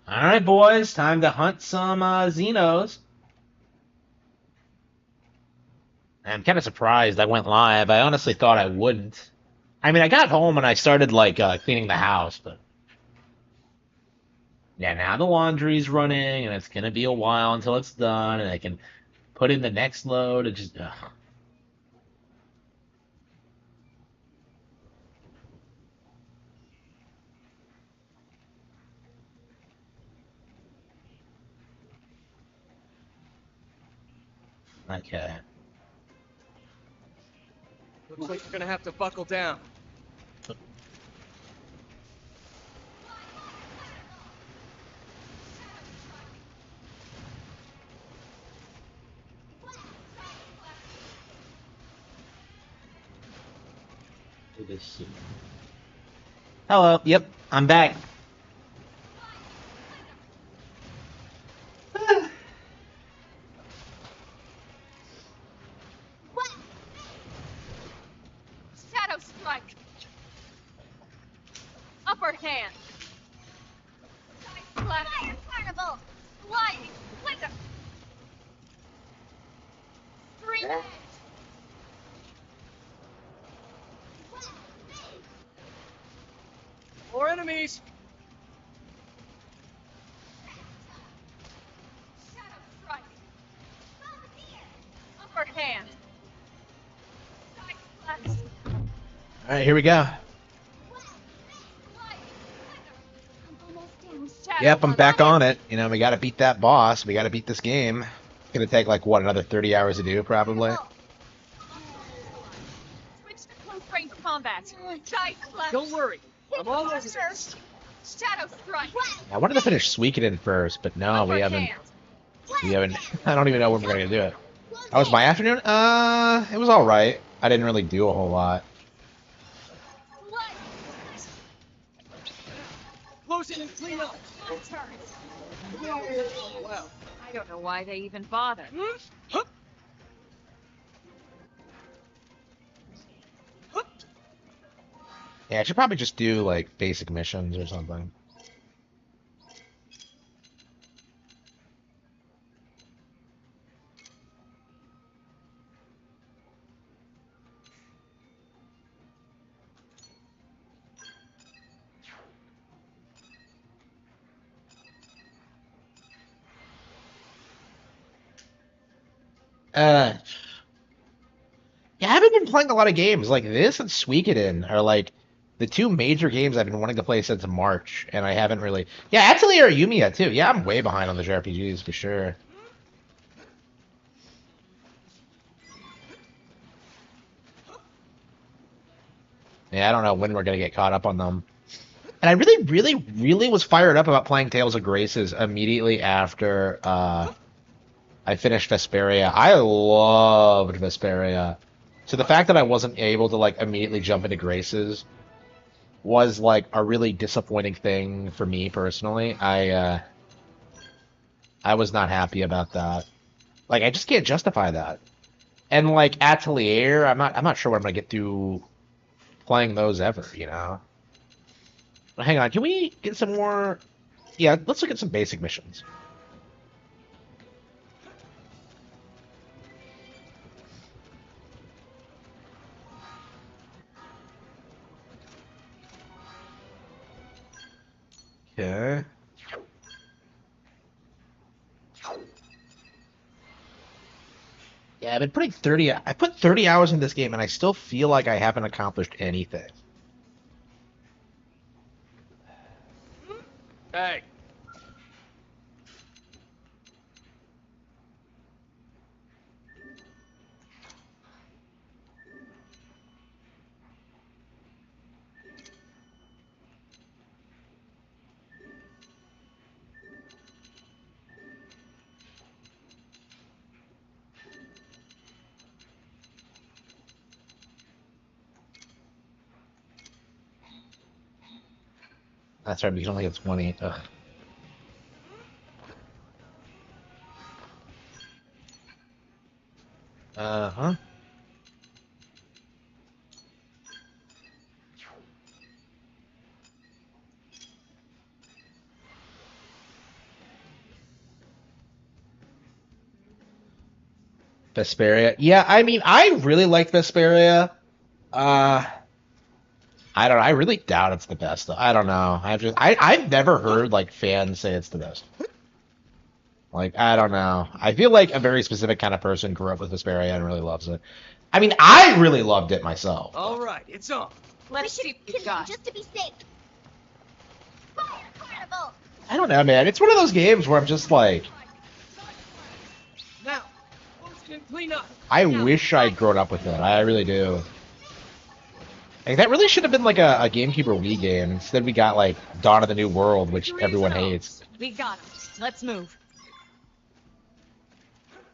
All right, boys, time to hunt some Xenos. I'm kind of surprised I went live. I honestly thought I wouldn't. I mean, I got home and I started like cleaning the house, but yeah, now the laundry's running and it's gonna be a while until it's done, and I can put in the next load. It just okay. Looks like you're gonna have to buckle down. Hello. Yep, I'm back. Shadow strike. Upper hand. Side slash. Fire carnival. Sliding splinter. Stream edge. More enemies! Shadow strike. Upper hand. Side slash. All right, here we go. Sliding splinter. I'm almost down. Shadow Yep, I'm back strike. on it. You know, we got to beat that boss. We got to beat this game. It's gonna take like what, another 30 hours to do, probably. Switch to close range combat. Side slash. Don't worry, I'm all over this. Shadow strike. I wanted to finish Suikoden first, but no, we Upper haven't. hand. We haven't. I don't even know when we're gonna do it. How was my afternoon? It was all right. I didn't really do a whole lot. Close in and clean up. Well, I don't know why they even bother. Yeah, I should probably just do like basic missions or something. Uh, yeah, I haven't been playing a lot of games. Like this and Suikoden are like the two major games I've been wanting to play since March, and I haven't really. Yeah, Atelier Yumiya too. Yeah, I'm way behind on the JRPGs for sure. Yeah, I don't know when we're gonna get caught up on them. And I really, really, really was fired up about playing Tales of Graces immediately after I finished Vesperia. I loved Vesperia. So the fact that I wasn't able to like immediately jump into Graces was like a really disappointing thing for me personally. I was not happy about that. Like I just can't justify that. And like Atelier, I'm not sure what I'm gonna get through playing those ever, you know. But hang on, can we get some more? Yeah, let's look at some basic missions. Okay. Yeah, I've been putting 30. I put 30 hours in this game, and I still feel like I haven't accomplished anything. hey, That's right, we can only get 20. Ugh. Uh-huh. Vesperia. Yeah, I mean, I really like Vesperia. Uh, I don't know. I really doubt it's the best, though. I don't know. I've never heard like fans say it's the best. Like, I don't know. I feel like a very specific kind of person grew up with Vesperia and really loves it. I mean, I really loved it myself. All right, it's on. Let's see what you got. Just to be safe. Fire carnival. I don't know, man. It's one of those games where I'm just like, Now, close in and clean up. I wish I'd grown up with it. I really do. Like, that really should have been like a GameCube or Wii game. Instead, we got like Dawn of the New World, which everyone hates. We got him. Let's move.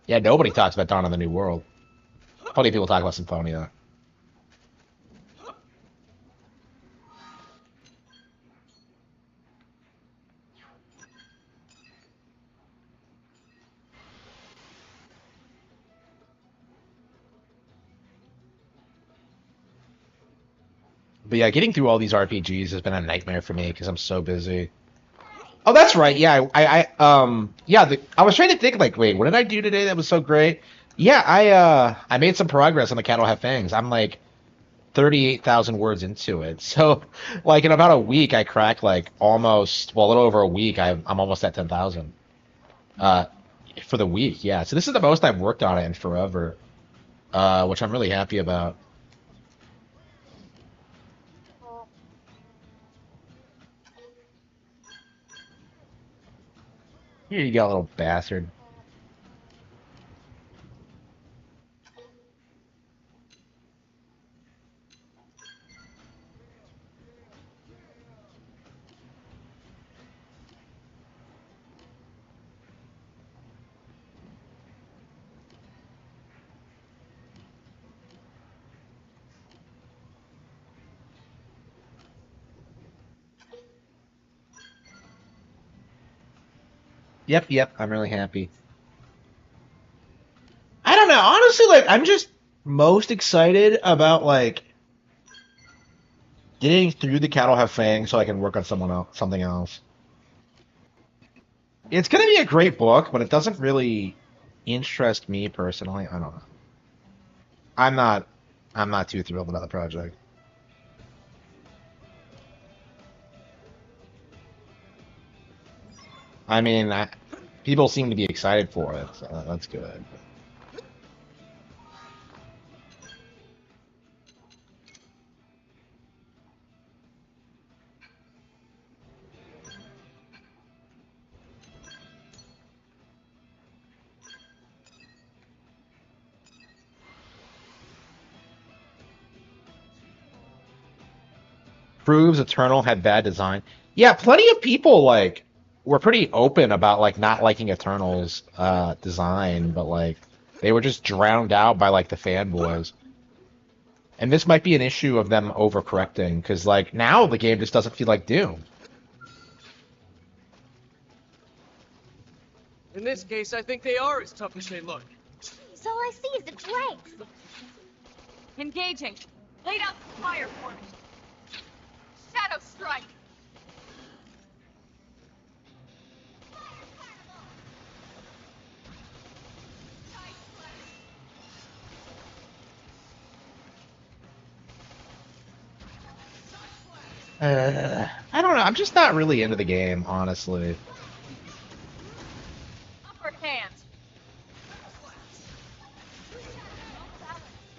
Yeah, nobody talks about Dawn of the New World. Plenty of people talk about Symphonia, though. But yeah, getting through all these RPGs has been a nightmare for me because I'm so busy. Oh, that's right. Yeah, I was trying to think like, wait, what did I do today that was so great? Yeah, I made some progress on the Cattle Have Fangs. I'm like 38,000 words into it. So, like in about a week, I cracked like almost, well, a little over a week. I'm almost at 10,000. For the week, yeah. So this is the most I've worked on it in forever, which I'm really happy about. Here you go, little bastard. Yep, I'm really happy. I don't know, honestly, like, I'm just most excited about, like, getting through the Cattle Have Fangs so I can work on something else. It's gonna be a great book, but it doesn't really interest me personally. I don't know. I'm not, I'm not too thrilled about the project. I mean, people seem to be excited for it, so that's good. Proves Eternal had bad design. Yeah, plenty of people like were pretty open about like not liking Eternal's design, but like they were just drowned out by like the fanboys. And this might be an issue of them overcorrecting, because like now the game just doesn't feel like Doom. In this case, I think they are as tough as they look. Jeez, all I see is the dregs. Engaging. Laid out the fire for me. Shadow strike. I don't know. I'm just not really into the game, honestly. Upper hand.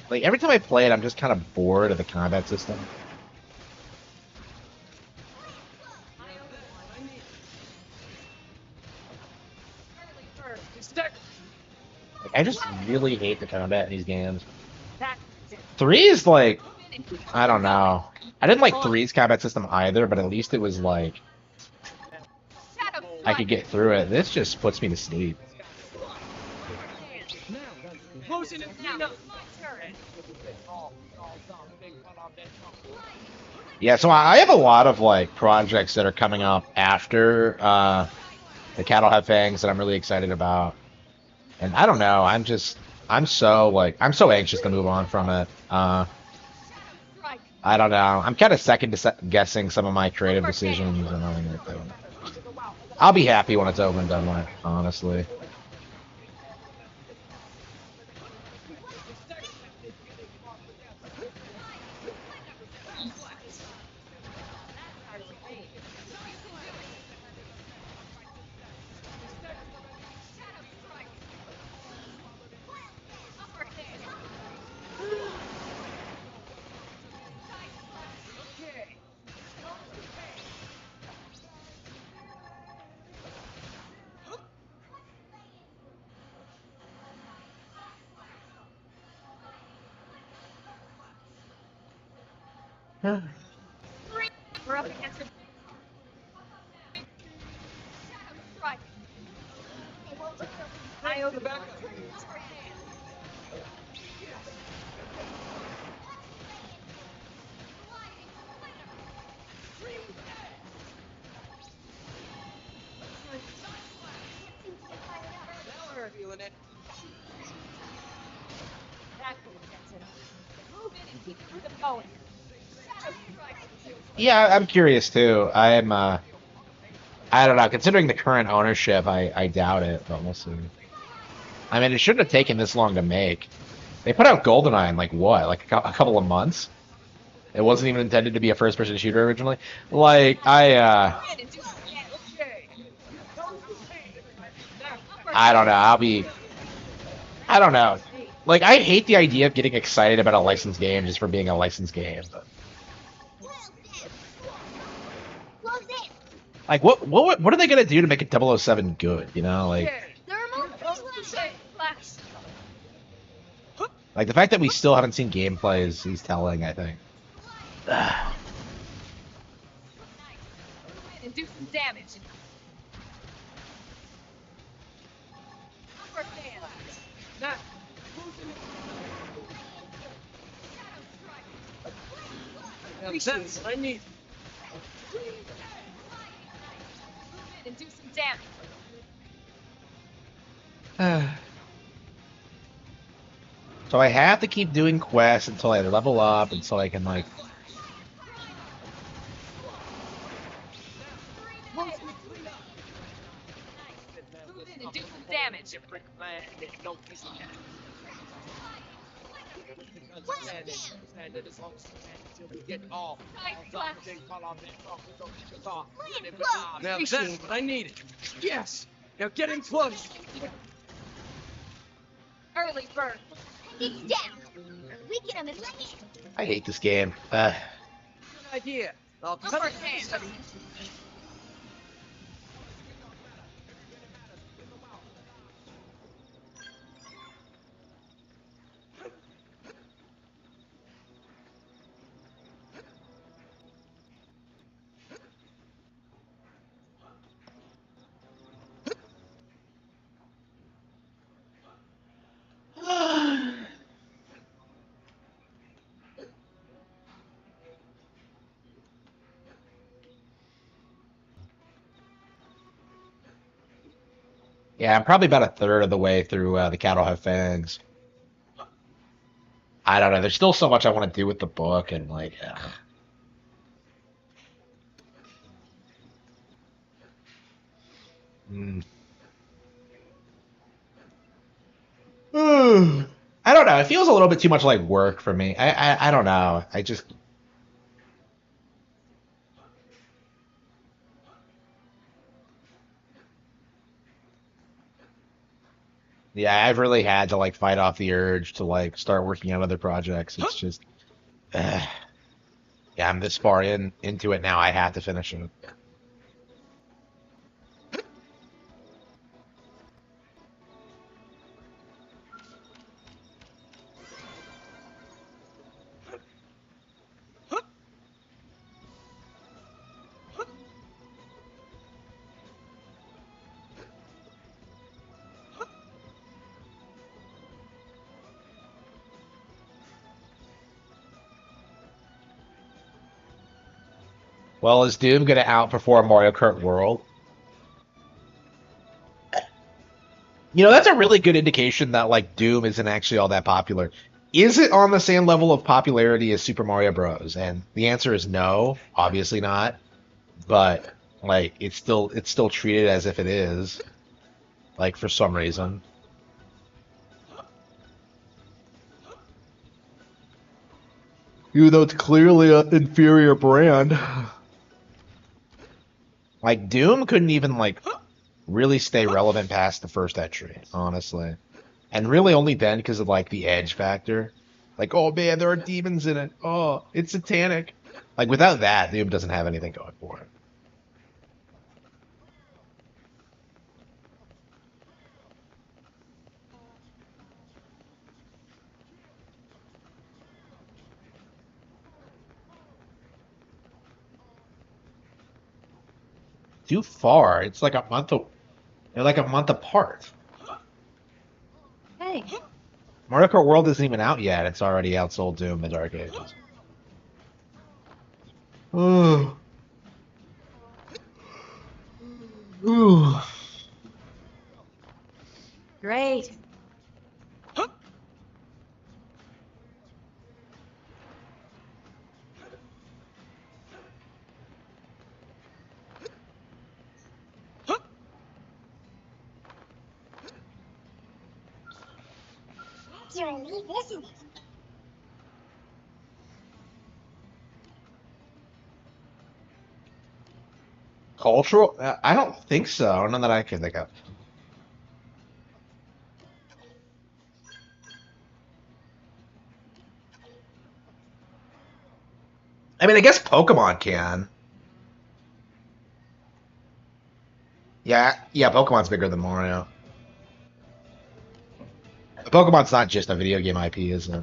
Like every time I play it, I'm just kind of bored of the combat system. Like, I just really hate the combat in these games. Three is like, I don't know. I didn't like three's combat system either, but at least it was like I could get through it. This just puts me to sleep. Close in and clean up. Yeah, so I have a lot of like projects that are coming up after the Cattle Have Fangs that I'm really excited about. And I don't know, I'm so anxious to move on from it. I don't know. I'm kind of guessing some of my creative decisions, and I'll be happy when it's over and done with, honestly. We're up against a shadow strike. They won't look over I open Back one. up. Now we're feeling it. That could have gets it. Move in and keep them going. Shadow strike. Yeah, I'm curious too. I don't know. Considering the current ownership, I doubt it, but we'll see. I mean, it shouldn't have taken this long to make. They put out GoldenEye in like what, like a couple of months? It wasn't even intended to be a first-person shooter originally. Like Move in and do some damage. Okay. Upper I don't know. hand. I don't know. Like, I hate the idea of getting excited about a licensed game just for being a licensed game. But, like, what are they gonna do to make it 007 good? You know, Okay. Thermal Say, flash. like the fact that we still haven't seen gameplay is telling. I think. Move in and do some damage. Upper hand. Now. Now that's what I need. Move in and do some damage. So I have to keep doing quests until I level up, until I can like. Move in and do some damage. Now that's what I needed. Yes. Now get in close. Early bird. He's down. Weaken him and let it. I hate this game. Good idea. I'll cut Upper it. hand. Yeah, I'm probably about a third of the way through The Cattle Have Fangs. I don't know. There's still so much I want to do with the book, and like, ugh. Mm. I don't know. It feels a little bit too much like work for me. I don't know. I just yeah, I've really had to like fight off the urge to like start working on other projects. It's just yeah, I'm this far into it now. I have to finish it. Well, is Doom gonna outperform Mario Kart World? You know, that's a really good indication that like Doom isn't actually all that popular. Is it on the same level of popularity as Super Mario Bros? And the answer is no, obviously not. But like it's still treated as if it is, like for some reason. Even though it's clearly an inferior brand. Like Doom couldn't even like really stay relevant past the first entry, honestly. And really only then because of like the edge factor. Like, oh man, there are demons in it. Oh, it's satanic. Like without that, Doom doesn't have anything going for it. too far. It's like a month. They're like a month apart. Hey, Mario Kart World isn't even out yet. It's already outsold Doom in the Dark Ages. Ooh. Ooh. great. That's your relief, isn't it? Cultural? I don't think so. None that I can think of. I mean, I guess Pokemon can. Yeah, yeah, Pokemon's bigger than Mario. Pokemon's not just a video game IP, is it?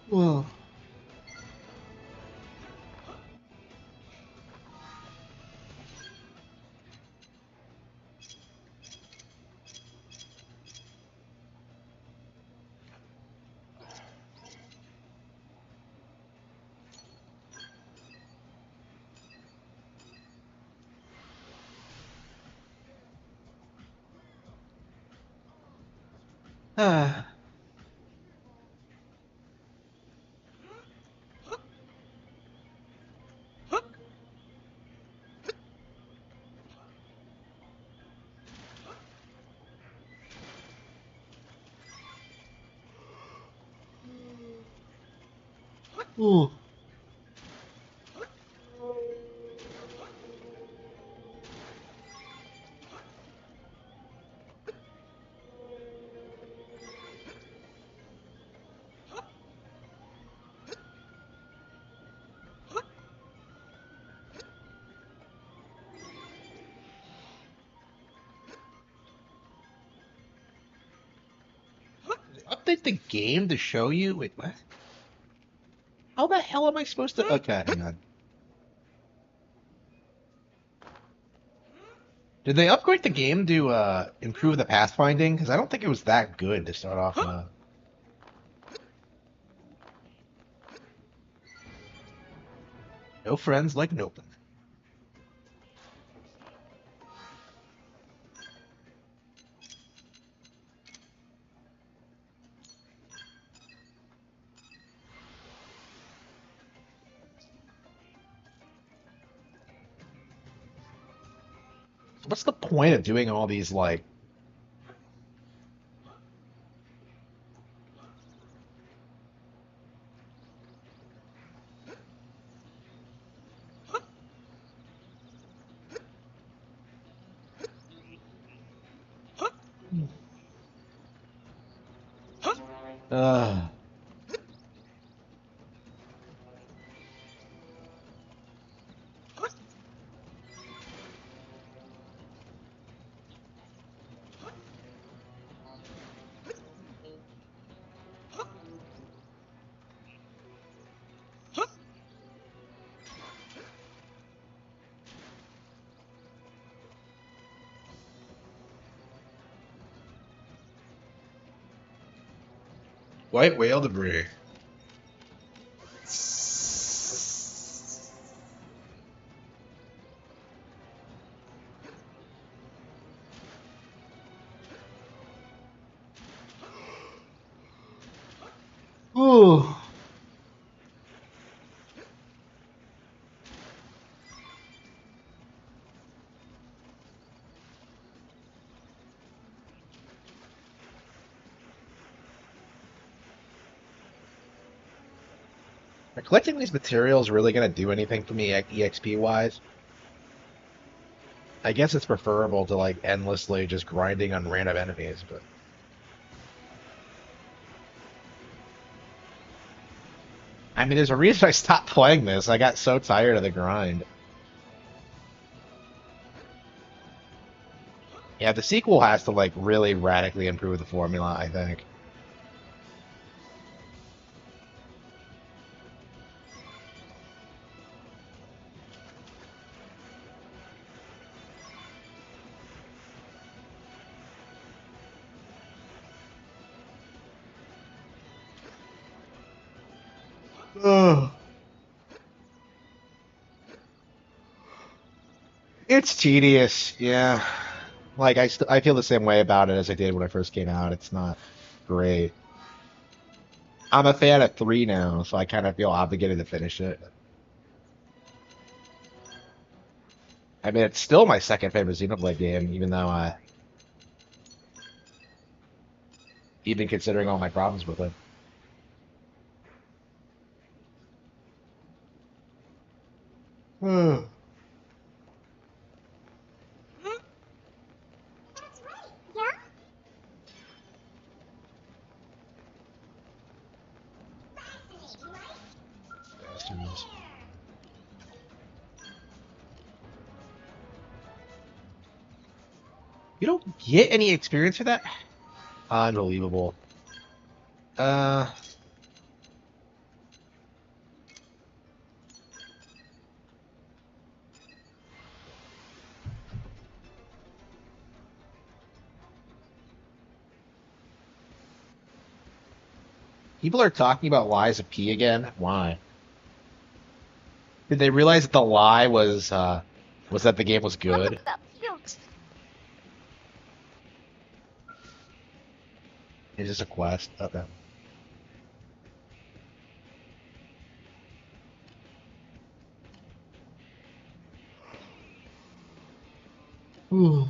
Well, ah. Ooh. Update the game to show you? Wait, what? How the hell am I supposed to? Okay, hang on. Did they upgrade the game to improve the pathfinding? Because I don't think it was that good to start off with. No friends like Nope. What's the point of doing all these like? Uh, White whale debris. Ooh. Are collecting these materials really going to do anything for me EXP wise? I guess it's preferable to like endlessly just grinding on random enemies, but I mean, there's a reason I stopped playing this. I got so tired of the grind. Yeah, the sequel has to like really radically improve the formula, I think. Ugh. It's tedious, yeah. Like I feel the same way about it as I did when I first came out. It's not great. I'm a fan of 3 now, so I kind of feel obligated to finish it. I mean, it's still my second favorite Xenoblade game, even though even considering all my problems with it. Hmm. That's right, yeah? Fascinating, right? Bastards. You don't get any experience for that? Unbelievable. Uh, People are talking about lies of P again. Why? Did they realize that the lie was that the game was Look good? at that cute. Is this a quest? Okay. Ooh.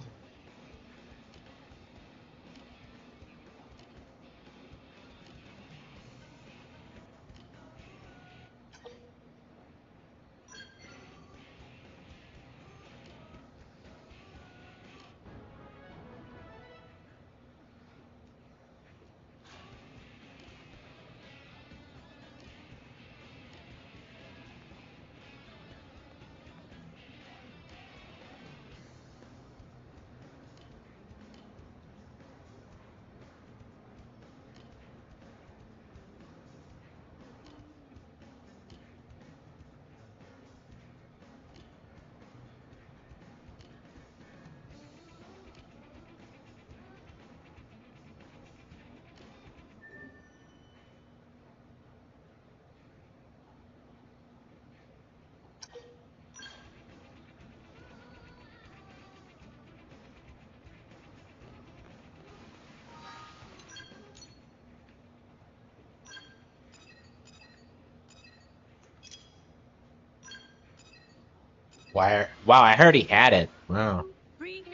Why? Wow, I already had it. Wow.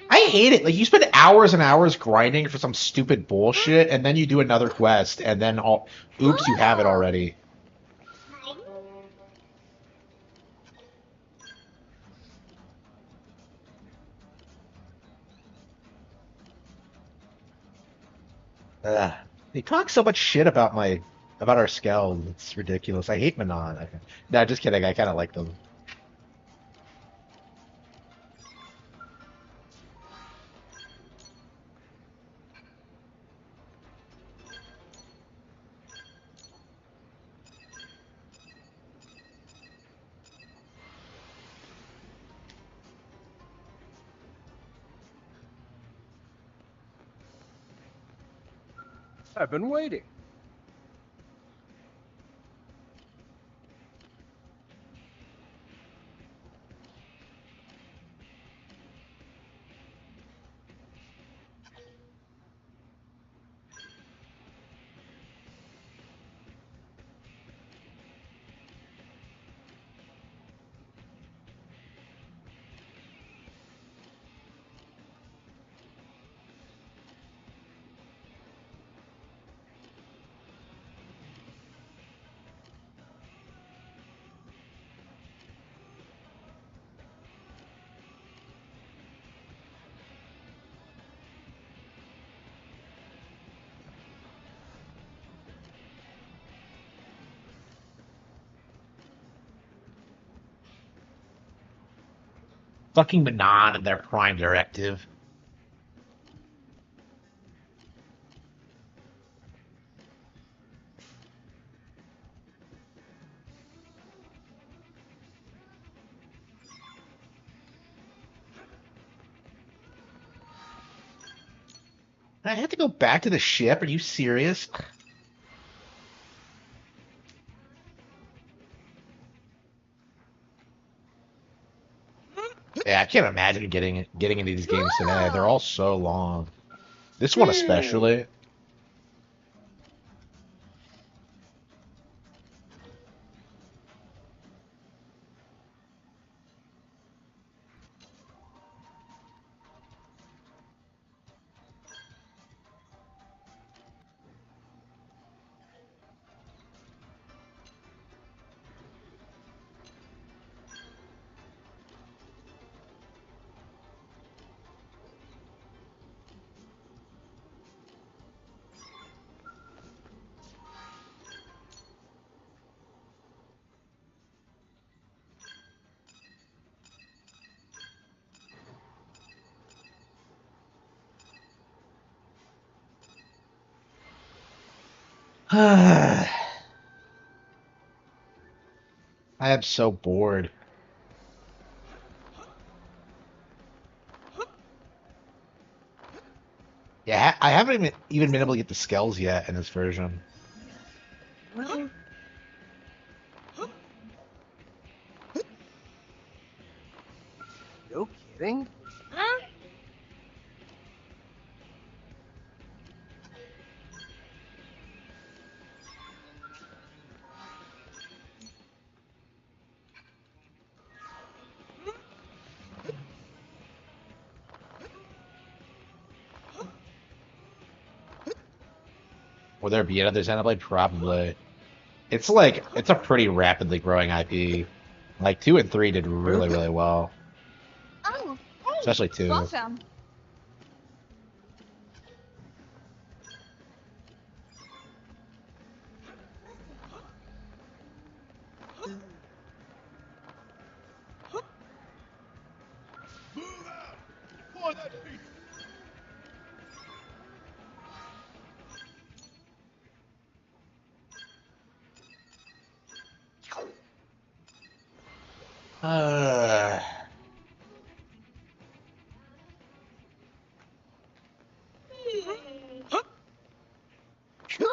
I hate it. Like you spend hours and hours grinding for some stupid bullshit, and then you do another quest, and then all, oops, you have it Cool. already. Ugh. They talk so much shit about about our skells. It's ridiculous. I hate Manon. No, just kidding. I kind of like them. I've been waiting. Fucking Manon and their Prime Directive. I had to go back to the ship. Are you serious? Yeah, I can't imagine getting into these games today. They're all so long. This one especially. I am so bored. Yeah, I haven't even been able to get the skells yet in this version. No kidding. Huh? Will there be another Xenoblade? Probably. It's a pretty rapidly growing IP. Like 2 and 3 did really, really well. Oh, hey. Especially 2. Welcome. Uh, Cool.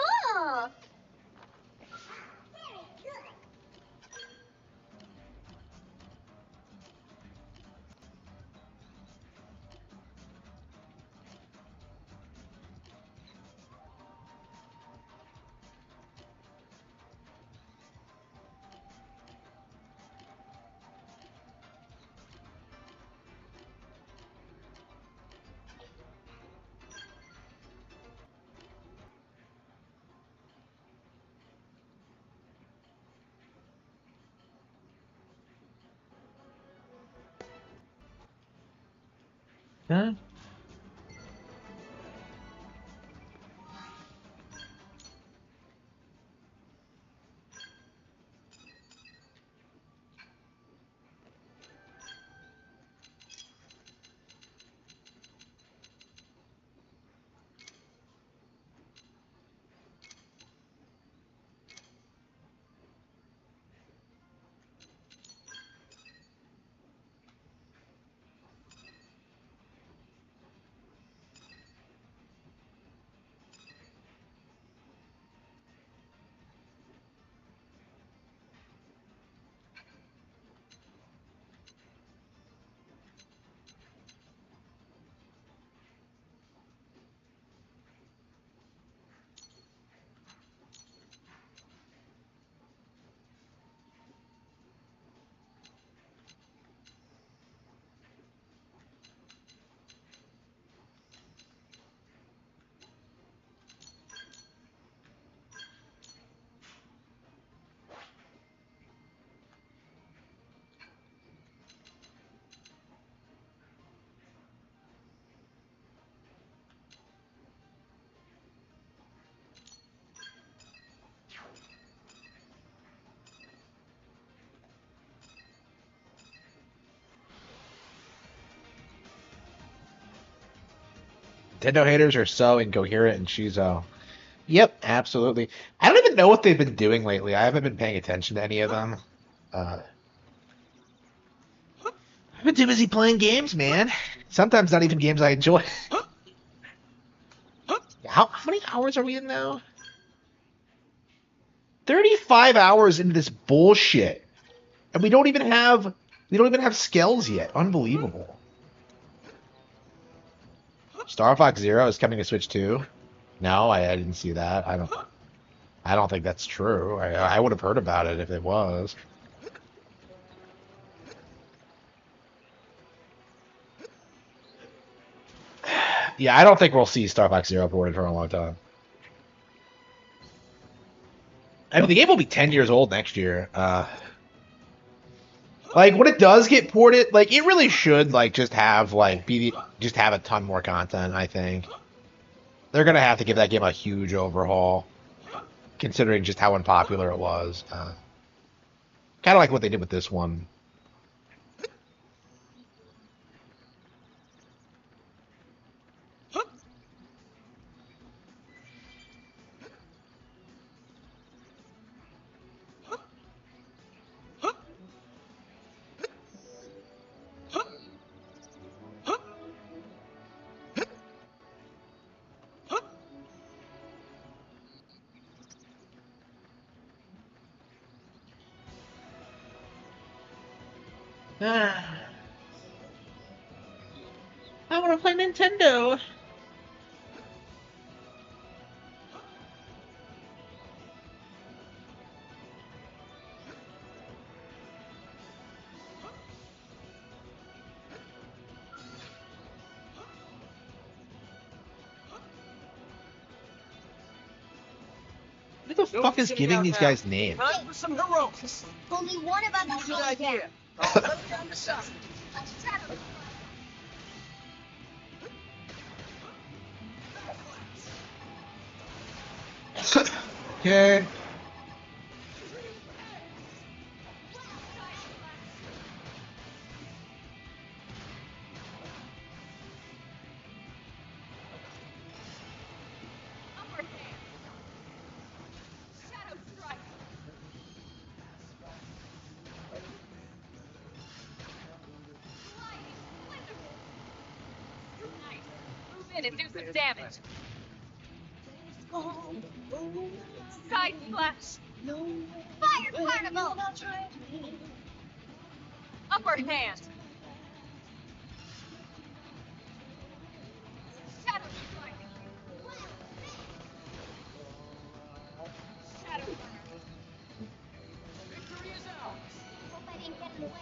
huh? Nintendo haters are so incoherent and Shizo. Yep, absolutely. I don't even know what they've been doing lately. I haven't been paying attention to any of them. Uh, I've been too busy playing games, man. Sometimes not even games I enjoy. How many hours are we in now? 35 hours into this bullshit. And we don't even have skills yet. Unbelievable. Star Fox Zero is coming to Switch 2? No, I didn't see that. I don't think that's true. I would have heard about it if it was. Yeah, I don't think we'll see Star Fox Zero ported for a long time. I mean, the game will be 10 years old next year. Like when it does get ported, like it really should like just have just have a ton more content. I think they're gonna have to give that game a huge overhaul, considering just how unpopular it was. Kind of like what they did with this one. I want to play Nintendo. Who the fuck is giving these guys names? Time for some heroics. Only one of us is Good going idea. down. I'll let down the shot. Shadow. Okay. Upper hand. Shadow strike. Sliding. Wonderful. Nice. Move in and do some damage. Side splash. Fire carnival. Upper hand. Shadow strike. Shadow runner. Victory is ours. Hope I didn't get in the way.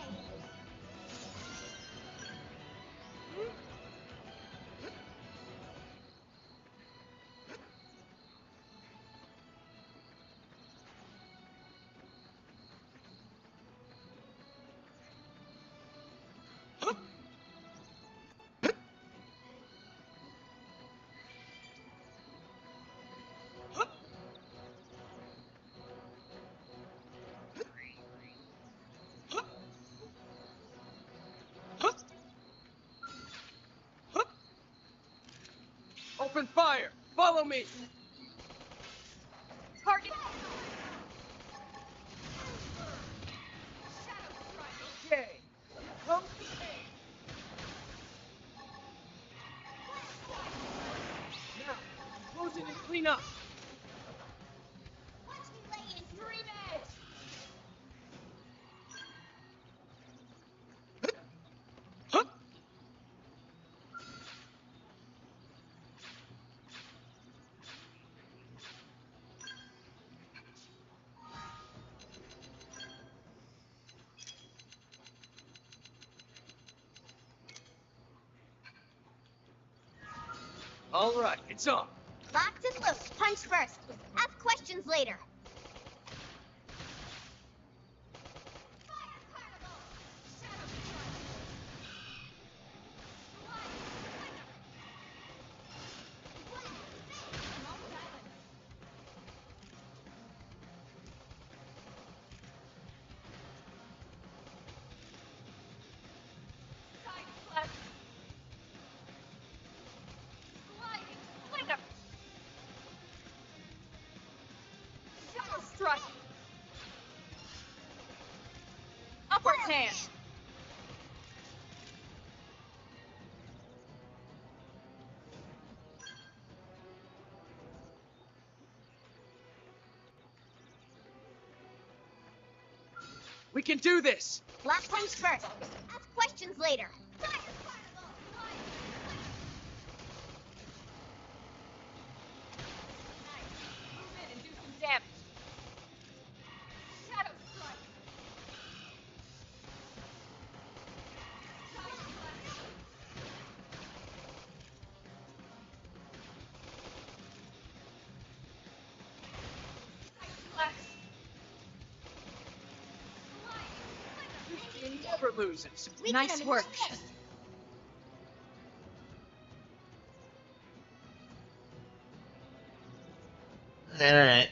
Open fire. Follow me. Target. Okay. Come to me. Now, close it and clean up. Watch me lay in. Stream edge. All right, it's on. Locked and loose. Punch first. Ask questions later. Fire carnival. Shadow strike. Side splash. Sliding. Flinger. Shadow strike. Upper hand. We can do this! Last things first. Ask questions later. Fire carnival! Nice. Move in and do some damage. Shadow strike. He never loses. We Nice can work. admit this. All right.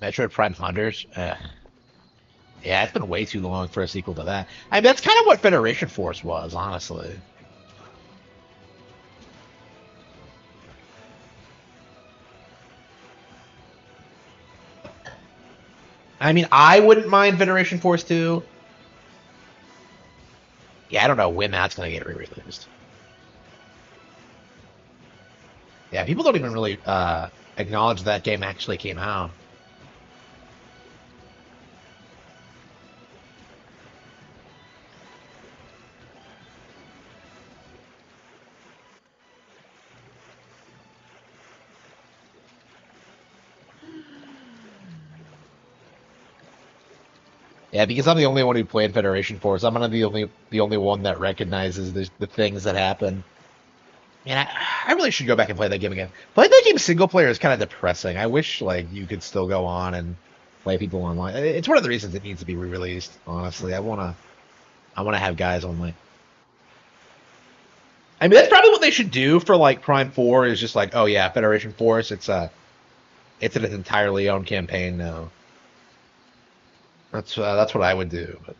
Metroid Prime Hunters. Yeah, it's been way too long for a sequel to that. I mean, that's kind of what Federation Force was, honestly. I mean, I wouldn't mind Federation Force 2. Yeah, I don't know when that's going to get re-released. Yeah, people don't even really acknowledge that game actually came out. Yeah, because I'm the only one who played Federation Force. I'm gonna be the only one that recognizes the things that happen. And I really should go back and play that game again. Playing that game single player is kind of depressing. I wish like you could still go on and play people online. It's one of the reasons it needs to be re-released. Honestly, I wanna have guys online. I mean, that's probably what they should do for like Prime 4. Is just like, oh yeah, Federation Force. It's an entirely own campaign now. That's what I would do. But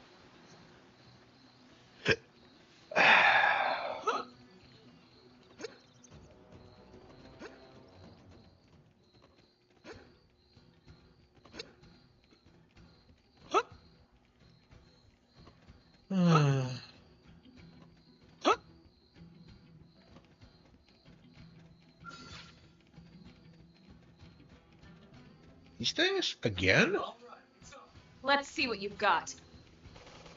these things again? Let's see what you've got.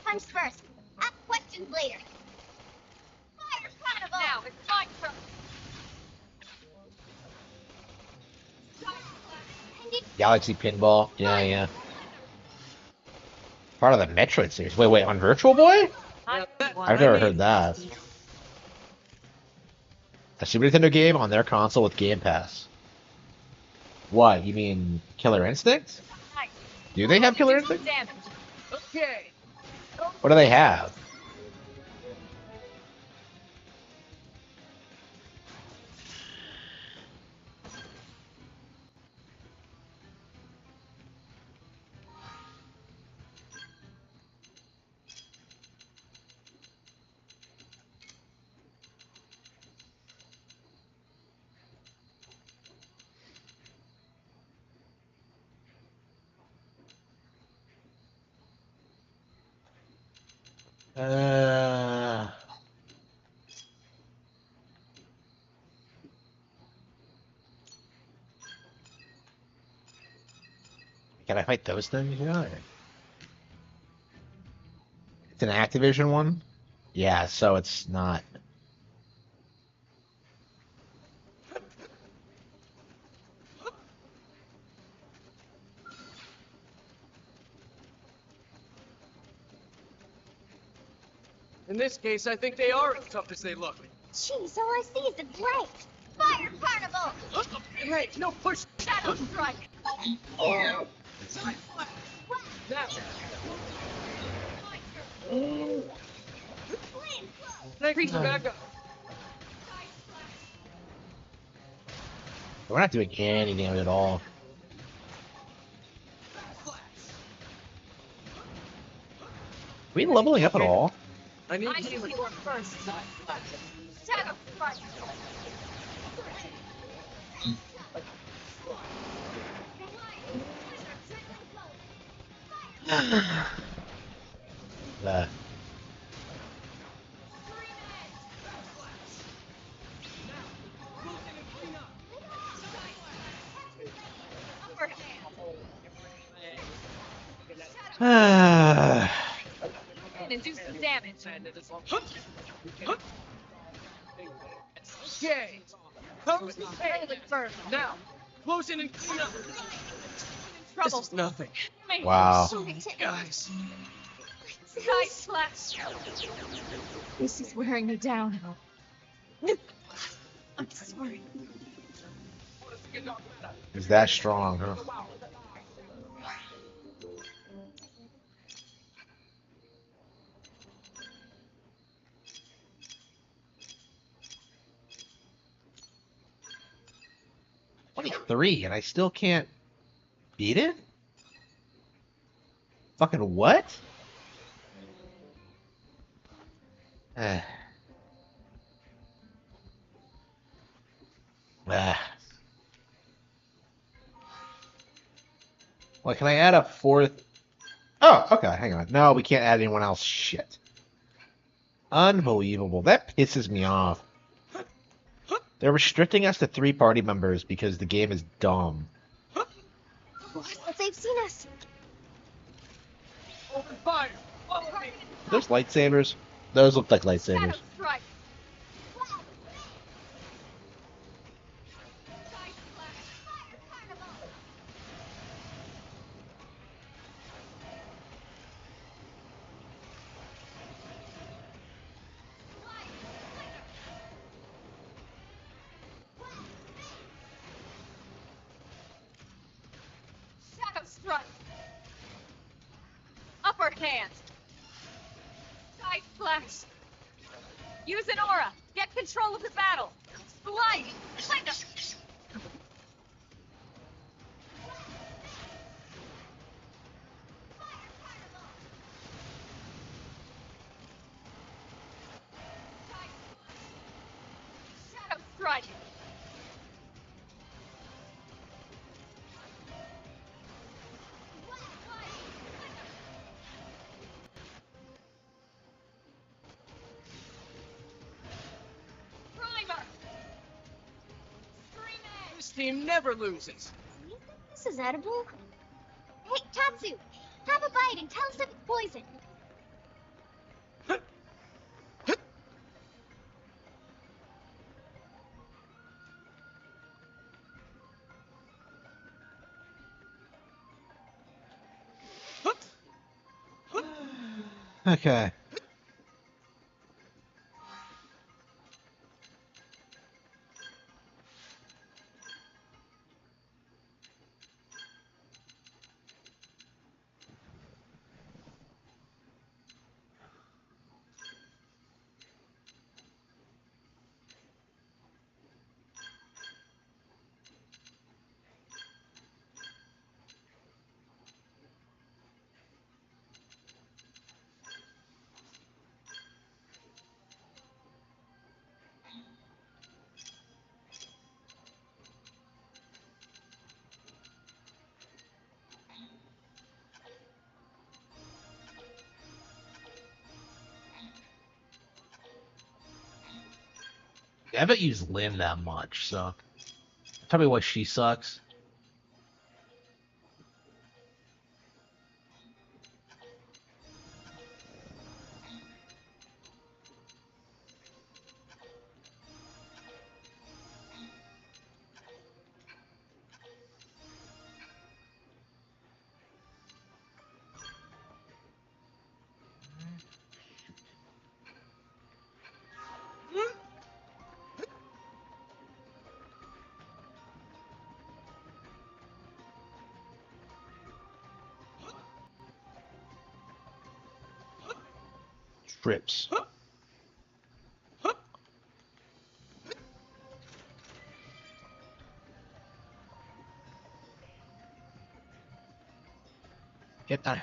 Punch first. Ask questions later. Fire carnival! Now it's my turn. Galaxy Pinball. Yeah, yeah. Part of the Metroid series. Wait, on Virtual Boy? I've never heard that. A Super Nintendo game on their console with Game Pass. What? You mean Killer Instinct? Nice. Do they have Killer Do some Instinct? damage. Okay. What do they have? Uh, can I fight those things? Yeah. It's an Activision one? Yeah, so it's not. In this case, I think they are as tough as they look. Jeez, all I see is a blank. Fire carnival! Hey, no push! Shadow strike. Side flat! Now! Flame flow! Thanks, back up! We're not doing any damage at all. Are we leveling up at all? I need I should healing. heal first. Shadow strike. Uh, Upper hand. uh, In and do some damage. Okay. Come with me. Fairly first. Now, close in and clean up. Trouble. This is nothing. Me. wow. So, guys. Sky slash. This is wearing me down. I'm sorry. Is that strong, huh? "23, and I still can't beat it? Fucking what?" Uh, uh. Well, can I add a fourth? Oh, okay, hang on. No, we can't add anyone else. Shit. Unbelievable. That pisses me off. They're restricting us to 3 party members because the game is dumb. They've seen us. Open fire. Follow me. Are those lightsabers? Those look like Shadow lightsabers. strike. Shadow strike. Upper hand. Side flash. Use an aura. Get control of the battle. Slide. Shadow strike. Primer. Scream edge. This team never loses. Do you think this is edible? Hey, Tatsu! Have a bite and tell us if it's poison. Okay. I haven't used Lynn that much, so tell me why she sucks. Trips. Get that.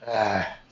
Ah.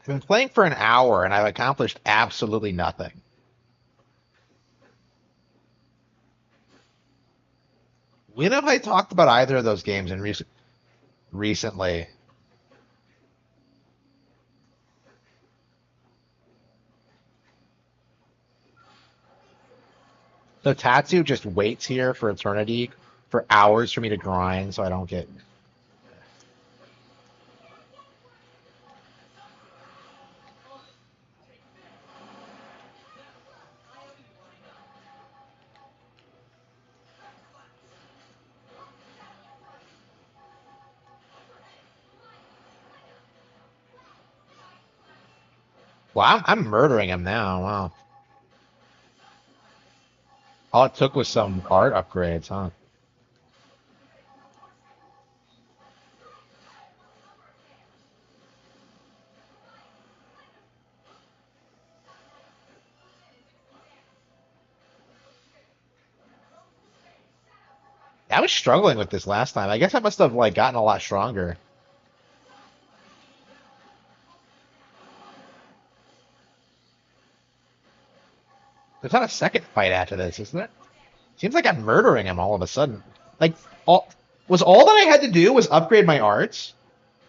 I've been playing for an hour and I've accomplished absolutely nothing. When have I talked about either of those games in recently? So Tatsu just waits here for eternity, for hours for me to grind, so I don't get. Well, I'm murdering him now. Wow. All it took was some art upgrades, huh? I was struggling with this last time. I guess I must have like gotten a lot stronger. There's not a second fight after this, isn't it? Seems like I'm murdering him all of a sudden. Like all that I had to do was upgrade my arts.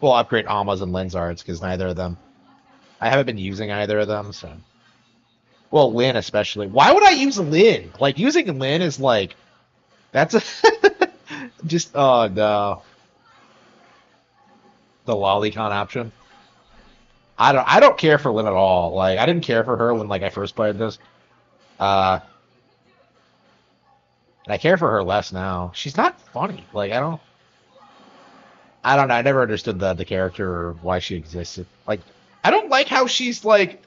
Well, upgrade Alma's and Lynn's arts because neither of them. I haven't been using either of them, so. Well, Lynn especially. Why would I use Lynn? Like using Lynn is like that's a just oh no, the lolicon option. I don't care for Lynn at all. Like I didn't care for her when like I first played this. Uh, and I care for her less now. She's not funny. Like I don't know. I never understood the character or why she existed. Like I don't like how she's like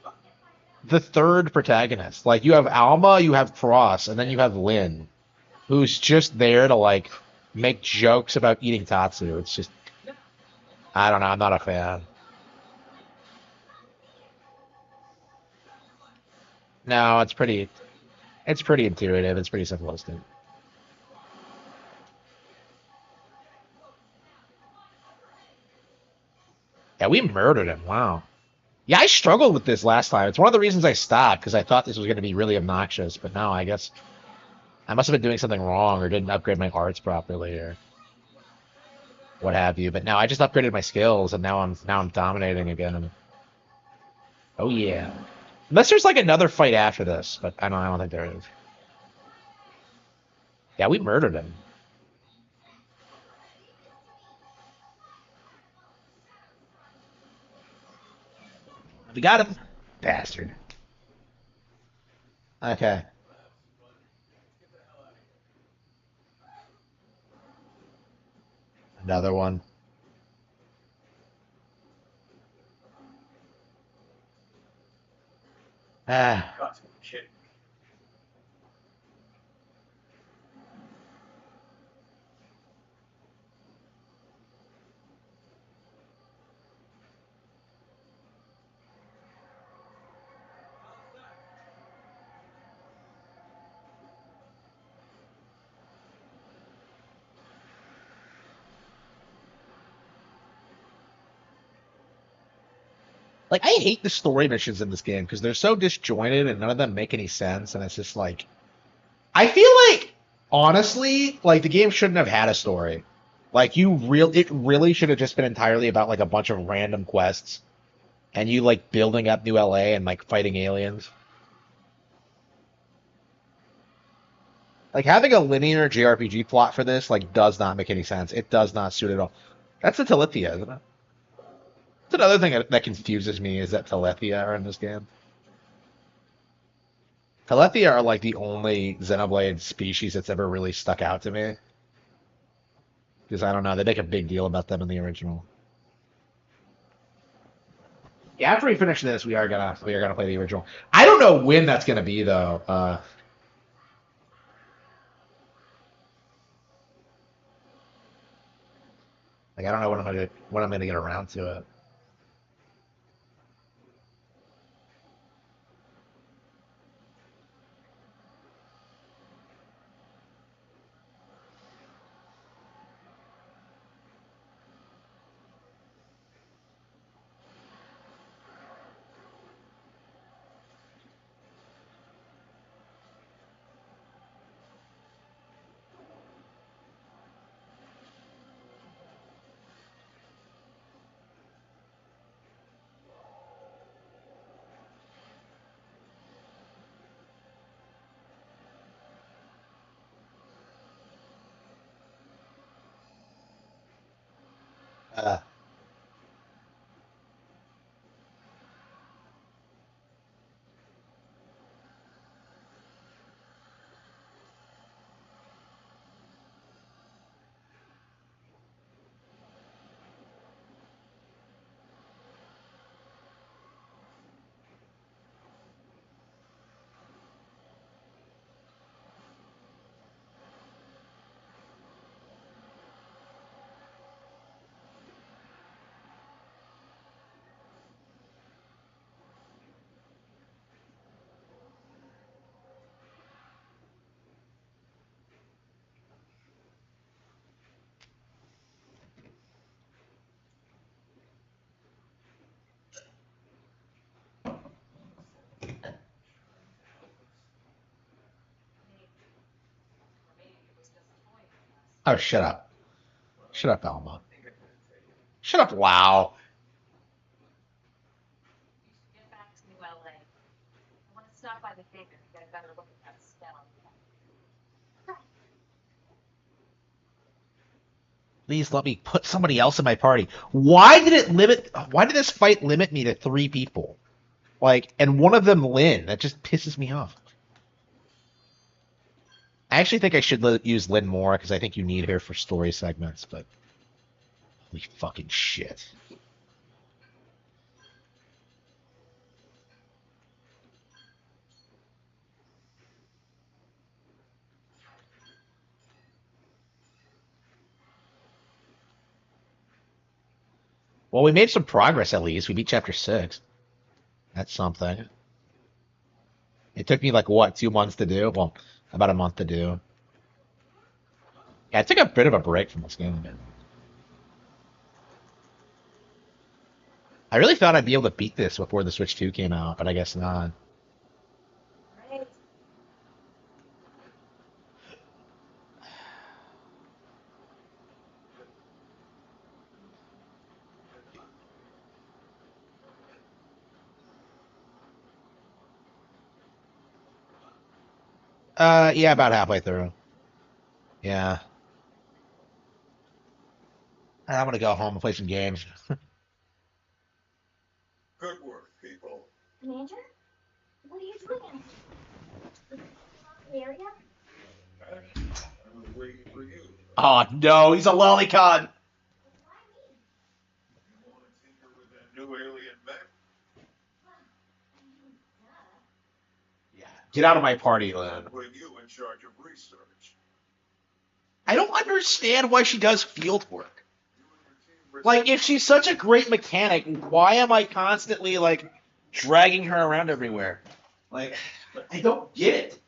the third protagonist. Like you have Alma, you have Cross, and then you have Lynn, who's just there to like make jokes about eating Tatsu. It's just I don't know. I'm not a fan. No, it's pretty intuitive. It's pretty simplistic. Yeah, we murdered him. Wow. Yeah, I struggled with this last time. It's one of the reasons I stopped because I thought this was going to be really obnoxious. But no, I guess I must have been doing something wrong or didn't upgrade my arts properly or what have you. But now I just upgraded my skills and now I'm dominating again. Oh yeah. Unless there's like another fight after this, but I don't think there is. Yeah, we murdered him. We got him. Bastard. Okay. Another one. Ah. Got to be kidding me. Like, I hate the story missions in this game because they're so disjointed and none of them make any sense. And it's just like, I feel like, honestly, like the game shouldn't have had a story. Like, it really should have just been entirely about like a bunch of random quests and you like building up New LA and like fighting aliens. Like having a linear JRPG plot for this like does not make any sense. It does not suit at all. That's the Talithia, isn't it? That's another thing that confuses me is that Talithia are in this game. Talithia are like the only Xenoblade species that's ever really stuck out to me. Because I don't know, they make a big deal about them in the original. Yeah, after we finish this, we are gonna play the original. I don't know when that's gonna be though. Like I don't know when I'm gonna get around to it. Uh, oh, shut up. Shut up, Alma. Shut up, Wow. Get back to New LA. I want to stop by the theater and get a better look at that spell. Please let me put somebody else in my party. Why did this fight limit me to 3 people? Like, and one of them Lynn. That just pisses me off. I actually think I should use Lynn more because I think you need her for story segments, but holy fucking shit. Well, we made some progress at least. We beat chapter 6. That's something. It took me like what, 2 months to do? Well, about a month to do. Yeah, I took a bit of a break from this game. I really thought I'd be able to beat this before the Switch 2 came out, but I guess not. Right. Yeah, about halfway through. Yeah. I'm gonna go home and play some games. Good work, people. Commander? What are you doing? The area? I was waiting for you. Oh no, he's a lolicon! Why me? You want to tinker with that new alien mech? Duh. Get out of my party, Lynn. Putting you in charge of research. I don't understand why she does field work. You and your team Like, if she's such a great mechanic, why am I constantly, like, dragging her around everywhere? Like, I don't get it.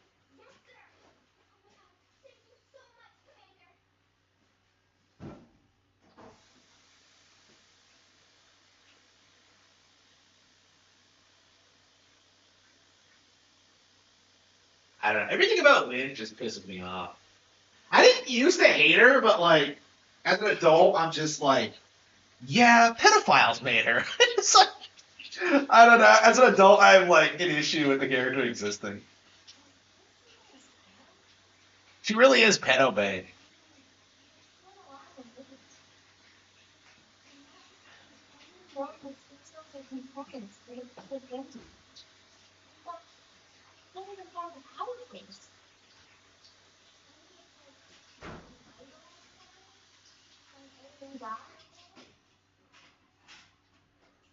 I don't know. Everything about Lynn just pisses me off. I didn't used to hate her, but, like, as an adult, I'm just like, yeah, pedophiles made her. It's like, I don't know. As an adult, I have, like, an issue with the character existing. She really is pedo bait.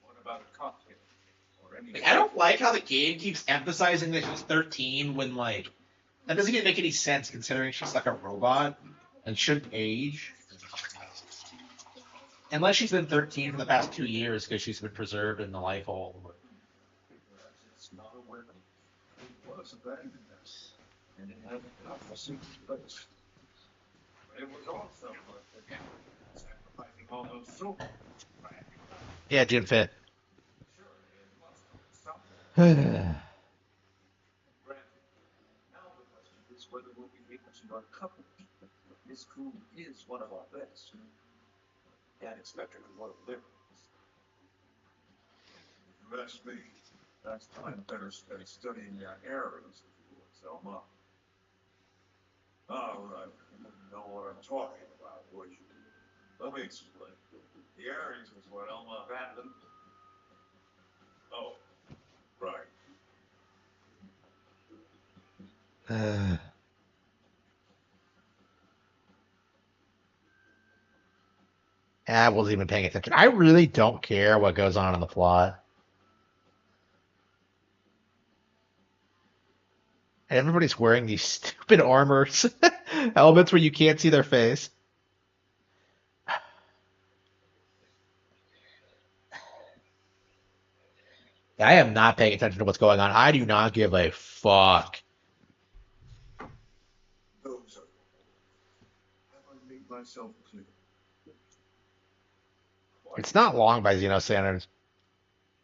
What about a cocktail? Or any Like, I don't like how the game keeps emphasizing that she's 13 when, like, that doesn't even make any sense considering she's like a robot and shouldn't age. Unless she's been 13 for the past 2 years because she's been preserved in the life hole. It's not a women. It was abandoned us. And it had not a single place. But it was also again sacrificing all those souls. Yeah, June 5th. Surely it must have been something. Yeah, Granted. Now the question is whether we'll be able to uncover it. This crew is one of our best. Can't expect her to want to live. If you ask me, that's time better spent studying their errors, if you would, Selma. All right, you know what I'm talking about, would you? Let me explain. The Aries was what Elma abandoned. Oh, right. I wasn't even paying attention. I really don't care what goes on in the plot. And everybody's wearing these stupid armors, helmets where you can't see their face. I am not paying attention to what's going on. I do not give a fuck. Those are. Have I made myself clear? Why It's not long by Xeno standards.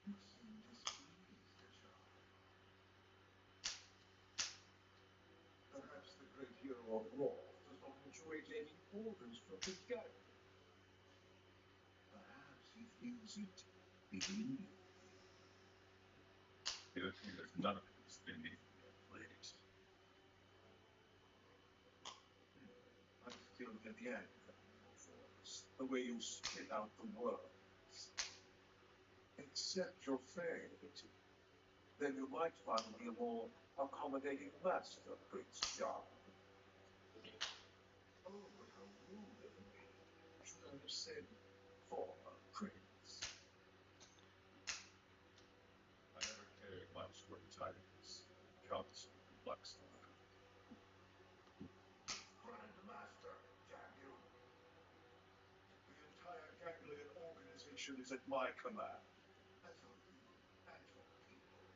you seem displeased, child? Perhaps the great hero of Raw does not enjoy taking orders from his guide. Perhaps he feels it beneath you. There's none of this beneath me, please. I still have the anger in your voice, the way you spit out the words. Accept your fate. Then you might find me a more accommodating master, Prince John. Oh, but how rude of me. Should I have said former prince? I never cared much for titles. Council, Luxembourg. Grandmaster, damn you. The entire ganglion organization is at my command. As are you and your people.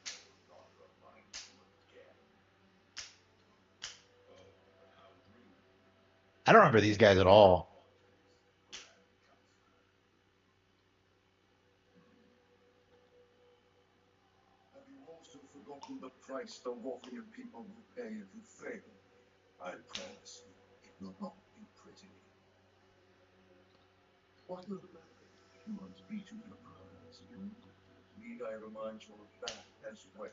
I will not remind you again. Oh, but how rude. I don't remember these guys at all. Have you also forgotten the price the Warrior people will pay if you fail? I promise you, it will not be pretty. What will happen if you be to your prize? Need I remind you of that as well?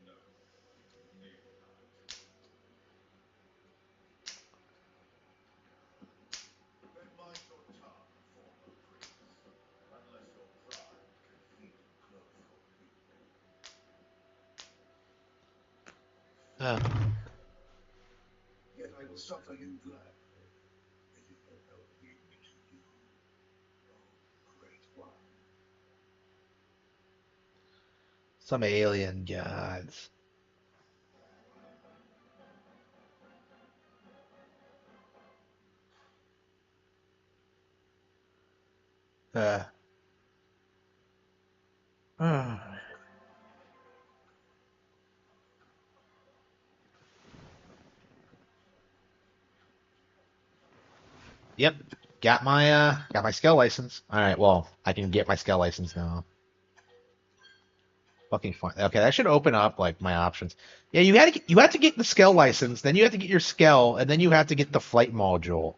No, you need not. Then mind your tongue, former prince, unless your pride can feed and clothe your people. Uh, Yet I will suffer you gladly, if it will help lead me to you, oh great one. Some alien gods. Uh. Yep. Got my scale license. All right, well, I can get my scale license now. Fucking fun. Okay, that should open up like my options. Yeah, you had to get the scale license, then you have to get your scale, and then you have to get the flight module.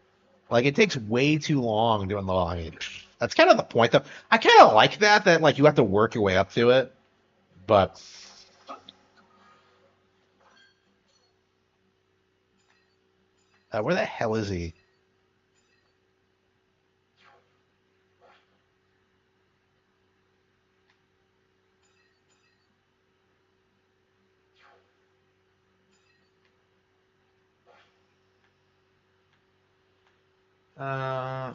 Like it takes way too long doing the I mean, that's kind of the point though. I kind of like that like you have to work your way up to it, but where the hell is he? Uh,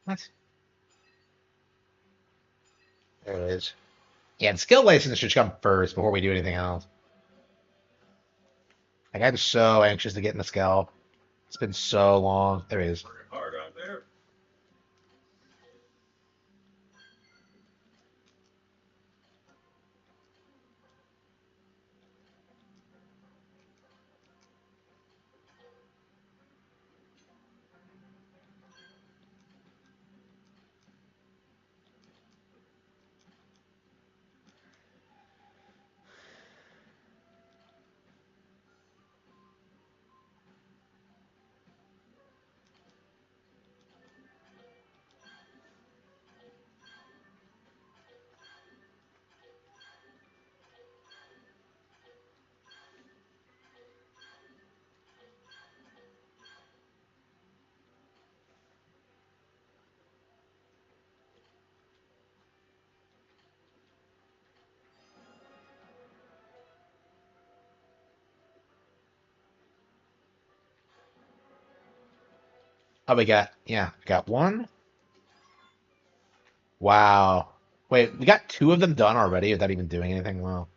what? There it is. Yeah, the skill license should come first before we do anything else. Like I'm so anxious to get in the skill. It's been so long. There he is. Working hard out there. Oh, we got one. Wow. Wait, we got two of them done already without even doing anything. Wow.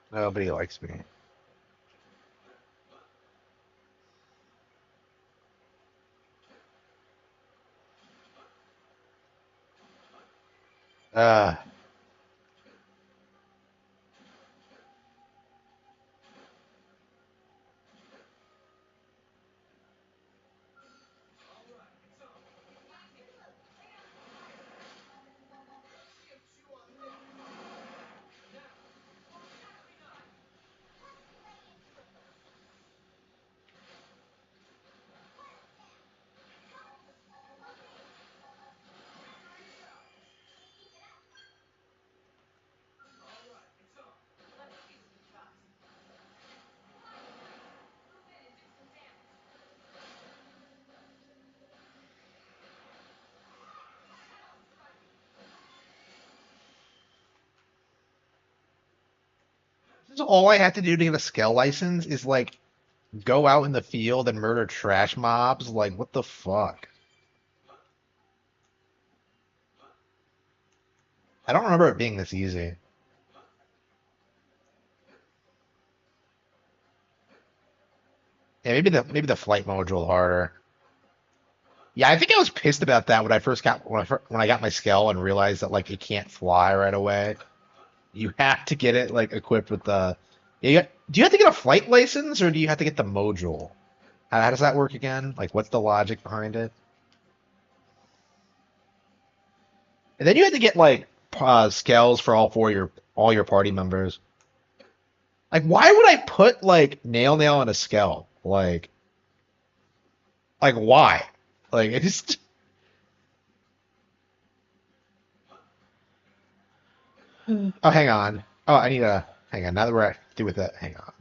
Nobody likes me. Uh, this is all I have to do to get a scale license is like go out in the field and murder trash mobs. Like, what the fuck? I don't remember it being this easy. Yeah, maybe the flight module harder. Yeah, I think I was pissed about that when I first got when I got my scale and realized that like it can't fly right away. You have to get it like equipped with the. Yeah, do you have to get a flight license or do you have to get the module? How does that work again? Like, what's the logic behind it? And then you had to get like scales for all your party members. Like, why would I put like nail in a scale? Like, Like, why? Like, it just. Oh, hang on. Oh, I need a. Hang on. Now that we're through with that, hang on.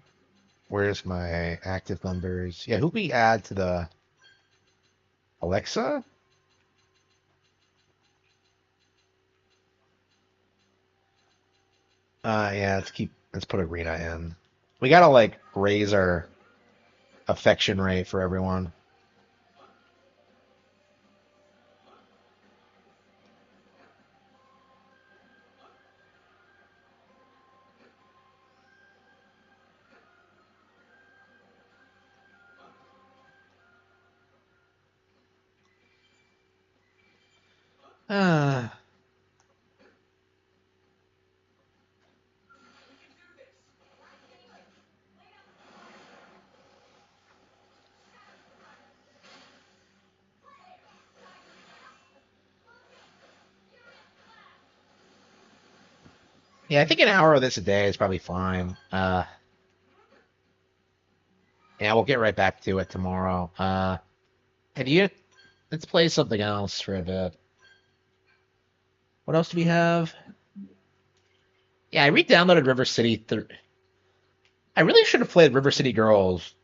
Where's my active numbers? Yeah, who we add to the Alexa? Yeah, let's put Arena in. We gotta like raise our affection rate for everyone. Uh, yeah, I think an hour of this a day is probably fine. Yeah, we'll get right back to it tomorrow. And you, let's play something else for a bit. What else do we have? Yeah, I re-downloaded River City. I really should have played River City Girls.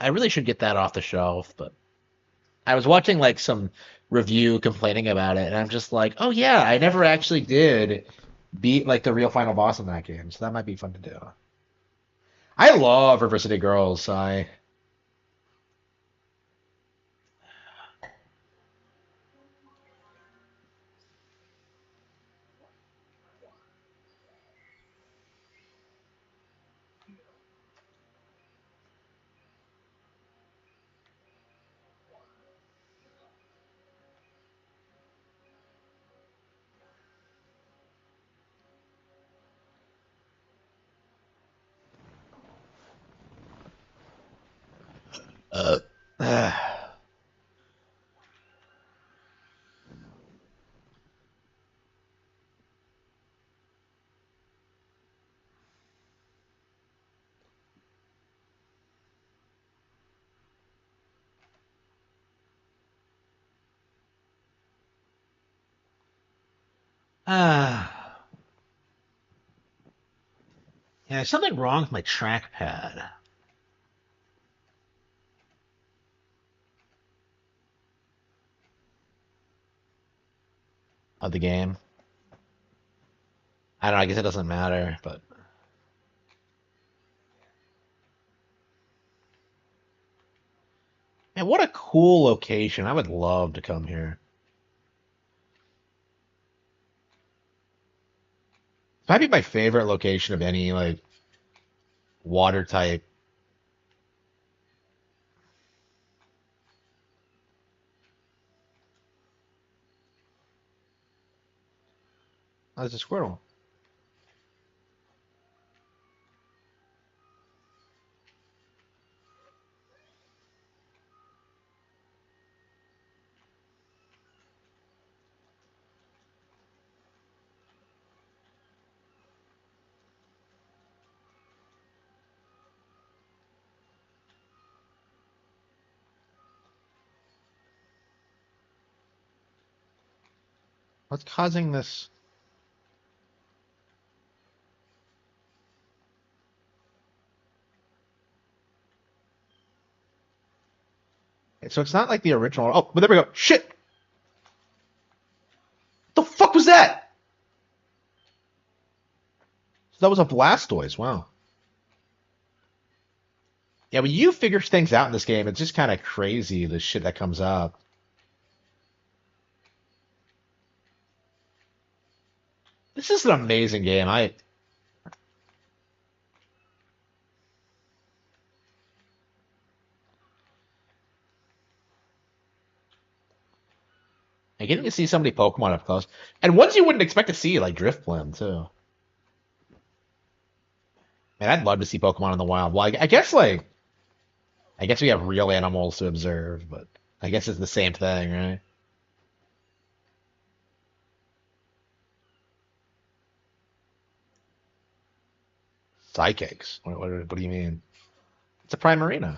I really should get that off the shelf, but I was watching like some review complaining about it, and I'm just like, oh yeah, I never actually did beat like the real final boss in that game, so that might be fun to do. I love River City Girls. I uh, yeah, there's something wrong with my trackpad of the game. I don't know. I guess it doesn't matter, but man, what a cool location! I would love to come here. It might be my favorite location of any like water type. Oh, there's a squirrel. What's causing this? So it's not like the original. Oh, but there we go. Shit! The fuck was that? So that was a Blastoise. Wow. Yeah, when you figure things out in this game, it's just kind of crazy the shit that comes up. This is an amazing game. I getting to see so many Pokemon up close, and ones you wouldn't expect to see, like Drifblim too. Man, I'd love to see Pokemon in the wild. Well, I guess we have real animals to observe, but I guess it's the same thing, right? Psychics. What do you mean? It's a Primarina.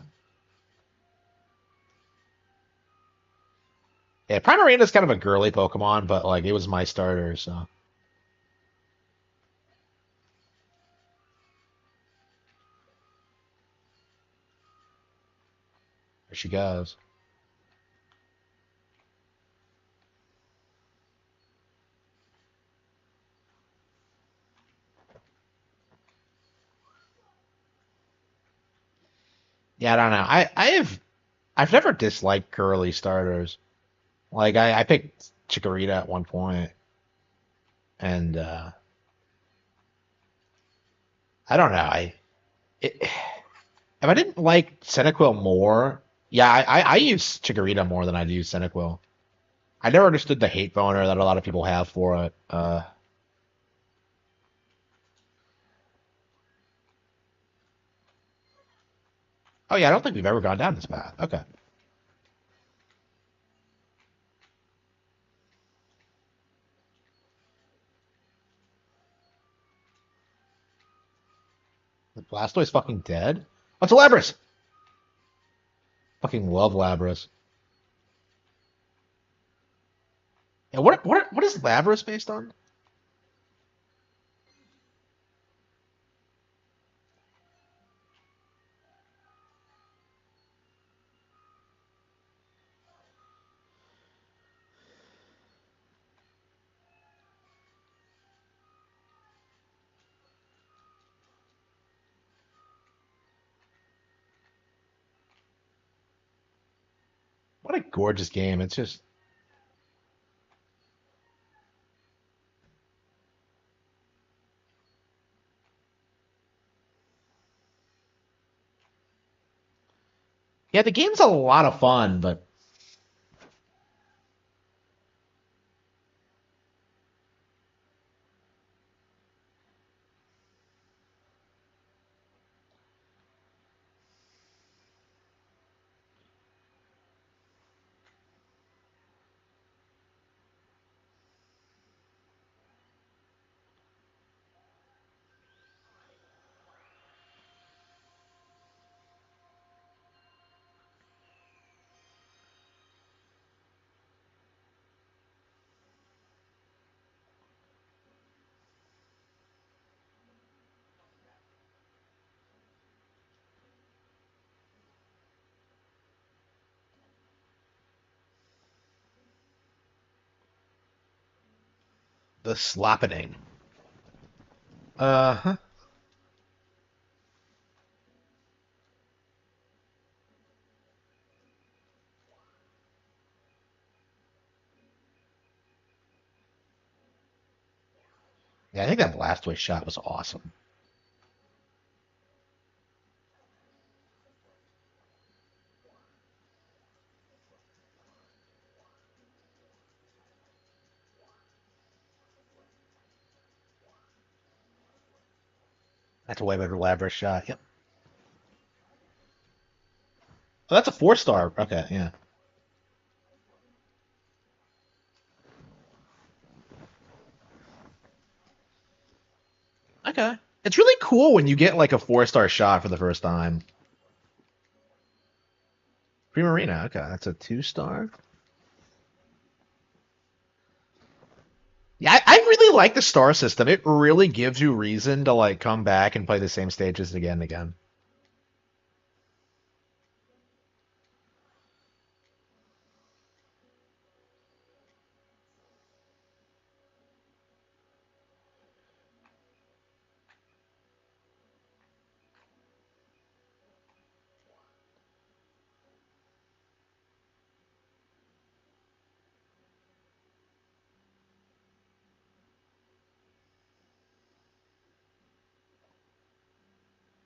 Yeah, Primarina's kind of a girly Pokemon, but like it was my starter, so there she goes. Yeah, I don't know. I've never disliked girly starters. Like I picked Chikorita at one point, and I don't know. If I didn't like Cyndaquil more, yeah, I use Chikorita more than I do Cyndaquil. I never understood the hate boner that a lot of people have for it. Oh yeah, I don't think we've ever gone down this path. Okay. The Blastoise fucking dead? What's a Labras? Fucking love Labras. Yeah, what is Labras based on? What a gorgeous game. It's just yeah, the game's a lot of fun, but the slappening. Uh-huh. Yeah, I think that Blastoise shot was awesome. That's a way better Labras shot. Yep. Oh, that's a 4-star. Okay, yeah. Okay. It's really cool when you get like a 4-star shot for the first time. Primarina, okay, that's a 2-star. Yeah, I really like the star system. It really gives you reason to like come back and play the same stages again and again.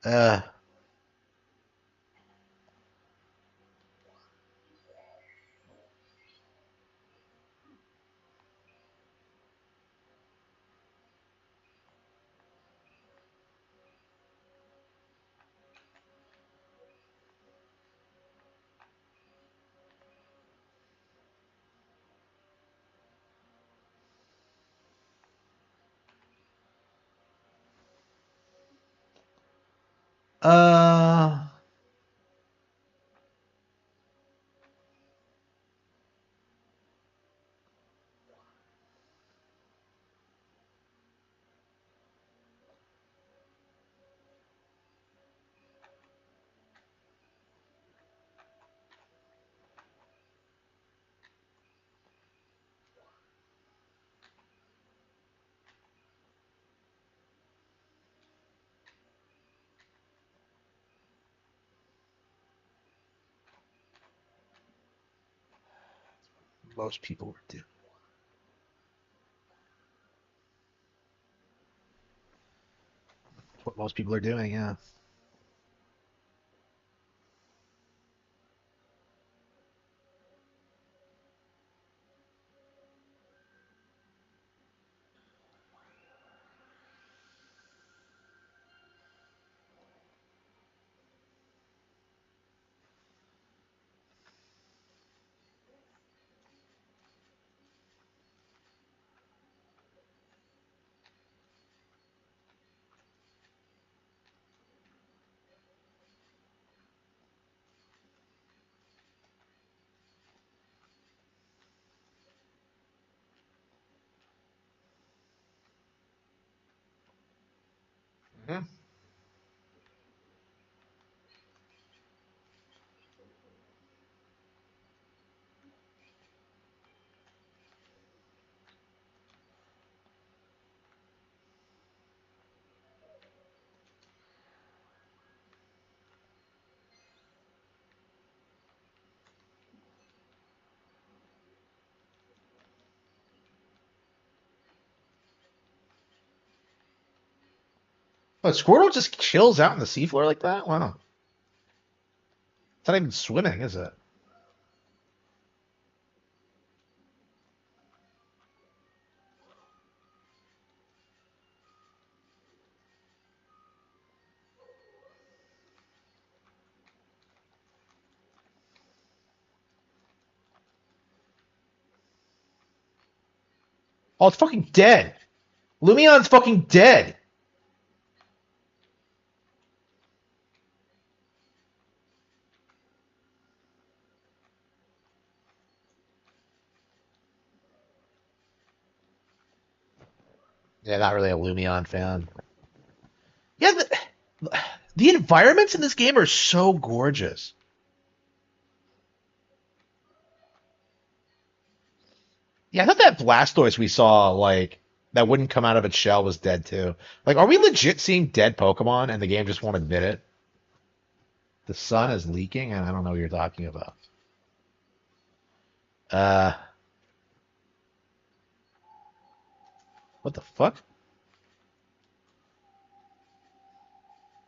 Uh, most people were doing. What most people are doing, yeah. Mhm. But Squirtle just chills out on the seafloor like that? Wow. It's not even swimming, is it? Oh, it's fucking dead. Lumion's fucking dead. Yeah, not really a Lumion fan. Yeah, the environments in this game are so gorgeous. Yeah, I thought that Blastoise we saw, like, that wouldn't come out of its shell was dead too. Like, are we legit seeing dead Pokemon and the game just won't admit it? The sun is leaking, and I don't know what you're talking about. Uh, what the fuck?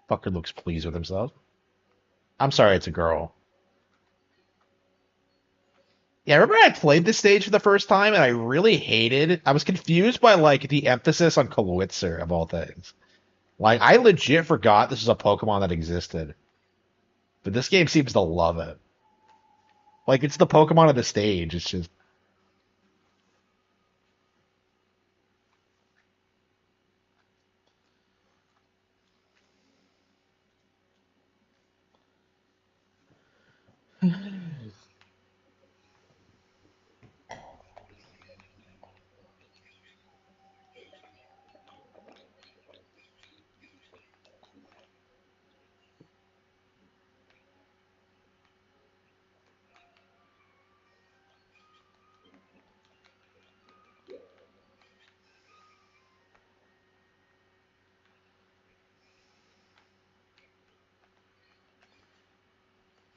Fucker looks pleased with himself. I'm sorry, it's a girl. Yeah, I remember I played this stage for the first time, and I really hated. I was confused by like the emphasis on Kowitzer of all things. Like, I legit forgot this was a Pokemon that existed, but this game seems to love it. Like, it's the Pokemon of the stage. It's just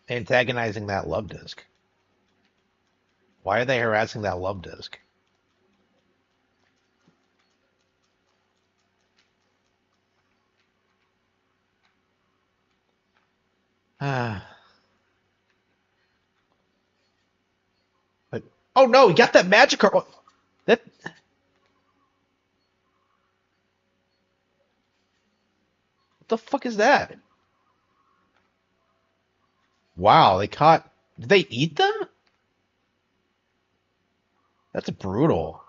antagonizing that love disc. Why are they harassing that love disc? Ah, but oh no, he got that Magikarp. That what the fuck is that? Wow, they caught. Did they eat them? That's brutal.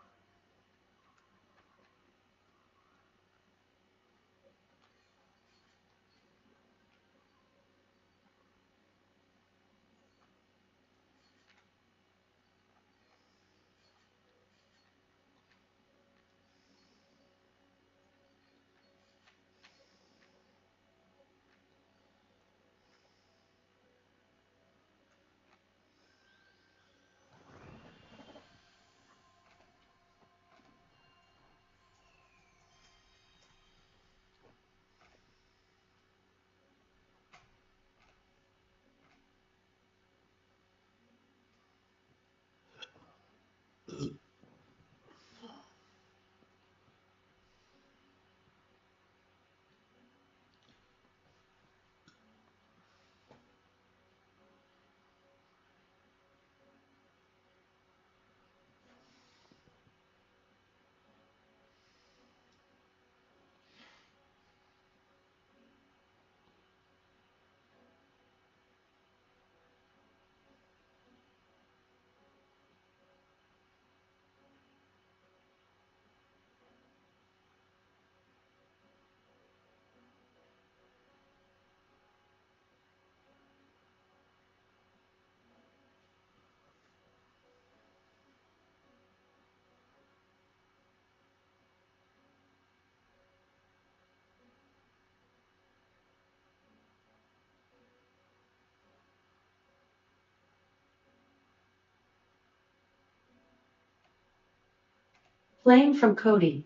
Playing from Cody.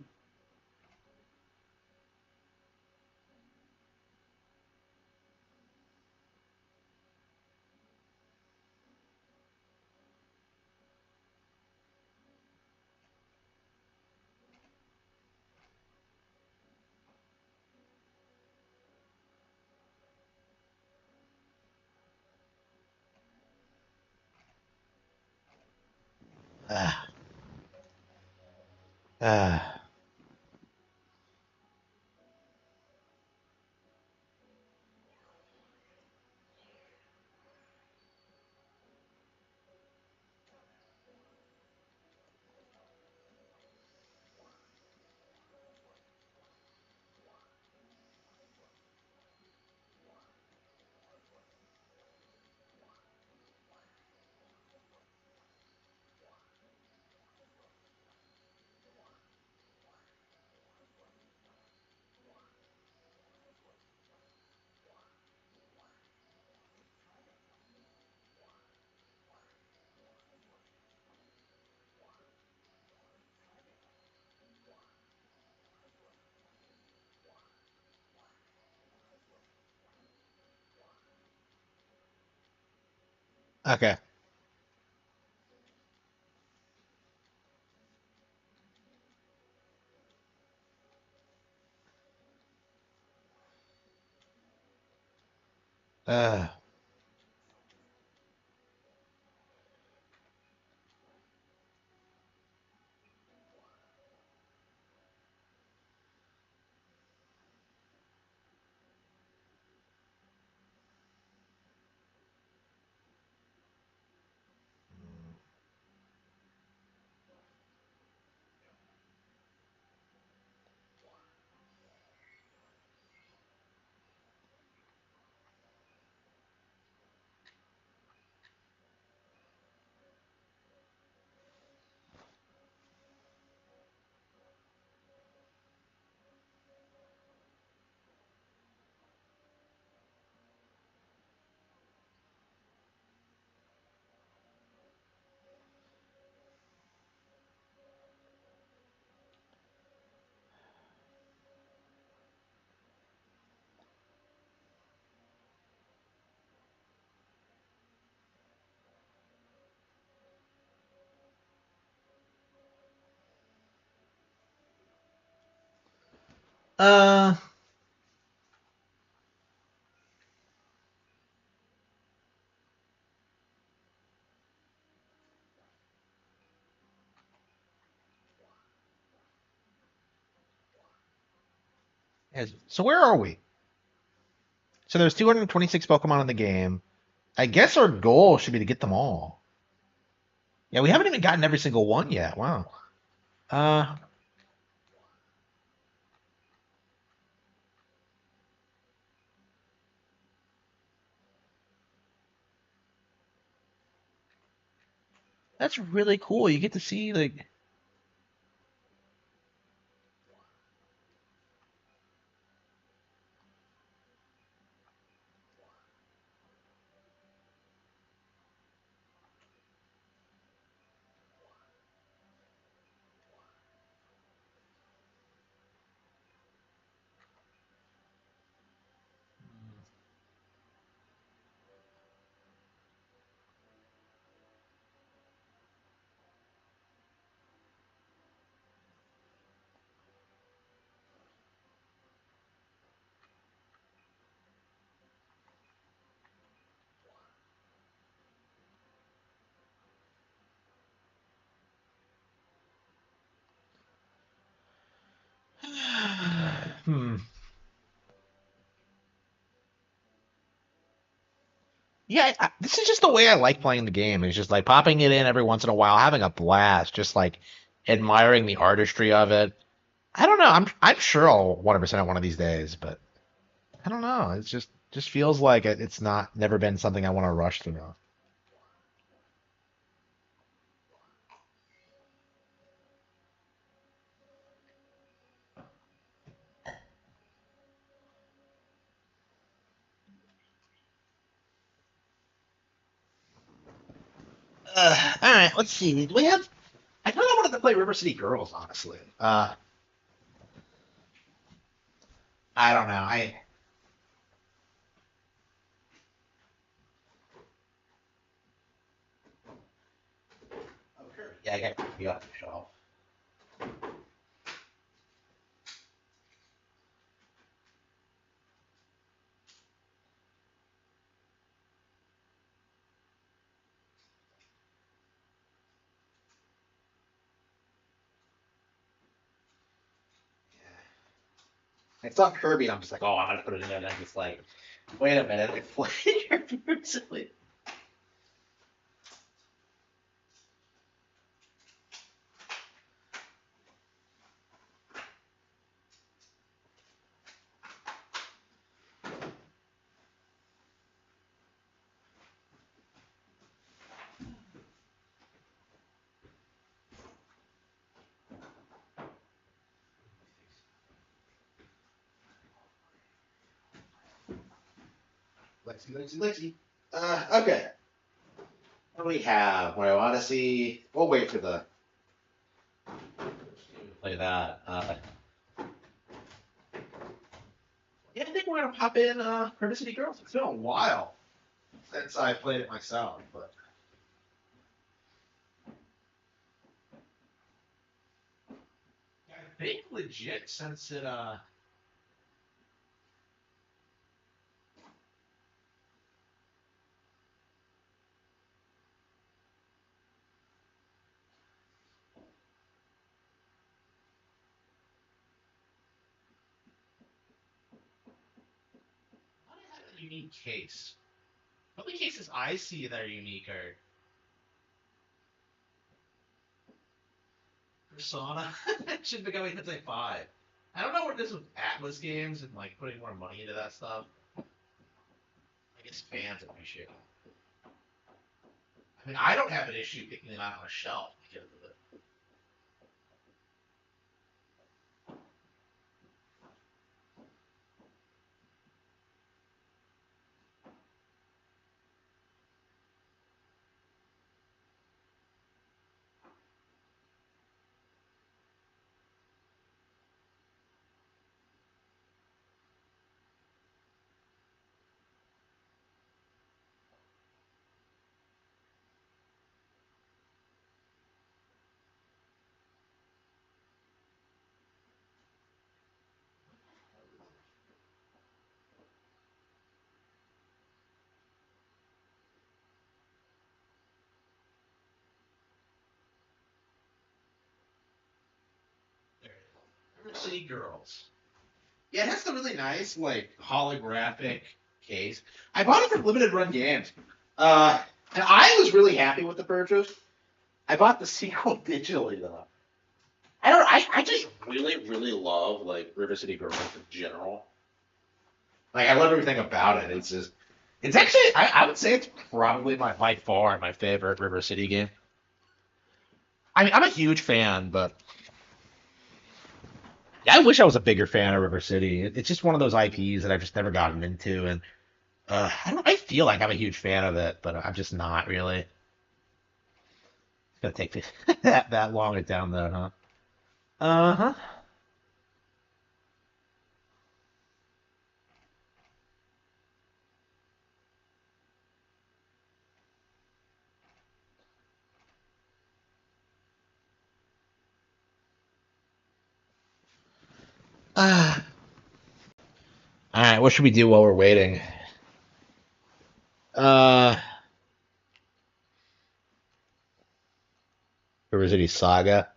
Ah. Ah. Okay. Uh, uh, so where are we? So there's 226 Pokemon in the game. I guess our goal should be to get them all. Yeah, we haven't even gotten every single one yet. Wow. Uh, that's really cool. You get to see like. Hmm. Yeah, this is just the way I like playing the game. It's just like popping it in every once in a while, having a blast, just like admiring the artistry of it. I don't know. I'm sure I'll 100% one of these days, but I don't know. It's just feels like it's not never been something I want to rush through. All right, let's see. Do we have? I kind of wanted play River City Girls, honestly. I don't know. Yeah, I got Kirby off the shelf. I saw Kirby, and I'm just like, oh, I'm gonna put it in there. And I'm just like, wait a minute, I played Kirby recently. Lexi. Okay. What do we have? Mario Odyssey. We'll wait for the play that. Yeah, I think we're gonna pop in River City Girls. It's been a while since I played it myself, but I think legit since it a unique case. The only cases I see that are unique are Persona. Should be going to 5. I don't know what it is with Atlas games and like putting more money into that stuff. I guess fans appreciate it. I mean, I don't have an issue picking them out on a shelf because of it. River City Girls. Yeah, it has the really nice like holographic case. I bought it from Limited Run Games, and I was really happy with the purchase. I bought the sequel digitally though. I don't. I just really love like River City Girls in general. Like I love everything about it. It's just. It's actually. I would say it's probably my by far my favorite River City game. I mean, I'm a huge fan, but yeah, I wish I was a bigger fan of River City. It's just one of those IPs that I've just never gotten into, and I don't. I feel like I'm a huge fan of it, but I'm just not really. It's gonna take that long to download, huh? Uh huh. Uh, all right. What should we do while we're waiting? Uh, River City Saga.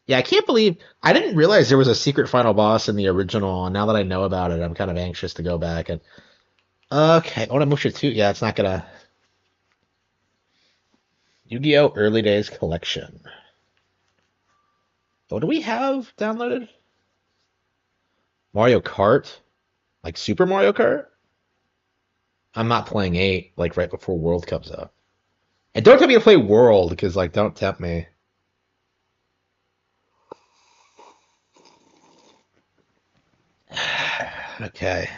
Yeah, I can't believe I didn't realize there was a secret final boss in the original. And now that I know about it, I'm kind of anxious to go back and. Okay, Onimusha 2. Yeah, it's not gonna. Yu-Gi-Oh! Early Days Collection. What do we have downloaded? Mario Kart? Like Super Mario Kart? I'm not playing 8 like right before World comes out. And don't tell me to play World because like don't tempt me. Okay.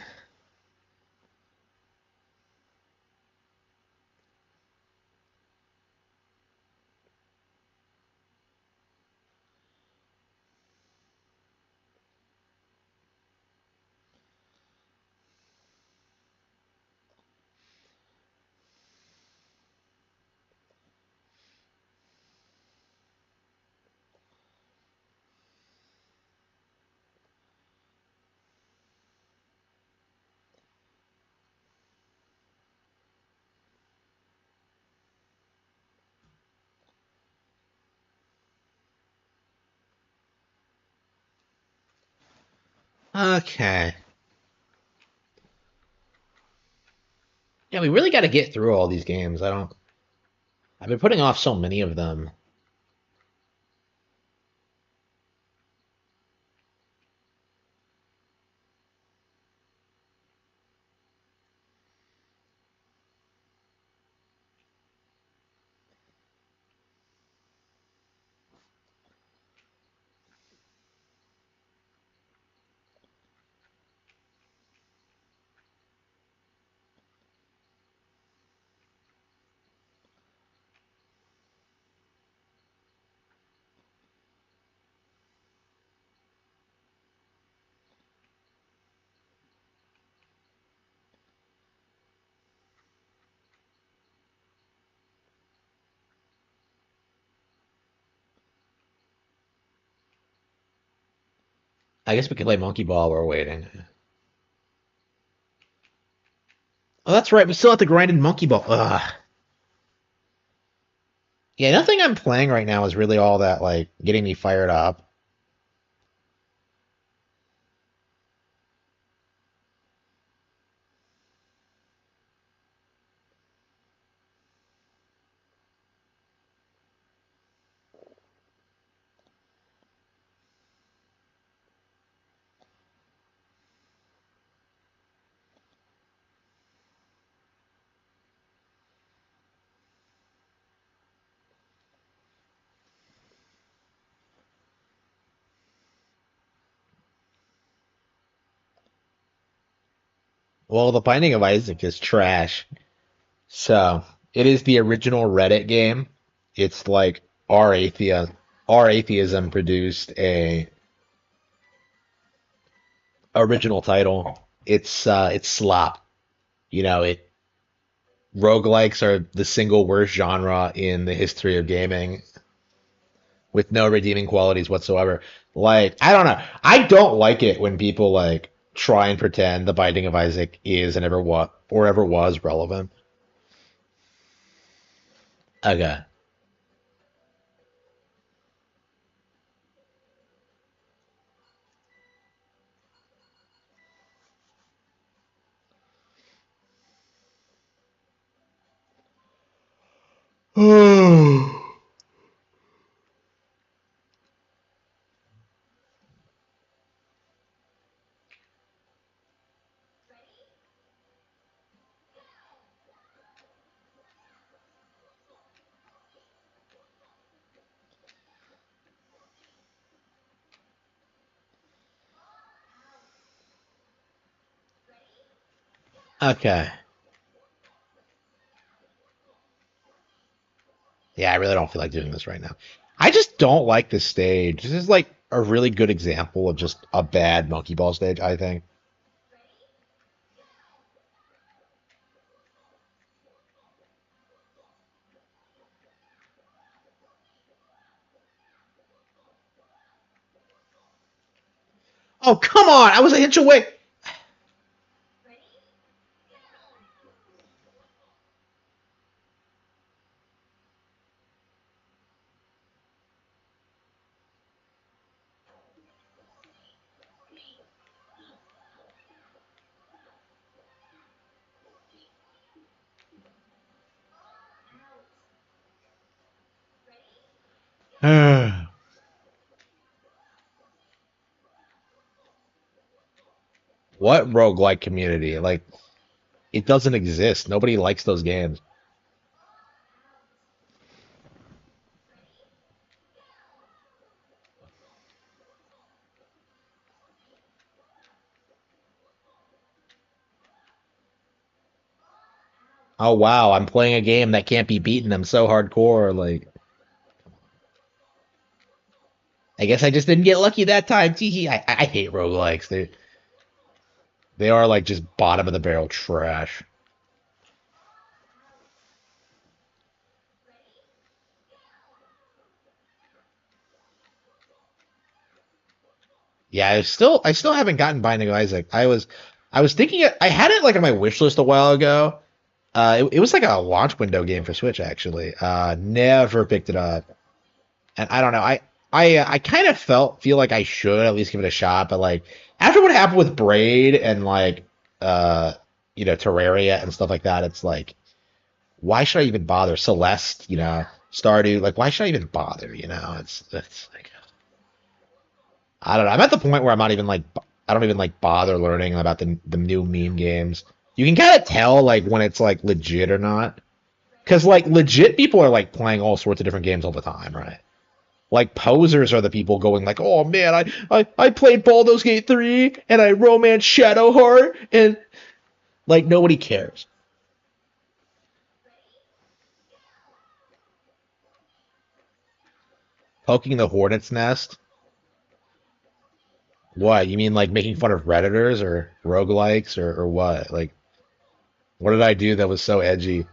Okay. Yeah, we really got to get through all these games. I don't. I've been putting off so many of them. I guess we could play Monkey Ball while we're waiting. Oh, that's right. We still have to grind in Monkey Ball. Ugh. Yeah, nothing I'm playing right now is really all that like getting me fired up. Well, The Binding of Isaac is trash. So it is the original Reddit game. It's like our atheism produced a original title. It's slop. You know, it roguelikes are the single worst genre in the history of gaming with no redeeming qualities whatsoever. Like, I don't know. I don't like it when people like try and pretend The Binding of Isaac is and ever was relevant. Okay. Okay. Yeah, I really don't feel like doing this right now. I just don't like this stage. This is like a really good example of just a bad monkey ball stage, I think. Oh, come on! I was an inch away. What roguelike community? Like, it doesn't exist. Nobody likes those games. Oh wow, I'm playing a game that can't be beaten. I'm so hardcore. Like, I guess I just didn't get lucky that time. Teehee. I hate roguelikes. They are like just bottom of the barrel trash. Yeah, I still haven't gotten Binding of Isaac. I was thinking I had it like on my wish list a while ago. It was like a launch window game for Switch actually. Never picked it up, and I don't know. I kind of feel like I should at least give it a shot, but like after what happened with Braid and like uh Terraria and stuff like that, it's like why should I even bother? Celeste, Stardew, like why should I even bother? It's like I don't know. I'm at the point where I'm not even like I don't even like bother learning about the new meme games. You can kind of tell like when it's like legit or not. Because like legit people are like playing all sorts of different games all the time, right? Like posers are the people going like, oh man, I played Baldur's Gate 3 and I romance Shadowheart and like nobody cares. Poking the hornet's nest? What? You mean like making fun of Redditors or roguelikes or what? Like what did I do that was so edgy?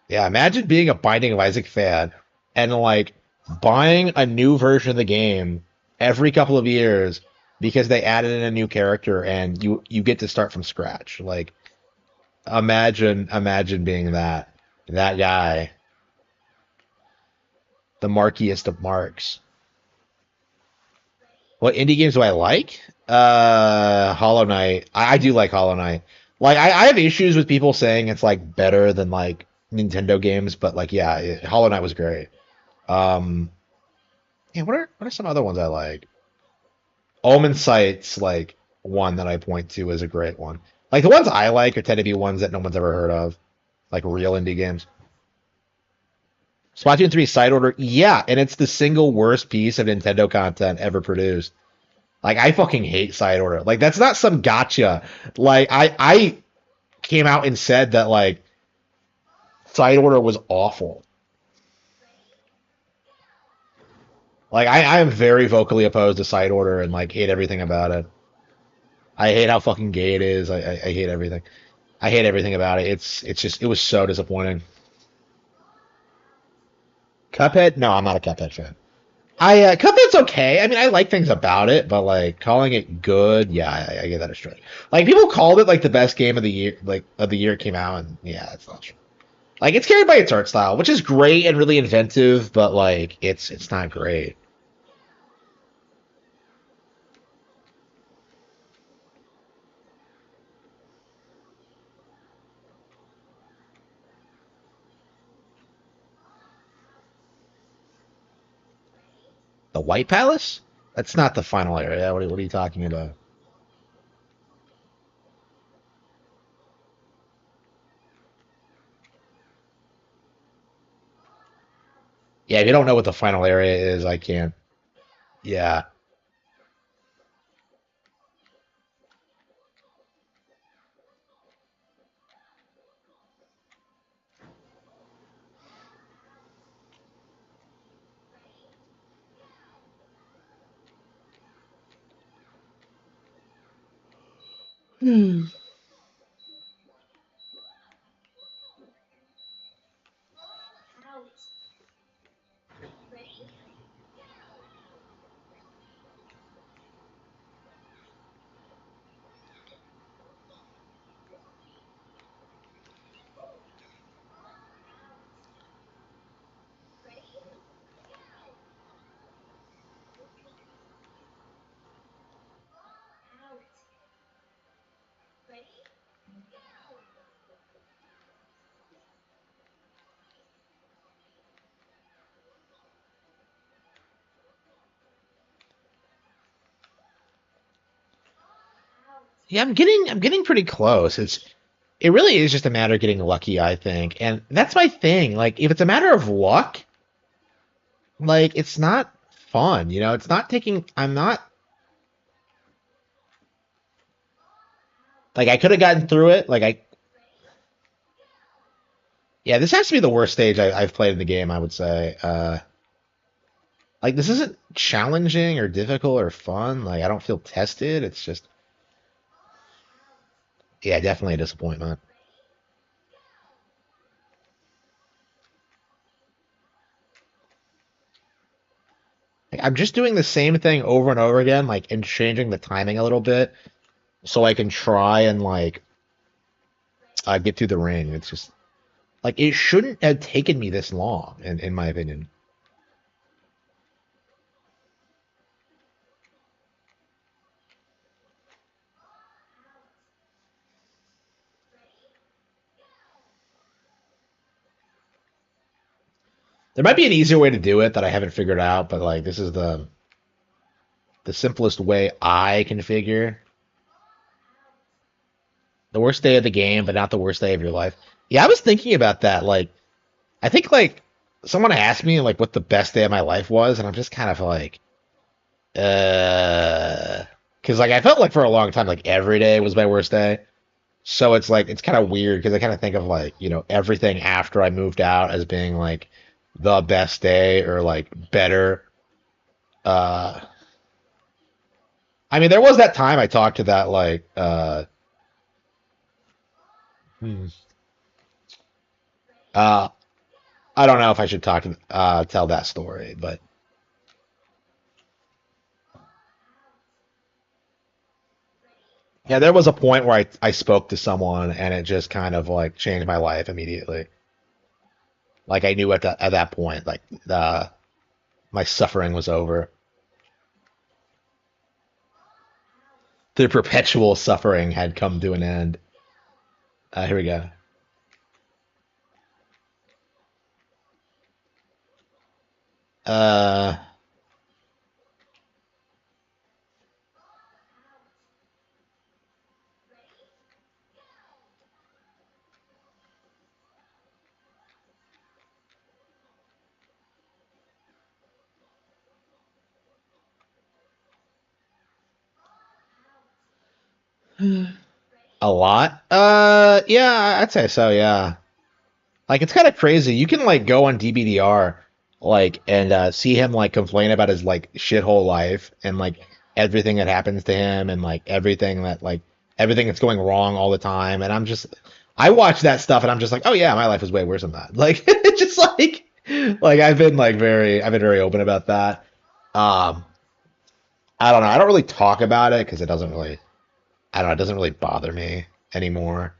Yeah, imagine being a Binding of Isaac fan and like buying a new version of the game every couple of years because they added in a new character and you get to start from scratch. Like imagine being that guy, the markiest of marks. What indie games do I like? Hollow Knight. I do like Hollow Knight. Like I have issues with people saying it's like better than like Nintendo games, but like yeah, Hollow Knight was great. Um, yeah, what are some other ones I like? Omen Sight's like one that I point to as a great one. Like the ones I like are tend to be ones that no one's ever heard of, like real indie games. Splatoon 3 Side Order, yeah, and it's the single worst piece of Nintendo content ever produced. Like I fucking hate Side Order. Like that's not some gotcha. Like I came out and said that like Side Order was awful. Like I am very vocally opposed to Side Order and like hate everything about it. I hate how fucking gay it is. I hate everything. I hate everything about it. It's just it was so disappointing. Cuphead? No, I'm not a Cuphead fan. I Cuphead's okay. I mean, I like things about it, but like calling it good, yeah, I get that a straight. Like people called it like the best game of the year, like of the year it came out, and yeah, it's not true. Like it's carried by its art style, which is great and really inventive, but like it's not great. The White Palace? That's not the final area. What are you talking about? Yeah, if you don't know what the final area is, I can't. Yeah. Yeah, I'm getting pretty close. It really is just a matter of getting lucky, I think. And that's my thing. Like if it's a matter of luck, like it's not fun, It's not taking I'm not like I could have gotten through it. Yeah, this has to be the worst stage I've played in the game, I would say. Like this isn't challenging or difficult or fun. Like I don't feel tested. It's just yeah, definitely a disappointment. Like I'm just doing the same thing over and over again, like, and changing the timing a little bit so I can try and like get through the ring. It's just like it shouldn't have taken me this long, in my opinion. There might be an easier way to do it that I haven't figured out, but like this is the simplest way I can figure. The worst day of the game, but not the worst day of your life. Yeah, I was thinking about that. Like, I think like someone asked me like what the best day of my life was, and I'm just kind of like, because like I felt like for a long time like every day was my worst day. So it's like it's kind of weird because I kind of think of like everything after I moved out as being like the best day or like better. Uh, I mean, there was that time I talked to that like hmm, uh I don't know if I should tell that story, but yeah, there was a point where I spoke to someone and it just kind of like changed my life immediately. Like I knew at that point like my suffering was over. The perpetual suffering had come to an end. Here we go. Uh, a lot. Yeah, I'd say so. Yeah. Like it's kind of crazy. You can like go on DBDR like and see him like complain about his like shithole life and like everything that happens to him and like everything that's going wrong all the time. And I watch that stuff and I'm just like, oh yeah, my life is way worse than that. Like it's just like I've been very open about that. Um, I don't know. I don't really talk about it because I don't know, it doesn't really bother me anymore.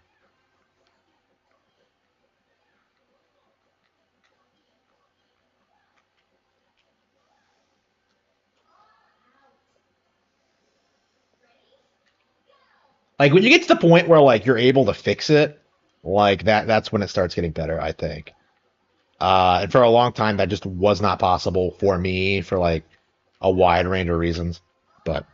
Like when you get to the point where like you're able to fix it, like that's when it starts getting better, I think. And for a long time that just was not possible for me for like a wide range of reasons. But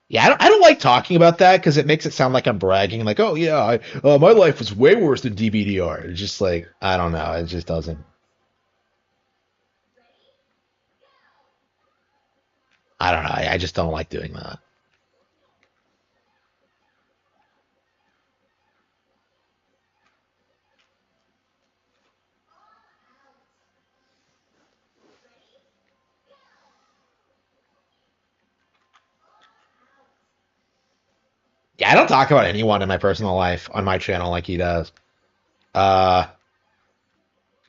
yeah, I don't like talking about that because it makes it sound like I'm bragging, like, oh yeah, my life was way worse than DBDR. It's just like I don't know, it just doesn't. I don't know. I just don't like doing that. Yeah, I don't talk about anyone in my personal life on my channel like he does. Uh,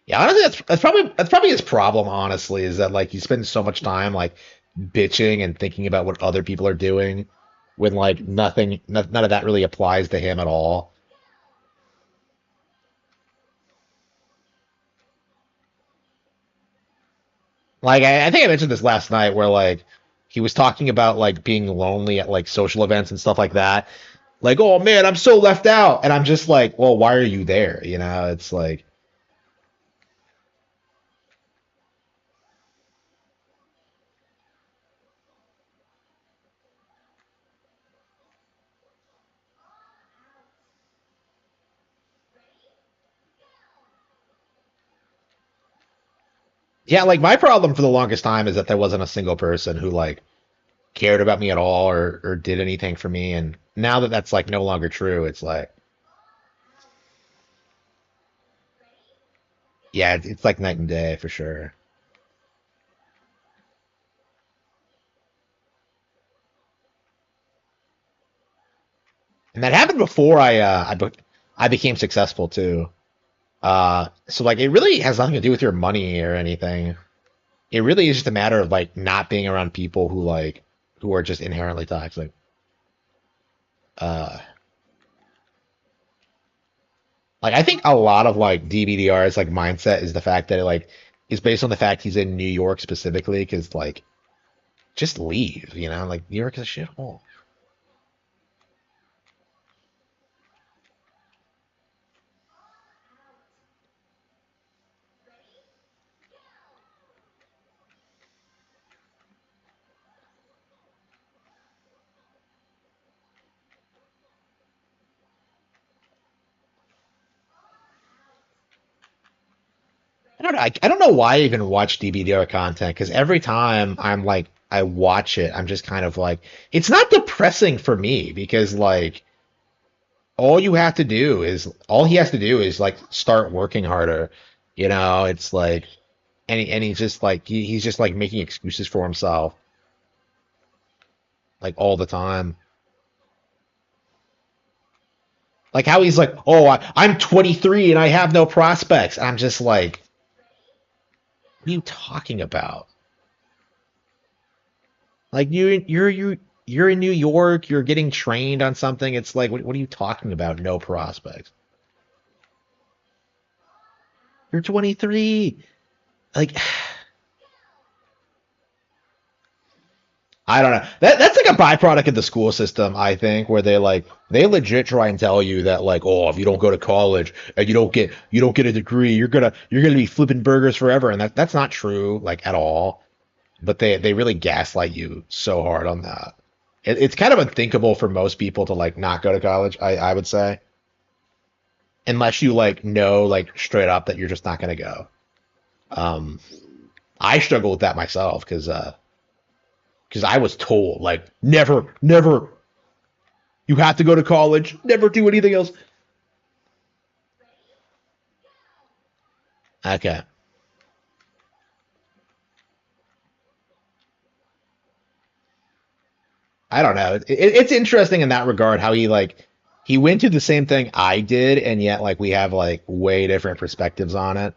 Yeah, honestly, that's probably his problem. Honestly, is that like he spends so much time like bitching and thinking about what other people are doing, when like none of that really applies to him at all. Like I think I mentioned this last night, where like he was talking about like being lonely at like social events and stuff like that. Like, oh man, I'm so left out, and I'm just like, well, why are you there? It's like, yeah, like my problem for the longest time is that there wasn't a single person who like cared about me at all or did anything for me. And now that that's like no longer true, it's like, yeah, it's like night and day for sure. And that happened before I booked. I became successful too. So like it really has nothing to do with your money or anything. It really is just a matter of like not being around people who are just inherently toxic. Uh, like I think a lot of like DBDR's like mindset is the fact that it like is based on the fact he's in New York specifically because like just leave, you know, like New York is a shithole. I don't know. I don't know why I even watch DBDR content because every time I'm like I watch it, I'm just kind of like it's not depressing for me because like all he has to do is like start working harder. You know, it's like and he's just like he's just like making excuses for himself like all the time. Like how he's like, "Oh, I'm 23 and I have no prospects." I'm just like, "What are you talking about?" Like you're in New York, you're getting trained on something. It's like, what are you talking about? No prospects. You're 23. Like I don't know. That's like a byproduct of the school system, I think, where they legit try and tell you that like, oh, if you don't go to college and you don't get a degree, you're gonna be flipping burgers forever, and that's not true like at all. But they really gaslight you so hard on that. It's kind of unthinkable for most people to like not go to college, I would say, unless you like know like straight up that you're just not gonna go. Um, I struggle with that myself because I was told like never you have to go to college, never do anything else. Okay. I don't know. It's interesting in that regard how he went through the same thing I did, and yet like we have like way different perspectives on it.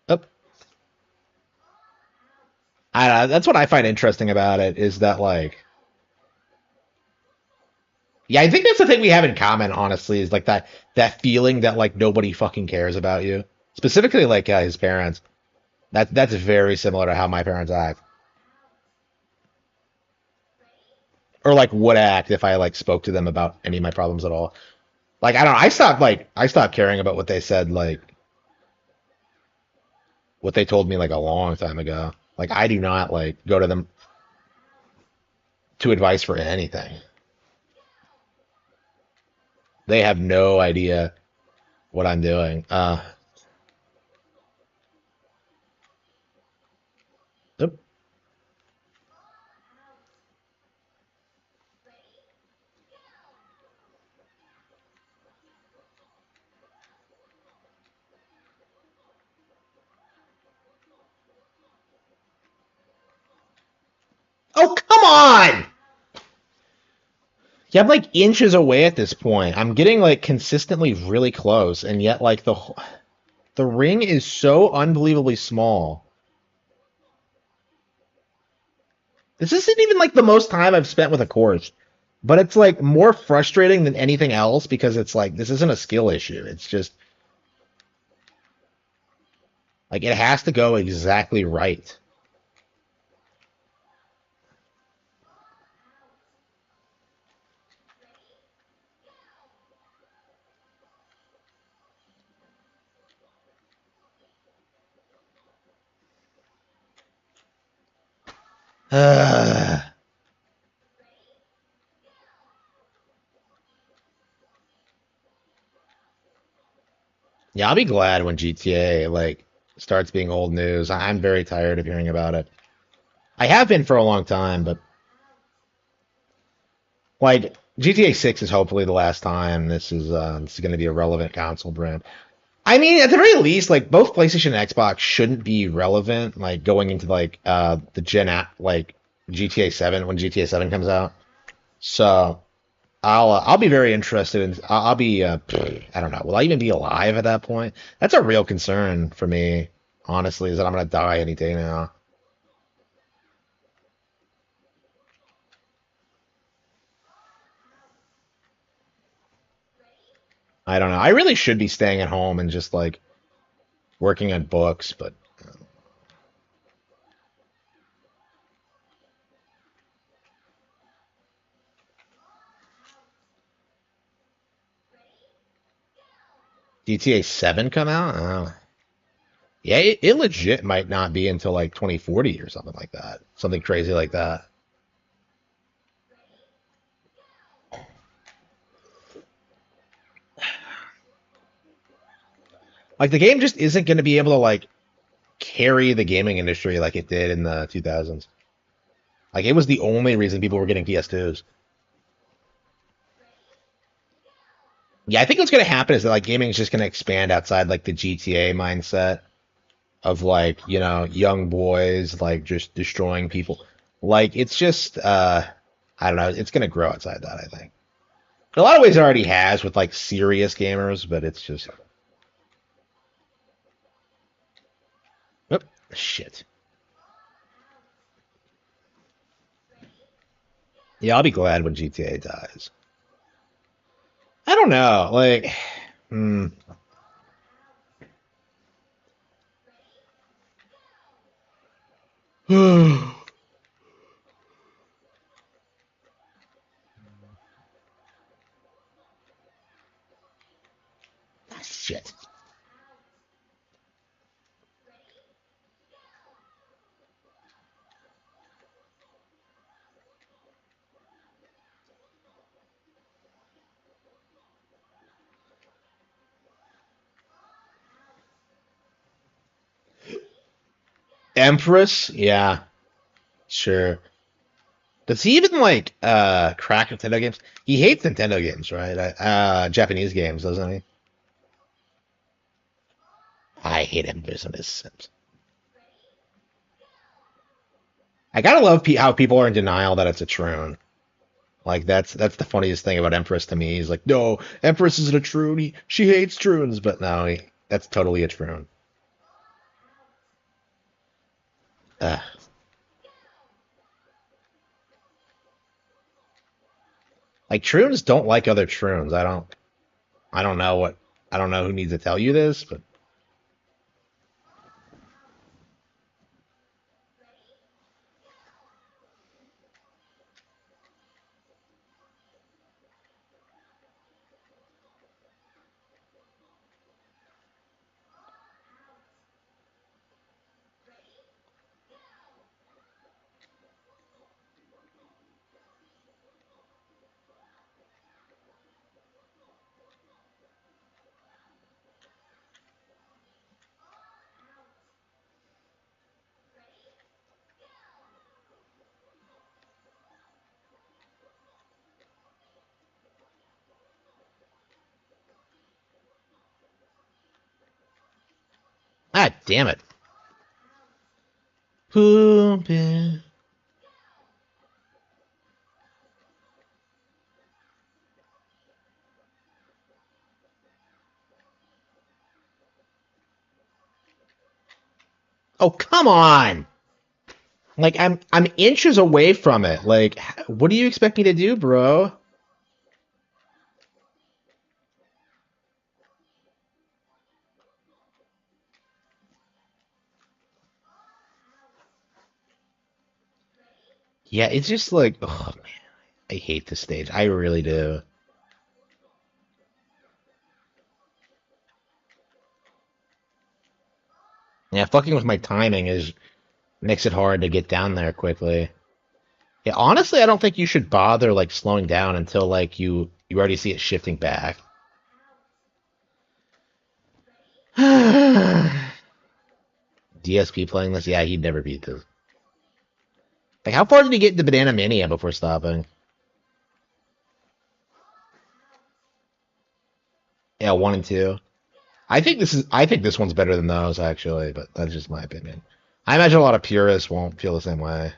Oh, I don't know. That's what I find interesting about it is that like yeah, I think that's the thing we have in common, honestly, is like that feeling that like nobody fucking cares about you. Specifically like his parents. That's very similar to how my parents act. Or like would act if I like spoke to them about any of my problems at all. Like I don't know, I stopped caring about what they said like what they told me like a long time ago. Like I do not like go to them to advice for anything. They have no idea what I'm doing. Oop. Oh, come on! Yeah, I'm like inches away at this point. I'm getting like consistently really close, and yet like the ring is so unbelievably small. This isn't even like the most time I've spent with a course, but it's like more frustrating than anything else because it's like this isn't a skill issue. It's just like it has to go exactly right. Yeah, I'll be glad when GTA like starts being old news. I'm very tired of hearing about it. I have been for a long time, but like GTA 6 is hopefully the last time this is going to be a relevant console brand. I mean, at the very least, like both PlayStation and Xbox shouldn't be relevant, like going into like the like GTA 7 when GTA 7 comes out. So I'll be very interested in I'll be I don't know. Will I even be alive at that point? That's a real concern for me, honestly, is that I'm gonna die any day now. I don't know. I really should be staying at home and just like working on books, but GTA 7 come out? Oh. Yeah, it legit might not be until like 2040 or something like that. Something crazy like that. Like the game just isn't going to be able to like carry the gaming industry like it did in the 2000s. Like it was the only reason people were getting PS2s. Yeah, I think what's going to happen is that like gaming is just going to expand outside like the GTA mindset of like, you know, young boys like just destroying people. Like it's just I don't know, it's going to grow outside that, I think. In a lot of ways it already has with like serious gamers, but it's just oop, shit. Yeah, I'll be glad when GTA dies. I don't know, like hmm. Shit. Empress? Yeah, sure. Does he even like crack Nintendo games? He hates Nintendo games, right? Japanese games, doesn't he? I hate Empress and his Sims. I gotta love how people are in denial that it's a Troon. Like that's the funniest thing about Empress to me. He's like, no, Empress isn't a Troon. She hates Troons, but no, that's totally a Troon. Ugh. Like Troons don't like other Troons. I don't know what I don't know who needs to tell you this, but ah, damn it. Pooping. Oh, come on. Like I'm inches away from it. Like what do you expect me to do, bro? Yeah, it's just like, oh man, I hate this stage. I really do. Yeah, fucking with my timing is makes it hard to get down there quickly. Yeah, honestly, I don't think you should bother like slowing down until like you already see it shifting back. DSP playing this? Yeah, he'd never beat this. Like, how far did he get into Banana Mania before stopping? Yeah, one and two. I think this one's better than those actually, but that's just my opinion. I imagine a lot of purists won't feel the same way.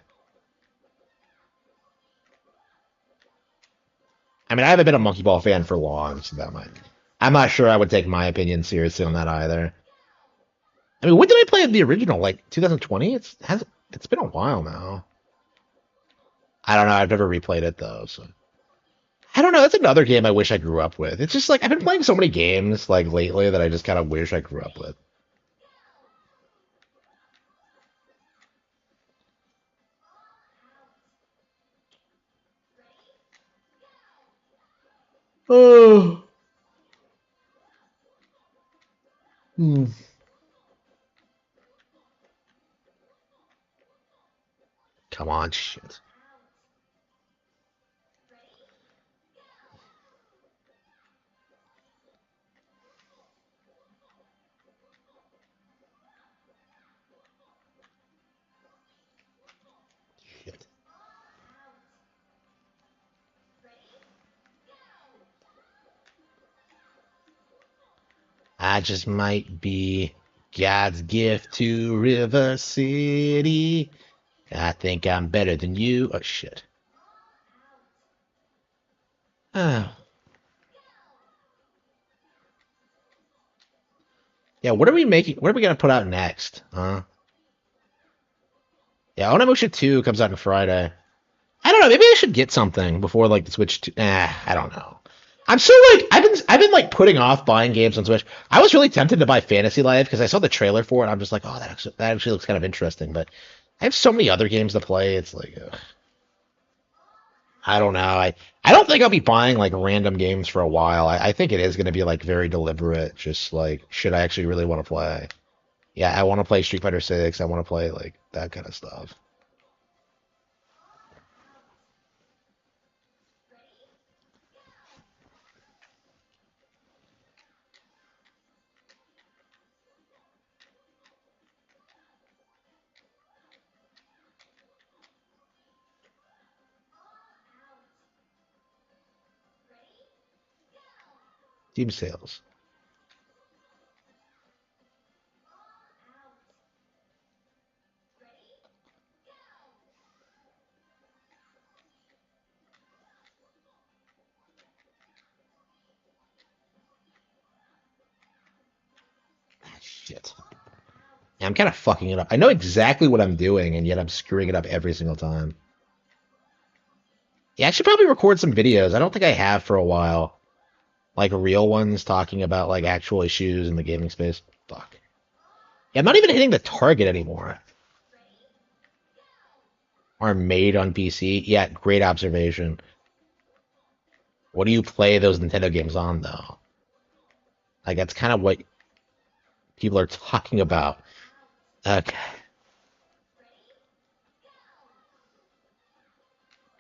I mean, I haven't been a Monkey Ball fan for long, so that might. I'm not sure I would take my opinion seriously on that either. I mean, when did I play the original? Like 2020? It's been a while now. I don't know. I've never replayed it though, so I don't know. That's another game I wish I grew up with. It's just like I've been playing so many games like lately that I just kind of wish I grew up with. Oh. Hmm. Come on, shit. Shit. I just might be God's gift to River City. I think I'm better than you. Oh shit. Oh. Yeah, what are we making? What are we gonna put out next? Huh? Yeah, Onimusha 2 comes out on Friday. I don't know. Maybe I should get something before like the Switch. I don't know. I'm so like I've been like putting off buying games on Switch. I was really tempted to buy Fantasy Life because I saw the trailer for it. I'm just like, oh, that actually looks kind of interesting. But I have so many other games to play. It's like, ugh, I don't know. I don't think I'll be buying like random games for a while. I think it is going to be like very deliberate. Just like, should I actually really want to play? Yeah, I want to play Street Fighter 6. I want to play like that kind of stuff. Team sales. Ah, shit. Yeah, I'm kind of fucking it up. I know exactly what I'm doing, and yet I'm screwing it up every single time. Yeah, I should probably record some videos. I don't think I have for a while. Like real ones talking about like actual issues in the gaming space. Fuck. Yeah, I'm not even hitting the target anymore. Are made on PC. Yeah, great observation. What do you play those Nintendo games on though? Like that's kind of what people are talking about. Okay.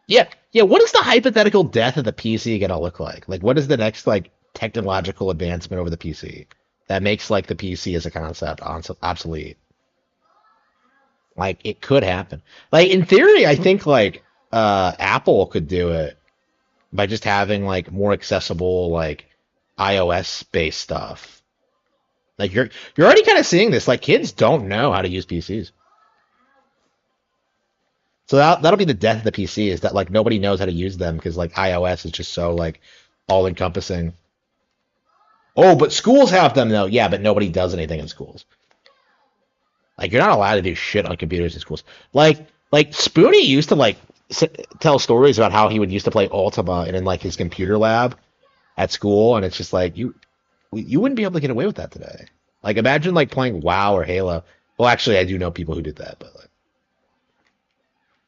Yeah, yeah. What is the hypothetical death of the PC gonna look like? Like, what is the next like technological advancement over the PC that makes like the PC as a concept obsolete? Like, it could happen. Like in theory, I think like Apple could do it by just having like more accessible like iOS based stuff. Like you're already kind of seeing this. Like kids don't know how to use PCs. So that'll be the death of the PC is that like nobody knows how to use them because like iOS is just so like all encompassing. Oh, but schools have them though. Yeah, but nobody does anything in schools. Like you're not allowed to do shit on computers in schools. Like Spoonie used to like tell stories about how he would used to play Ultima and in like his computer lab at school, and it's just like you wouldn't be able to get away with that today. Like imagine like playing WoW or Halo. Well, actually, I do know people who did that, but like,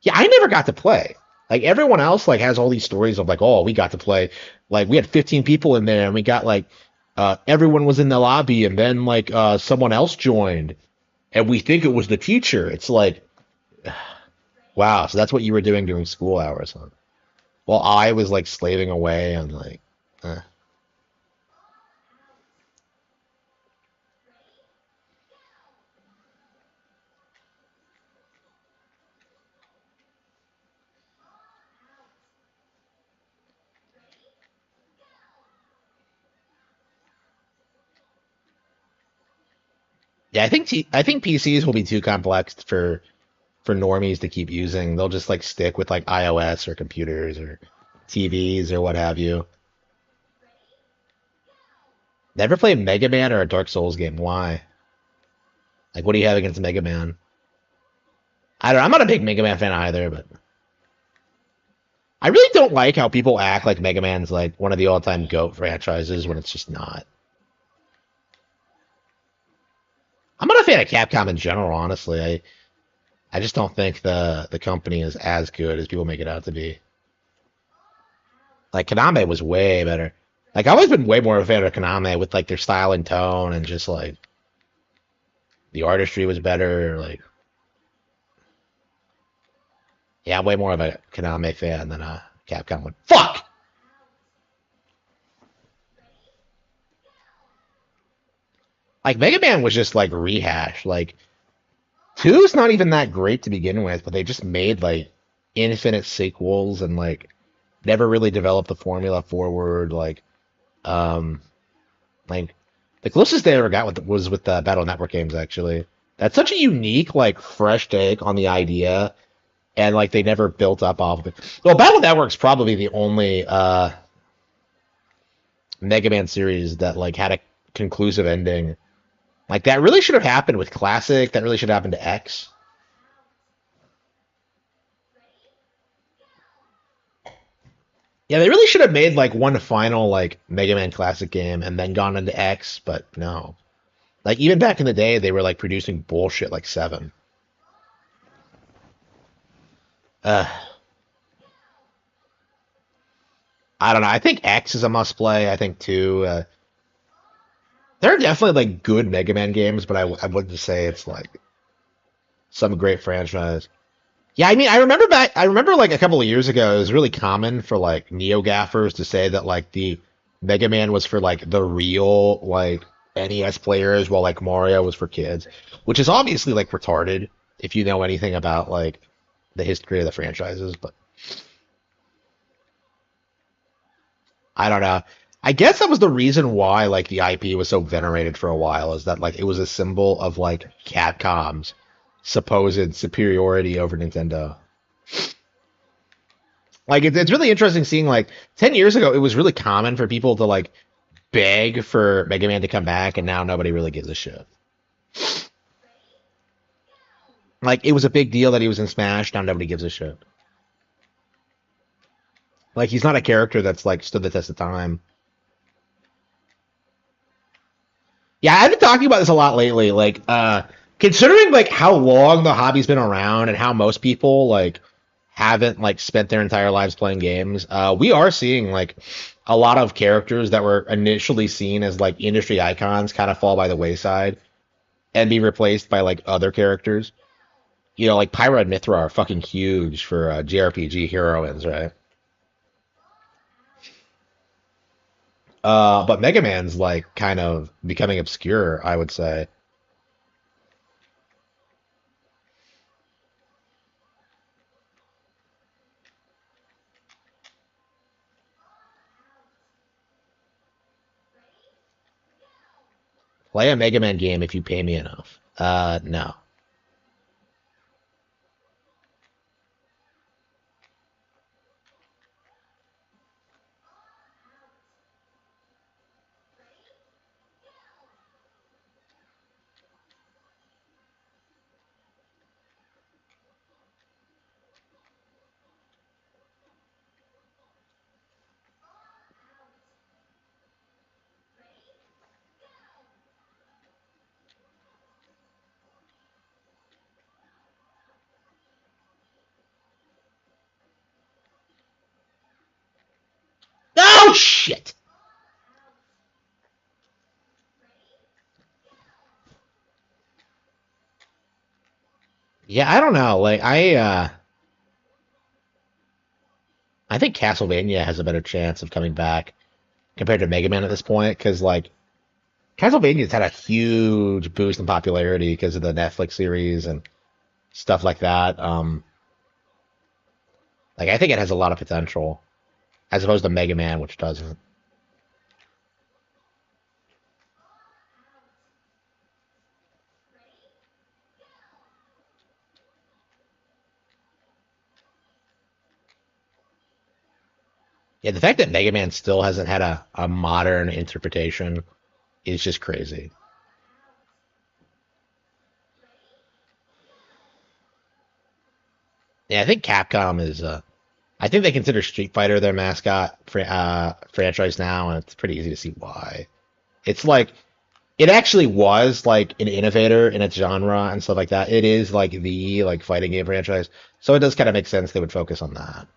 yeah, I never got to play. Like everyone else, like has all these stories of like, oh, we got to play. Like we had 15 people in there, and we got like, everyone was in the lobby, and then like someone else joined, and we think it was the teacher. It's like, wow, so that's what you were doing during school hours, huh? While I was like slaving away on like, eh. Yeah, I think PCs will be too complex for normies to keep using. They'll just like stick with like iOS or computers or TVs or what have you. Never played Mega Man or a Dark Souls game. Why? Like, what do you have against Mega Man? I don't. I'm not a big Mega Man fan either, but I really don't like how people act like Mega Man's like one of the all-time GOAT franchises when it's just not. I'm not a fan of Capcom in general, honestly. I just don't think the company is as good as people make it out to be. Like Konami was way better. Like I've always been way more of a fan of Konami with like their style and tone and just like the artistry was better. Like yeah, I'm way more of a Konami fan than a Capcom one. Fuck! Like Mega Man was just like rehash. Like two's not even that great to begin with, but they just made like infinite sequels and like never really developed the formula forward. Um, like the closest they ever got was with the Battle Network games. Actually, that's such a unique, like, fresh take on the idea, and like they never built up off of it. Well, Battle Network's probably the only Mega Man series that like had a conclusive ending. Like that really should have happened with Classic. That really should have happened to X. Yeah, they really should have made like one final like Mega Man Classic game and then gone into X, but no. Like even back in the day, they were like producing bullshit like Seven. Uh, I don't know. I think X is a must play. I think two. There are definitely like good Mega Man games, but I wouldn't say it's like some great franchise. Yeah, I mean, I remember like a couple of years ago, it was really common for like neo gaffers to say that like the Mega Man was for like the real like NES players, while like Mario was for kids, which is obviously like retarded if you know anything about like the history of the franchises. But I don't know. I guess that was the reason why like the IP was so venerated for a while, is that like it was a symbol of like Capcom's supposed superiority over Nintendo. Like it's really interesting seeing like 10 years ago it was really common for people to like beg for Mega Man to come back, and now nobody really gives a shit. Like it was a big deal that he was in Smash, now nobody gives a shit. Like he's not a character that's like stood the test of time. Yeah, I've been talking about this a lot lately. Like considering like how long the hobby's been around and how most people like haven't like spent their entire lives playing games, we are seeing like a lot of characters that were initially seen as like industry icons kind of fall by the wayside and be replaced by like other characters. You know, like Pyra and Mithra are fucking huge for JRPG heroines, right? But Mega Man's like kind of becoming obscure, I would say. Play a Mega Man game if you pay me enough. No. Oh shit! Yeah, I don't know. Like I think Castlevania has a better chance of coming back compared to Mega Man at this point, because like Castlevania's had a huge boost in popularity because of the Netflix series and stuff like that. Like I think it has a lot of potential as opposed to Mega Man, which doesn't. Yeah, the fact that Mega Man still hasn't had a modern interpretation is just crazy. Yeah, I think Capcom is. I think they consider Street Fighter their mascot franchise now, and it's pretty easy to see why. It's like it actually was like an innovator in its genre and stuff like that. It is like the like fighting game franchise, so it does kind of make sense they would focus on that.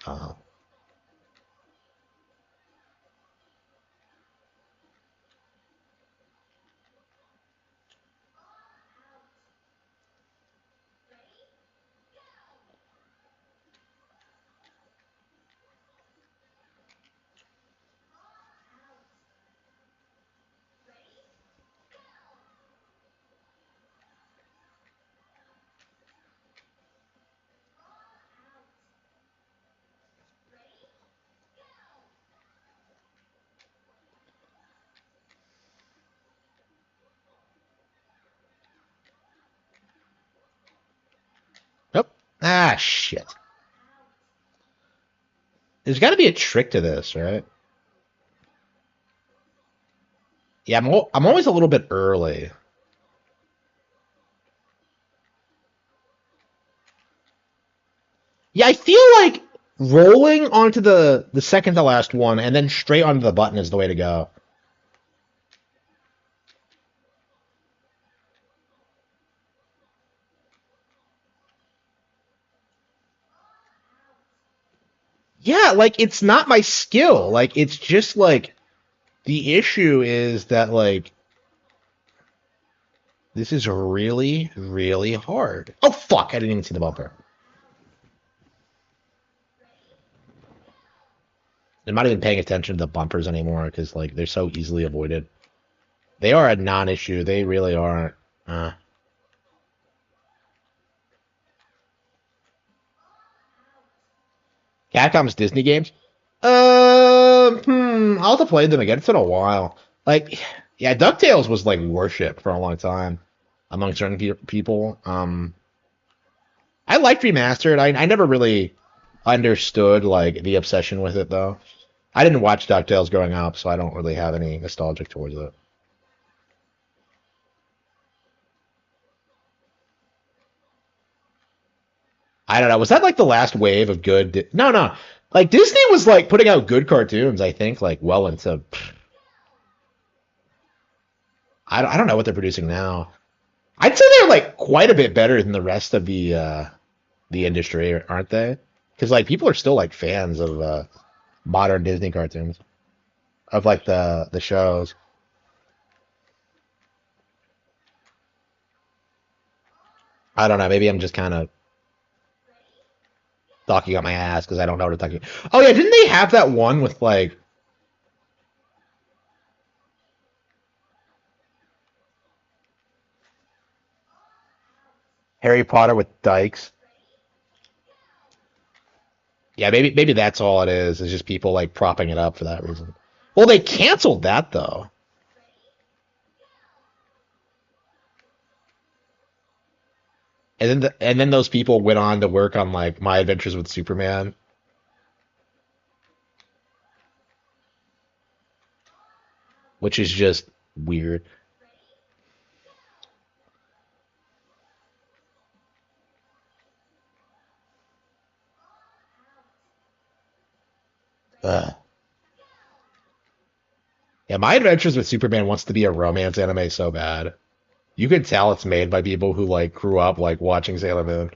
Nope. Ah, shit. There's got to be a trick to this, right? Yeah, I'm always a little bit early. Yeah, I feel like rolling onto the second to last one and then straight onto the button is the way to go. Yeah, like it's not my skill. Like it's just like the issue is that like this is really, really hard. Oh fuck, I didn't even see the bumper. I'm not even paying attention to the bumpers anymore because like they're so easily avoided. They are a non-issue. They really aren't. Capcom's Disney games. I'll have to play them again. It's been a while. Like, yeah, DuckTales was like worship for a long time among certain people. I liked Remastered. I never really understood like the obsession with it though. I didn't watch DuckTales growing up, so I don't really have any nostalgic towards it. I don't know. Was that like the last wave of good? No, no. Like Disney was like putting out good cartoons. I think like well into. I don't know what they're producing now. I'd say they're like quite a bit better than the rest of the industry, aren't they? Because like people are still like fans of modern Disney cartoons, of like the shows. I don't know. Maybe I'm just kind of talking up my ass because I don't know what to talk about. Oh yeah, didn't they have that one with like Harry Potter with dykes? Yeah, maybe that's all it is. It's just people like propping it up for that reason. Well, they canceled that though, and then those people went on to work on like My Adventures with Superman, which is just weird. Ugh. Yeah, My Adventures with Superman wants to be a romance anime so bad. You can tell it's made by people who like grew up like watching Sailor Moon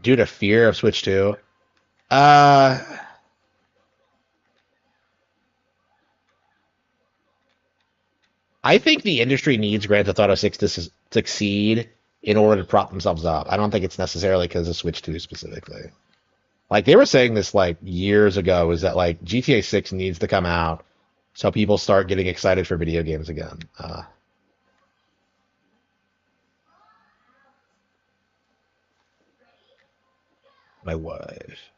due to fear of Switch 2. Uh, I think the industry needs Grand Theft Auto 6 to succeed in order to prop themselves up. I don't think it's necessarily because of Switch 2 specifically. Like they were saying this like years ago, is that like GTA 6 needs to come out so people start getting excited for video games again. My wife.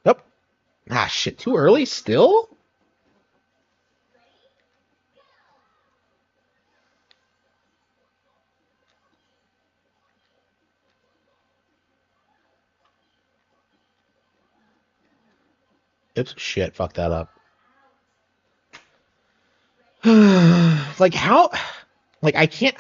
Nope. Ah, shit. Too early still? Oops, shit, fuck that up. Like how? Like I can't.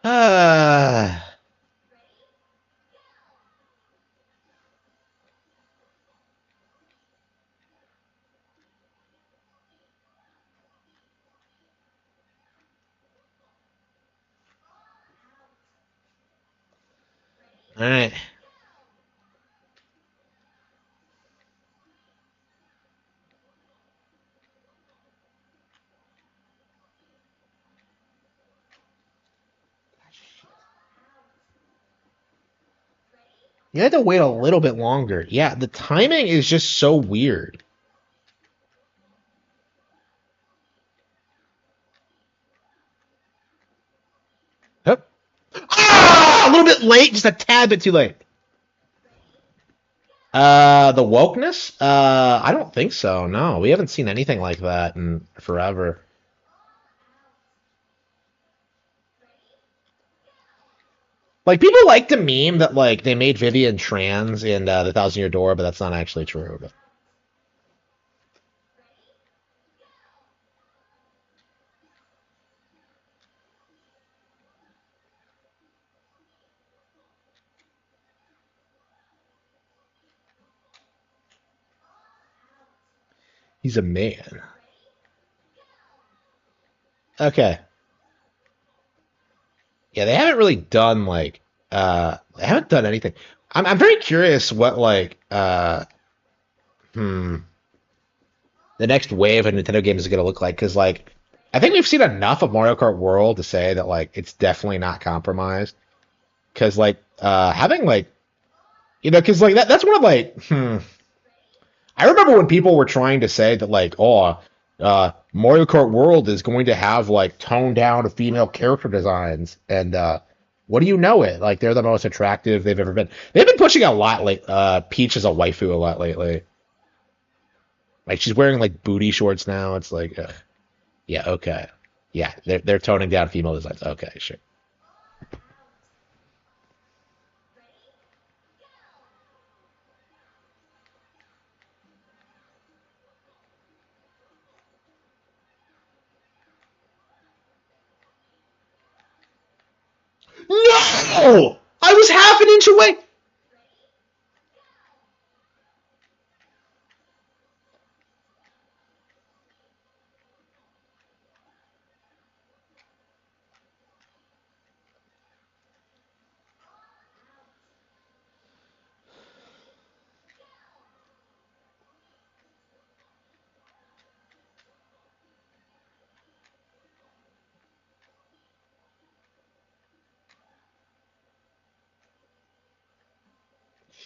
Uh, all right. You had to wait a little bit longer. Yeah, the timing is just so weird. Yep. Ah, a little bit late, just a tad bit too late. The wokeness? I don't think so. No, we haven't seen anything like that in forever. Like people like to meme that like they made Vivian trans in the Thousand Year Door, but that's not actually true. But he's a man. Okay. Yeah, they haven't really done like they haven't done anything. I'm very curious what like hmm the next wave of Nintendo games is gonna look like because like I think we've seen enough of Mario Kart World to say that like it's definitely not compromised. Because like having like because like that's one of like I remember when people were trying to say that like Mario Kart World is going to have like toned down female character designs and what do you know it like they're the most attractive they've ever been. They've been pushing a lot like Peach as a waifu a lot lately. Like she's wearing like booty shorts now. It's like yeah, okay. Yeah, they're toning down female designs. Okay, sure. No! I was half an inch away.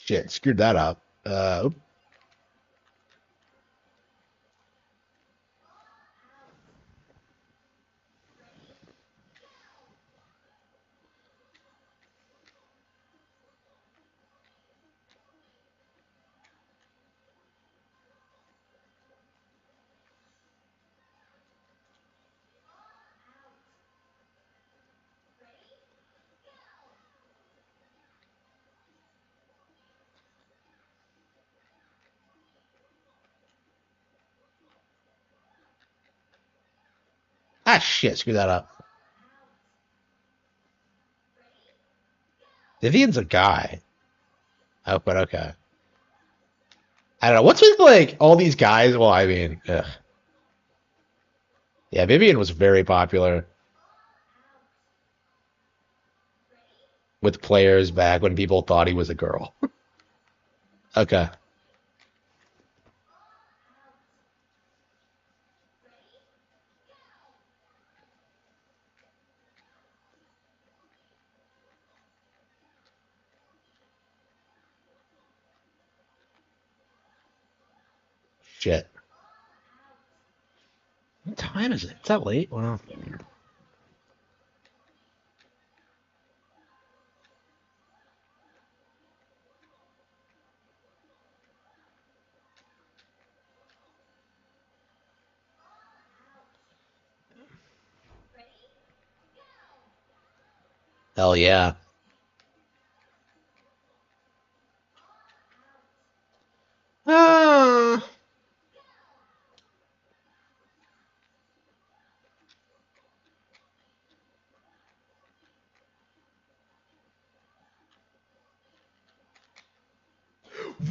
Shit, screwed that up. Ah, shit, screw that up. Vivian's a guy. Oh, but okay. I don't know. What's with like all these guys? Well, I mean, ugh. Yeah, Vivian was very popular with players back when people thought he was a girl. Okay. Shit. What time is it? It's that late? Wow. Hell yeah. Uh,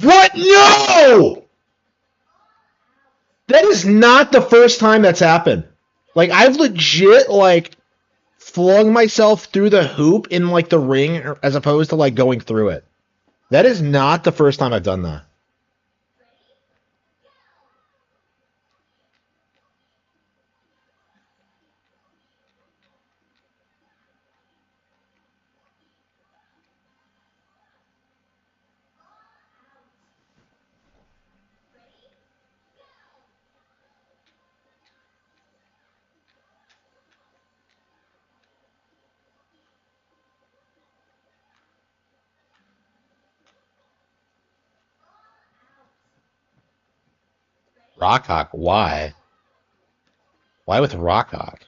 what? No! That is not the first time that's happened. Like, I've legit, like, flung myself through the hoop in, like, the ring as opposed to, like, going through it. That is not the first time I've done that. Rockhawk, why? Why with Rockhawk?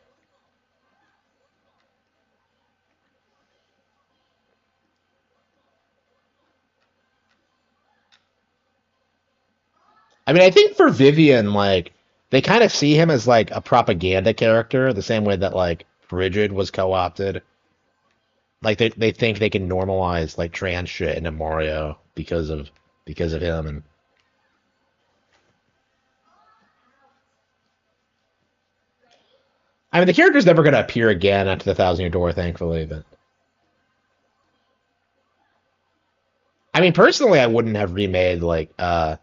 I mean, I think for Vivian, like, they kind of see him as, like, a propaganda character, the same way that, like, Bridget was co-opted. Like, they think they can normalize, like, trans shit into Mario because of him. And I mean, the character's never going to appear again after the Thousand Year Door, thankfully. But I mean, personally, I wouldn't have remade, like, I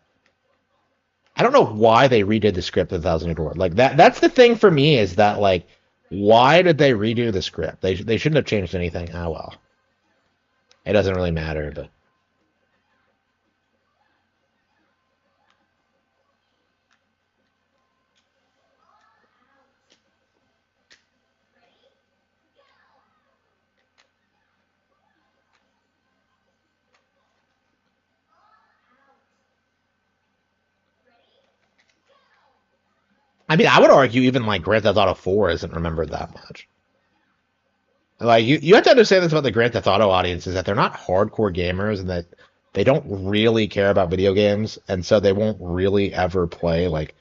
don't know why they redid the script of the Thousand Year Door. Like, that's the thing for me, is that, like, why did they redo the script? They shouldn't have changed anything. Oh well, it doesn't really matter. But I mean, I would argue even, like, Grand Theft Auto 4 isn't remembered that much. Like, you have to understand this about the Grand Theft Auto audience, is that they're not hardcore gamers, and that they don't really care about video games, and so they won't really ever play, like,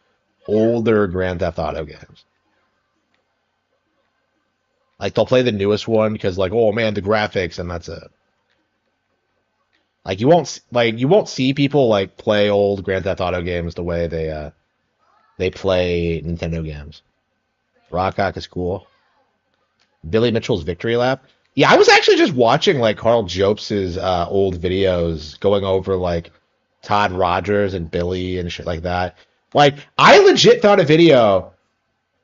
older Grand Theft Auto games. Like, they'll play the newest one because, like, oh man, the graphics, and that's it. Like, you won't see people, like, play old Grand Theft Auto games the way they play Nintendo games. Rockock is cool. Billy Mitchell's Victory Lap. Yeah, I was actually just watching, like, Carl Jopes's old videos going over, like, Todd Rogers and Billy and shit like that. Like, I legit found a video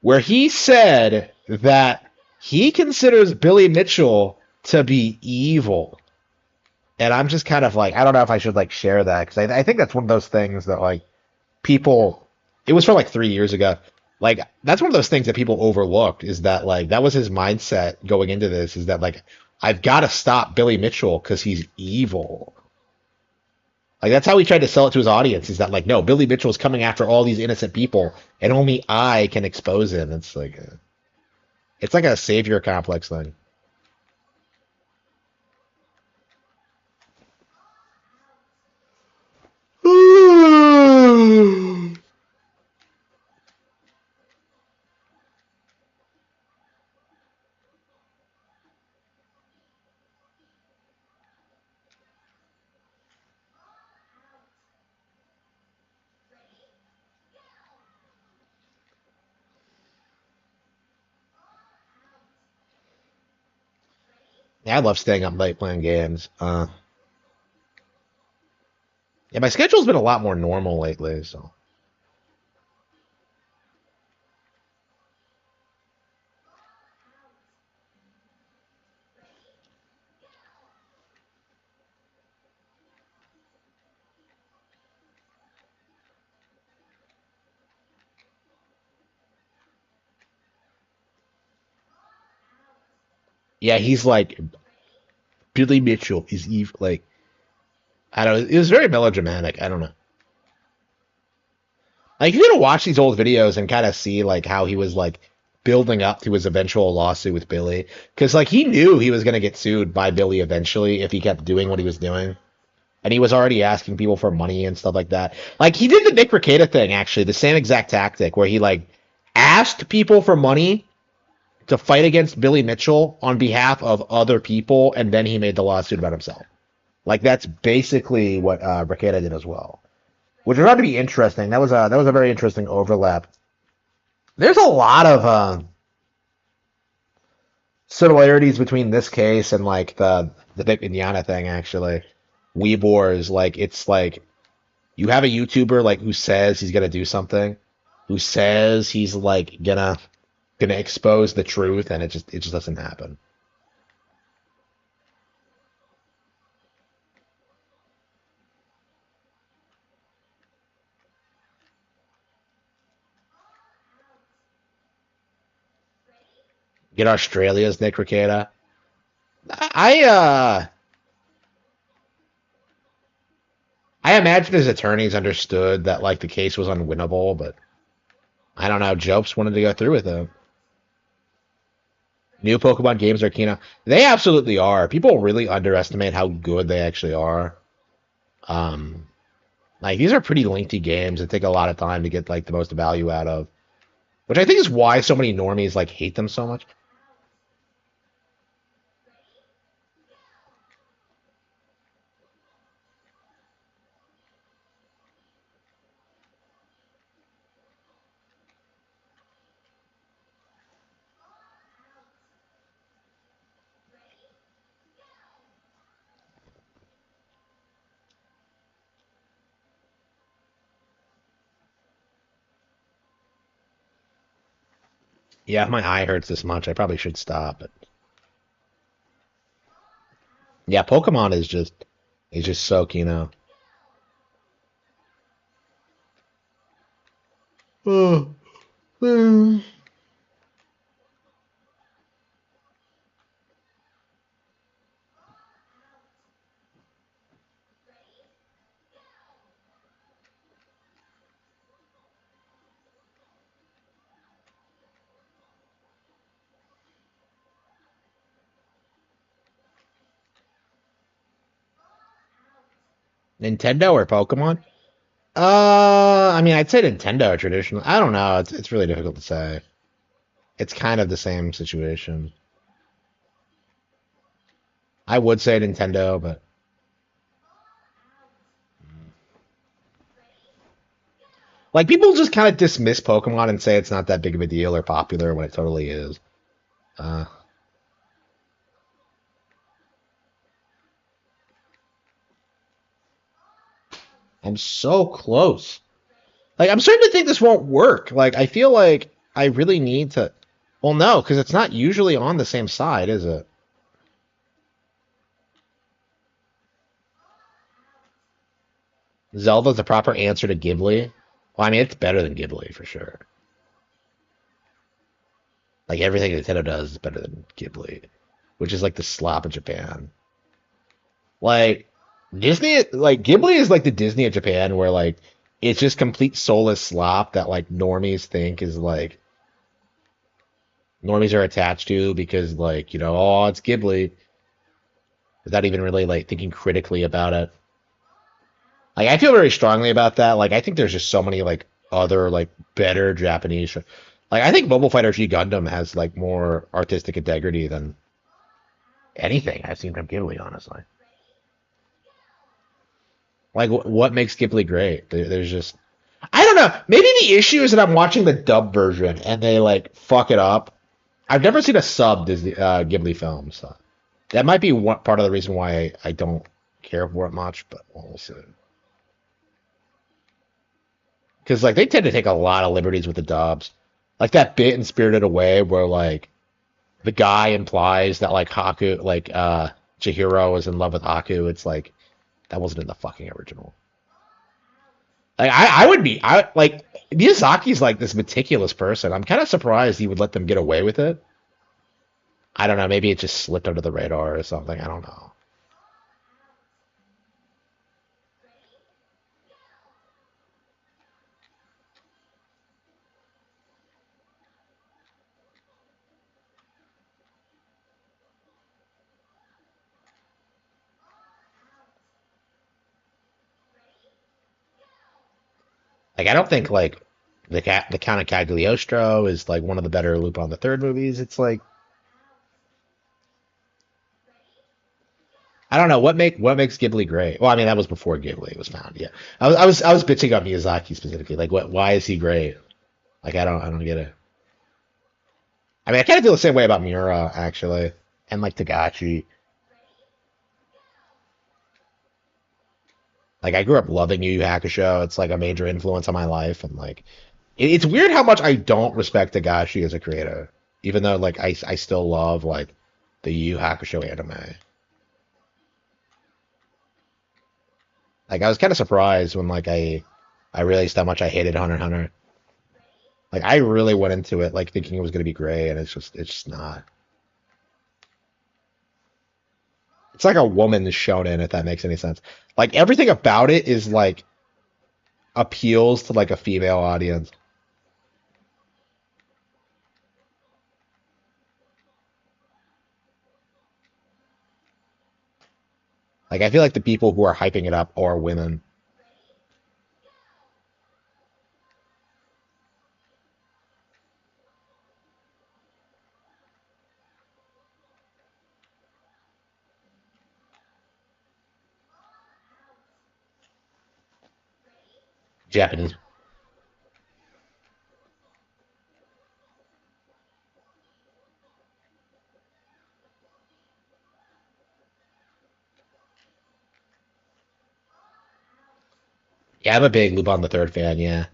where he said that he considers Billy Mitchell to be evil. And I'm just kind of like, I don't know if I should, like, share that, because I think that's one of those things that, like, people, it was from, like, 3 years ago. Like, that's one of those things that people overlooked, is that, like, that was his mindset going into this, is that, like, I've got to stop Billy Mitchell because he's evil. Like, that's how he tried to sell it to his audience, is that, like, no, Billy Mitchell's coming after all these innocent people, and only I can expose him. It's like a savior complex thing. Yeah, I love staying up late playing games. Yeah, my schedule's been a lot more normal lately, so. Yeah, he's like Billy Mitchell is evil. Like I don't know. It was very melodramatic. I don't know. Like you're gonna watch these old videos and kind of see like how he was like building up to his eventual lawsuit with Billy, because like he knew he was gonna get sued by Billy eventually if he kept doing what he was doing, and he was already asking people for money and stuff like that. Like he did the Nick Rekieta thing actually, the same exact tactic where he like asked people for money to fight against Billy Mitchell on behalf of other people, and then he made the lawsuit about himself. Like that's basically what Rekieta did as well, which turned out to be interesting. That was a very interesting overlap. There's a lot of similarities between this case and like the Vic Mignogna thing. Actually, Weebor like it's like you have a YouTuber like who says he's gonna do something, who says he's like gonna expose the truth, and it just doesn't happen. Get Australia's Nick Rekieta. I I imagine his attorneys understood that like the case was unwinnable, but I don't know. Jopes wanted to go through with it. New Pokemon games are Kino. They absolutely are. People really underestimate how good they actually are. Um, like these are pretty lengthy games that take a lot of time to get like the most value out of, which I think is why so many normies like hate them so much. Yeah, if my eye hurts this much, I probably should stop. But yeah, Pokemon is just so Kino. Oh, Nintendo or Pokemon? I mean, I'd say Nintendo traditionally. I don't know. It's really difficult to say. It's kind of the same situation. I would say Nintendo, but like people just kind of dismiss Pokemon and say it's not that big of a deal or popular when it totally is. Uh, I'm so close. Like I'm starting to think this won't work. Like I feel like I really need to. Well, no, because it's not usually on the same side, is it? Zelda's the proper answer to Ghibli. Well, I mean, it's better than Ghibli for sure. Like everything Nintendo does is better than Ghibli, which is like the slop of Japan. Like Disney, like Ghibli is like the Disney of Japan, where like it's just complete soulless slop that like normies think is like normies are attached to because like oh it's Ghibli without even really like thinking critically about it. Like I feel very strongly about that. Like I think there's just so many like other like better Japanese. Like I think Mobile Fighter G Gundam has like more artistic integrity than anything I've seen from Ghibli, honestly. Like what makes Ghibli great? There's just I don't know. Maybe the issue is that I'm watching the dub version and they like fuck it up. I've never seen a sub Disney Ghibli film, so that might be one part of the reason why I don't care for it much. But we'll see. Because like they tend to take a lot of liberties with the dubs, like that bit in Spirited Away where like the guy implies that like Haku, like Chihiro is in love with Haku. It's like that wasn't in the fucking original. Like I would be I like Miyazaki's like this meticulous person. I'm kind of surprised he would let them get away with it. I don't know. Maybe it just slipped under the radar or something. I don't know. Like I don't think like the Count of Cagliostro is like one of the better Lupin on the Third movies. It's like I don't know what makes Ghibli great. Well, I mean that was before Ghibli was found. Yeah, I was bitching on Miyazaki specifically. Like what? Why is he great? Like I don't get it. I mean I kind of feel the same way about Miura actually, and like Tagashi. Like I grew up loving Yu Yu Hakusho. It's like a major influence on my life, and like it's weird how much I don't respect Tagashi as a creator, even though like I still love like the Yu Yu Hakusho anime. Like I was kind of surprised when like I realized how much I hated Hunter x Hunter. Like I really went into it like thinking it was gonna be great, and it's just not. It's like a woman's shonen, if that makes any sense. Like everything about it is like appeals to like a female audience. Like I feel like the people who are hyping it up are women. Japanese. Yeah, I'm a big Lupin the Third fan. Yeah,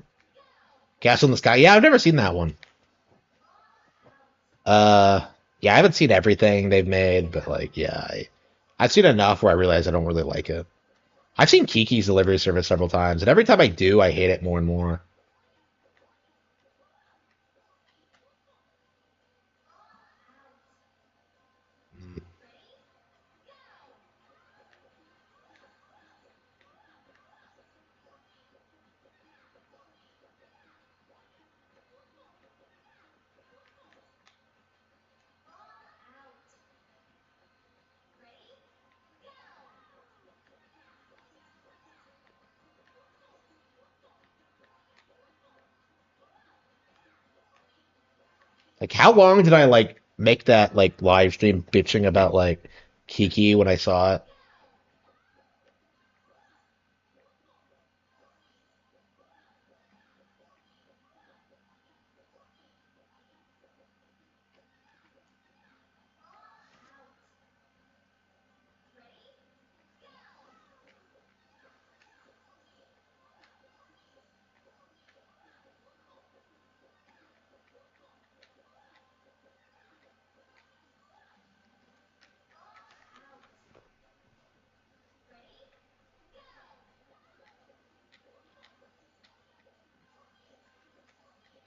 Castle in the Sky. Yeah, I've never seen that one. Uh, yeah, I haven't seen everything they've made, but like, yeah, I've seen enough where I realize I don't really like it. I've seen Kiki's Delivery Service several times, and every time I do, I hate it more and more. Like, how long did I like make that like live stream bitching about like Kiki when I saw it?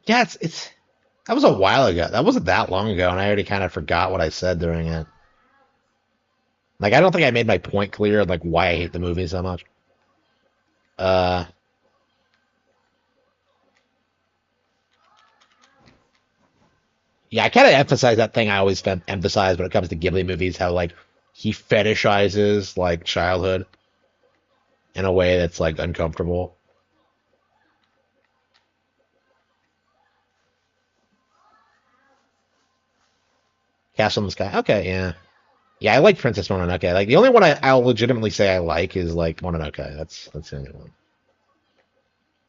Yeah, it's that was a while ago. That wasn't that long ago, and I already kind of forgot what I said during it. Like, I don't think I made my point clear, like why I hate the movie so much. Uh, yeah, I kind of emphasize that thing I always emphasize when it comes to Ghibli movies, how like he fetishizes like childhood in a way that's like uncomfortable. Castle in the Sky. Okay, yeah. Yeah, I like Princess Mononoke. Like the only one I'll legitimately say I like is like Mononoke. That's the only one.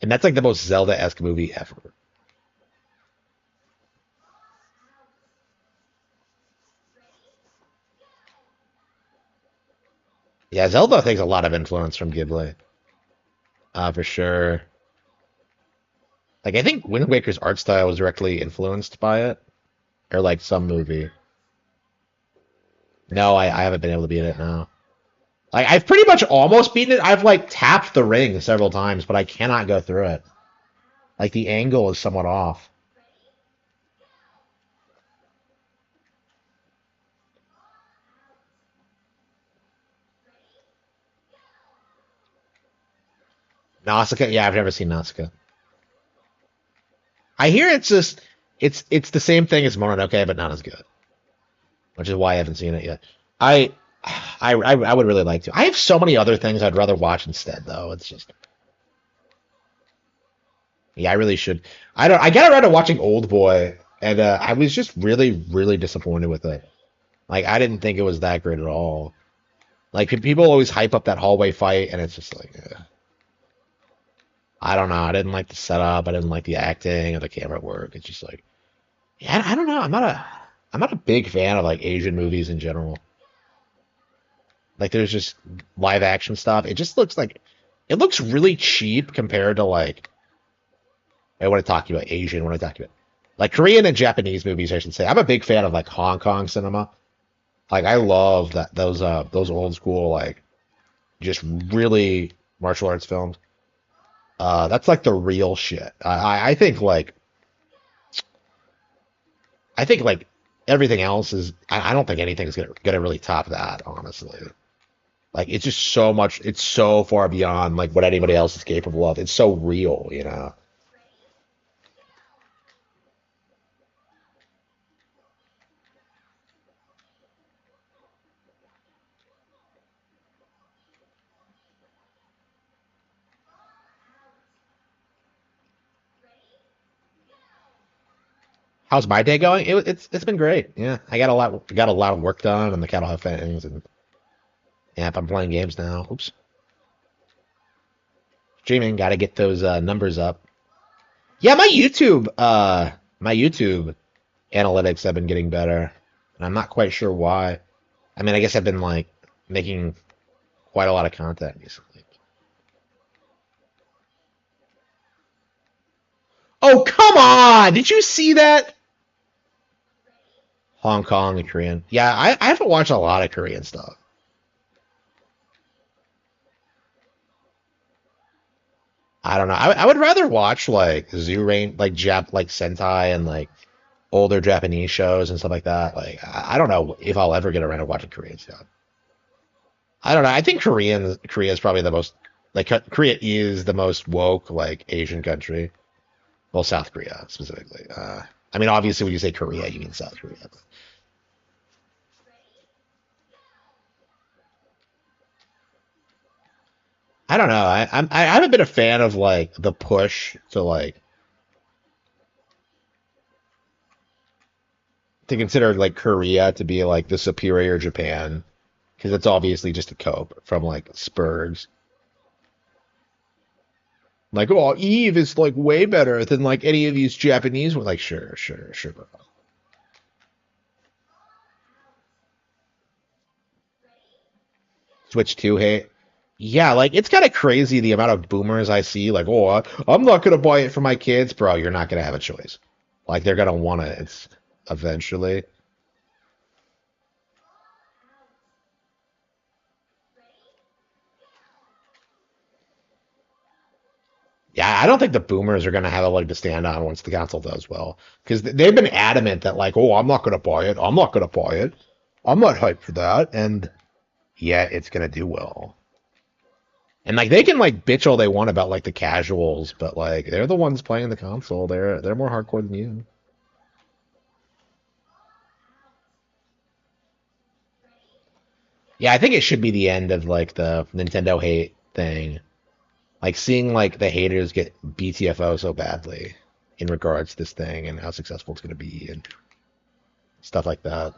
And that's like the most Zelda-esque movie ever. Yeah, Zelda takes a lot of influence from Ghibli. For sure. Like I think Wind Waker's art style was directly influenced by it. Or like some movie. No, I haven't been able to beat it now. Like I've pretty much almost beaten it. I've like tapped the ring several times, but I cannot go through it. Like the angle is somewhat off. Nausicaa? Yeah, I've never seen Nausicaa. I hear it's just it's the same thing as Mononoke, but not as good, which is why I haven't seen it yet. I I would really like to. I have so many other things I'd rather watch instead, though. It's just yeah, I really should. I don't. I got around to watching Old Boy, and I was just really disappointed with it. Like I didn't think it was that great at all. Like people always hype up that hallway fight, and it's just like I don't know. I didn't like the setup. I didn't like the acting or the camera work. It's just like yeah, I don't know. I'm not a big fan of like Asian movies in general. Like there's just live action stuff. It just looks like it looks really cheap compared to like I want to talk about Asian. When I talk about like Korean and Japanese movies, I should say. I'm a big fan of like Hong Kong cinema. Like I love that those old school like just really martial arts films. That's like the real shit. I think like everything else is. I don't think anything's gonna really top that. Honestly, like it's just so much. It's so far beyond like what anybody else is capable of. It's so real, you know. How's my day going? It's been great. Yeah, I got a lot of work done on the cattle huff things, and yeah, I'm playing games now. Oops, streaming. Got to get those numbers up. Yeah, my YouTube analytics have been getting better, and I'm not quite sure why. I mean, I guess I've been like making quite a lot of content recently. Oh, come on! Did you see that? Hong Kong and Korean. Yeah, I haven't watched a lot of Korean stuff. I don't know. I would rather watch like Zoo Rain, like like Sentai and like older Japanese shows and stuff like that. Like I don't know if I'll ever get around to watching Korean stuff. I don't know. I think Korea is probably the most like Korea is the most woke like Asian country. Well, South Korea specifically. I mean, obviously, when you say Korea, you mean South Korea. But I don't know. I haven't been a fan of like the push to consider like Korea to be like the superior Japan because it's obviously just a cope from like Spurgs. Like, oh, Eve is like way better than like any of these Japanese. Like, sure, bro. Switch 2 hate. Yeah, like it's kind of crazy the amount of boomers I see. Like, oh, I'm not gonna buy it for my kids, bro. You're not gonna have a choice. Like, they're gonna want it. It's eventually. Yeah, I don't think the boomers are gonna have a leg to stand on once the console does well, because they've been adamant that like, oh, I'm not gonna buy it. I'm not gonna buy it. I'm not hyped for that, and yeah, it's gonna do well. And like they can like bitch all they want about like the casuals, but like they're the ones playing the console. They're more hardcore than you. Yeah, I think it should be the end of like the Nintendo hate thing. Like seeing like the haters get BTFO so badly in regards to this thing and how successful it's going to be and stuff like that.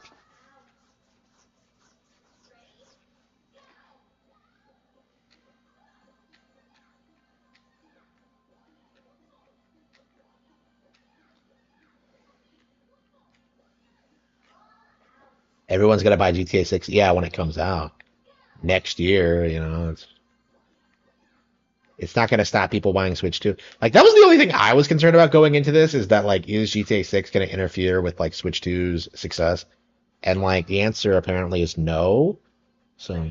Everyone's going to buy GTA 6, yeah, when it comes out next year. You know, it's not going to stop people buying Switch 2. Like that was the only thing I was concerned about going into this is that like is GTA 6 going to interfere with like Switch 2's success? And like the answer apparently is no. So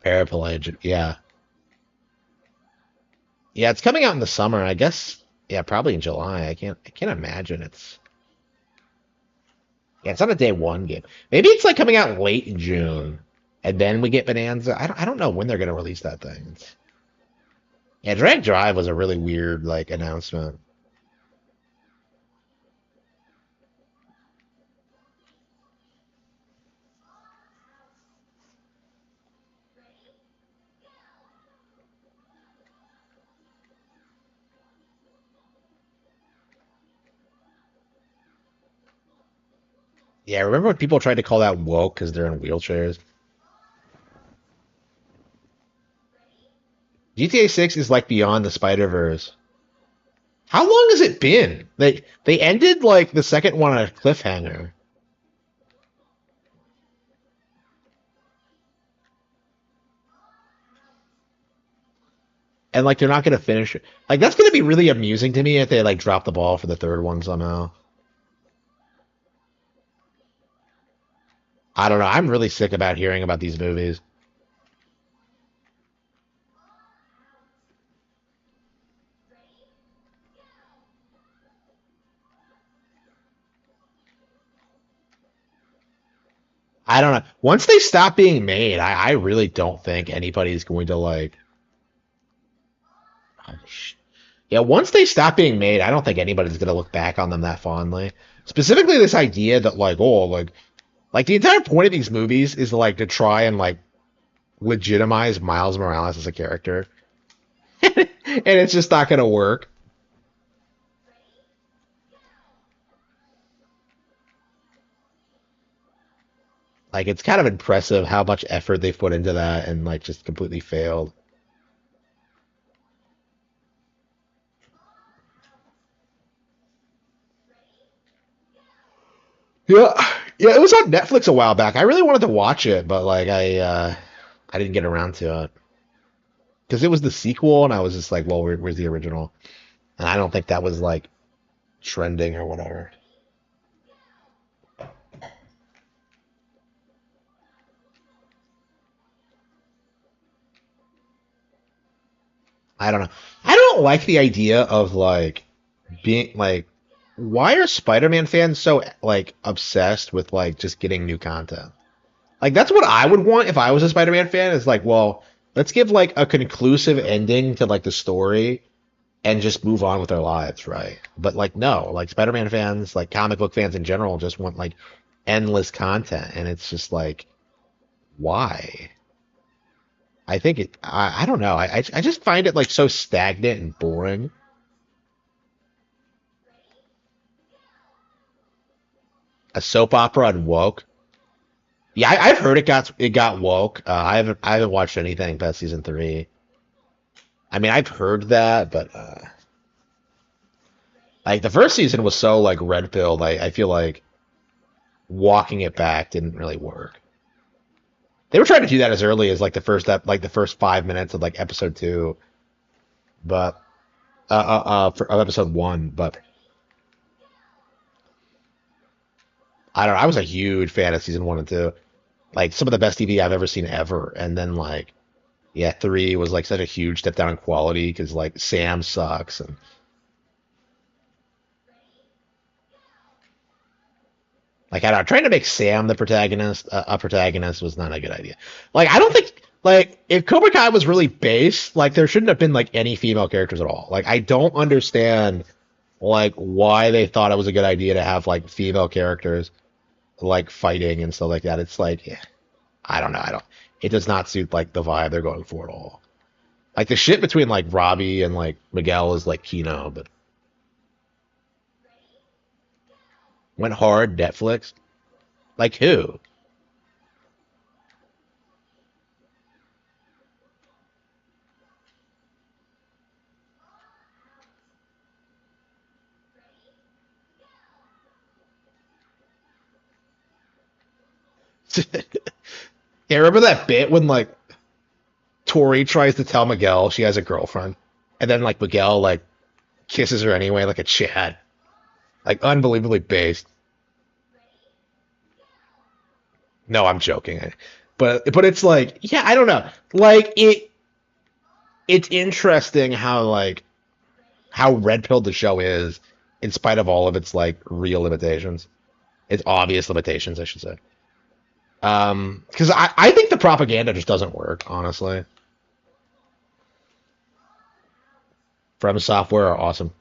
paraplegic, yeah. Yeah, it's coming out in the summer. I guess. Yeah, probably in July. I can't imagine it's. Yeah, it's not a day one game. Maybe it's like coming out late in June, and then we get Bonanza. I don't know when they're gonna release that thing. Yeah, Drag Drive was a really weird like announcement. Yeah, remember when people tried to call that woke because they're in wheelchairs? GTA 6 is like beyond the Spider-Verse. How long has it been? They ended like the second one on a cliffhanger. And like they're not gonna finish it. Like that's gonna be really amusing to me if they like drop the ball for the third one somehow. I don't know. I'm really sick about hearing about these movies. I don't know. Once they stop being made, I really don't think anybody's going to like. Yeah, once they stop being made, I don't think anybody's going to look back on them that fondly. Specifically, this idea that like, oh, like the entire point of these movies is like to try and like legitimize Miles Morales as a character, and it's just not going to work. Like it's kind of impressive how much effort they've put into that and like just completely failed. Yeah, yeah, it was on Netflix a while back. I really wanted to watch it, but like I didn't get around to it because it was the sequel, and I was just like, well, where's the original? And I don't think that was like trending or whatever. I don't know. I don't like the idea of like being like, why are Spider-Man fans so like obsessed with like just getting new content? Like that's what I would want if I was a Spider-Man fan. Is like, well, let's give like a conclusive ending to like the story and just move on with their lives, right? But like no, like Spider-Man fans, like comic book fans in general, just want like endless content, and it's just like, why? I think it. I don't know. I just find it like so stagnant and boring. A soap opera and woke. Yeah, I've heard it got woke. I haven't watched anything past season three. I mean, I've heard that, but like the first season was so like red pilled. I feel like walking it back didn't really work. They were trying to do that as early as like the first 5 minutes of like episode two, but of episode one. But I don't know. I was a huge fan of season one and two. Like some of the best TV I've ever seen ever. And then like yeah, three was like such a huge step down in quality because like Sam sucks and like I don't know, trying to make Sam the protagonist a protagonist was not a good idea. Like I don't think like if Cobra Kai was really based, like there shouldn't have been like any female characters at all. Like I don't understand like why they thought it was a good idea to have like female characters like fighting and stuff like that. It's like yeah, I don't know. I don't. It does not suit like the vibe they're going for at all. Like the shit between like Robbie and like Miguel is like Kino, but went hard Netflix. Like who? Yeah, remember that bit when like Tori tries to tell Miguel she has a girlfriend, and then like Miguel like kisses her anyway, like a Chad, like unbelievably based. No, I'm joking, but it's like yeah, I don't know, like it. it's interesting how like how red pilled the show is, in spite of all of its like real limitations. Its obvious limitations, I should say. Because I think the propaganda just doesn't work, honestly. From Software are awesome.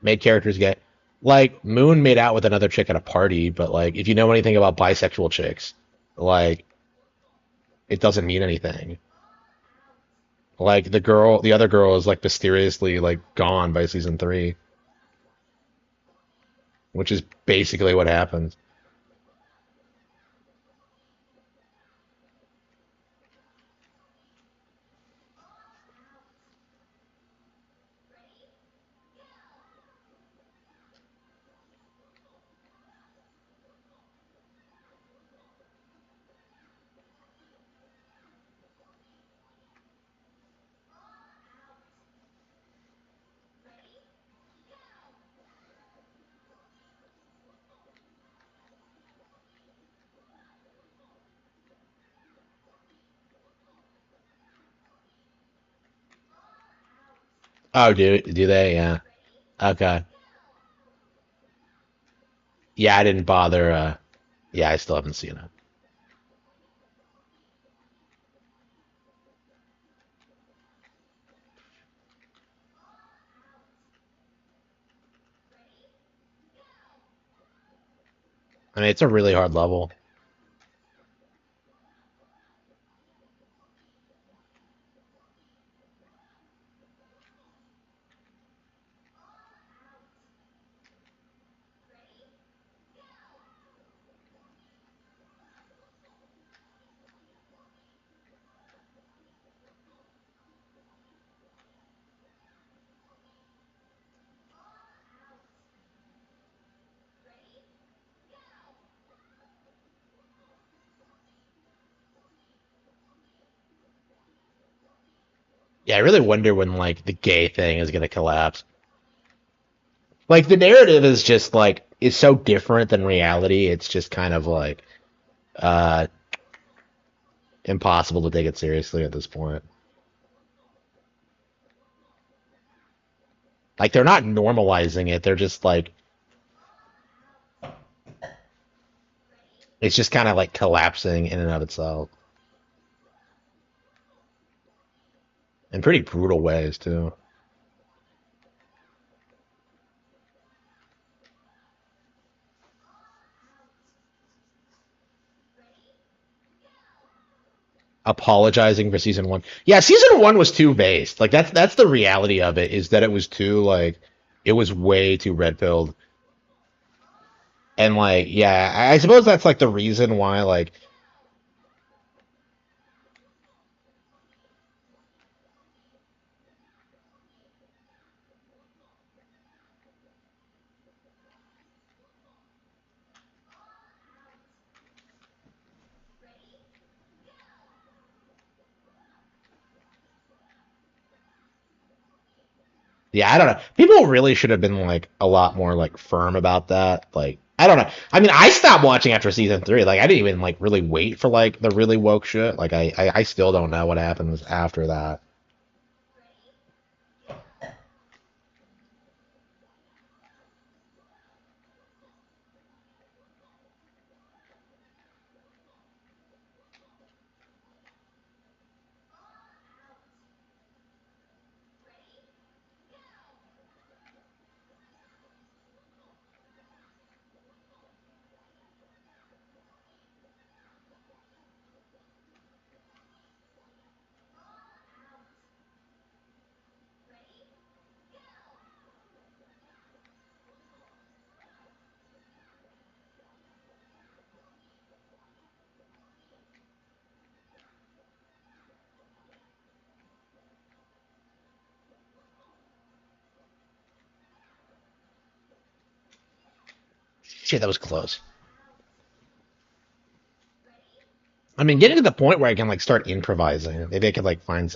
Made characters gay. Like Moon made out with another chick at a party, but like if you know anything about bisexual chicks, like it doesn't mean anything. Like the other girl is like mysteriously like gone by season 3, which is basically what happens. Oh, do they? Yeah. Okay. Yeah, I didn't bother. Yeah, I still haven't seen it. I mean, it's a really hard level. Yeah, I really wonder when like the gay thing is gonna collapse. Like the narrative is just like is so different than reality. It's just kind of like uh impossible to take it seriously at this point. Like they're not normalizing it. They're just like it's just kind of like collapsing in and of itself in pretty brutal ways too. Apologizing for season 1. Yeah, season 1 was too based. Like that's the reality of it is that it was too like it was way too red pilled. And like yeah, I suppose that's like the reason why like yeah, I don't know. People really should have been like a lot more like firm about that. Like, I don't know. I mean, I stopped watching after season 3. Like, I didn't even like really wait for like the really woke shit. Like, I still don't know what happens after that. Shit, that was close. I mean, getting to the point where I can like start improvising. Maybe I could like find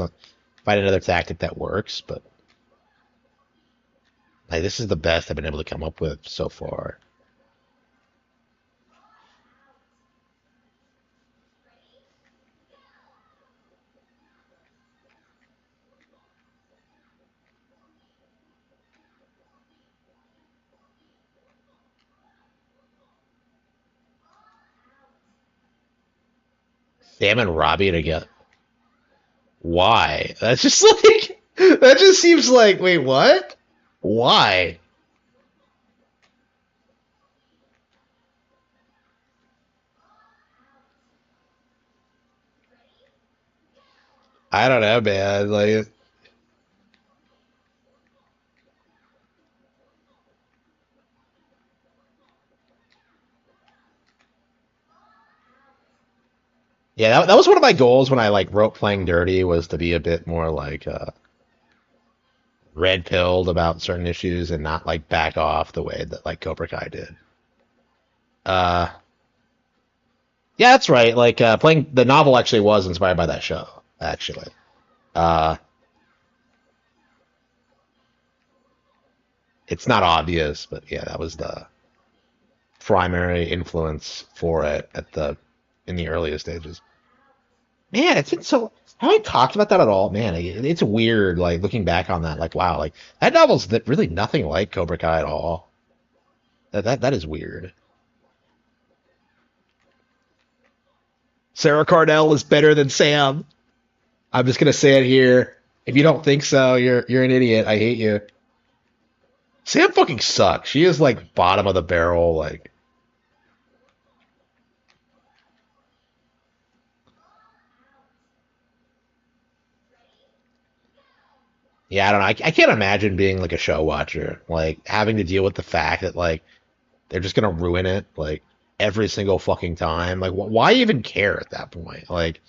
another tactic that works. But like, this is the best I've been able to come up with so far. Sam and Robbie together. Why? That's just like that just seems like wait, what? Why? I don't know, man. Like yeah, that was one of my goals when I like wrote Playing Dirty was to be a bit more like red pilled about certain issues and not like back off the way that like Cobra Kai did. Uh yeah, that's right. Like playing the novel actually was inspired by that show, actually. Uh it's not obvious, but yeah, that was the primary influence for it at the in the earliest stages. Man, it's been so. I haven't talked about that at all. Man, it's weird. Like looking back on that, like wow, like that novel's really nothing like Cobra Kai at all. That is weird. Sarah Cardell is better than Sam. I'm just gonna say it here. If you don't think so, you're an idiot. I hate you. Sam fucking sucks. She is like bottom of the barrel. Like yeah, I don't know. I can't imagine being like a show watcher, like having to deal with the fact that like they're just gonna ruin it like every single fucking time. Like, why even care at that point? Like,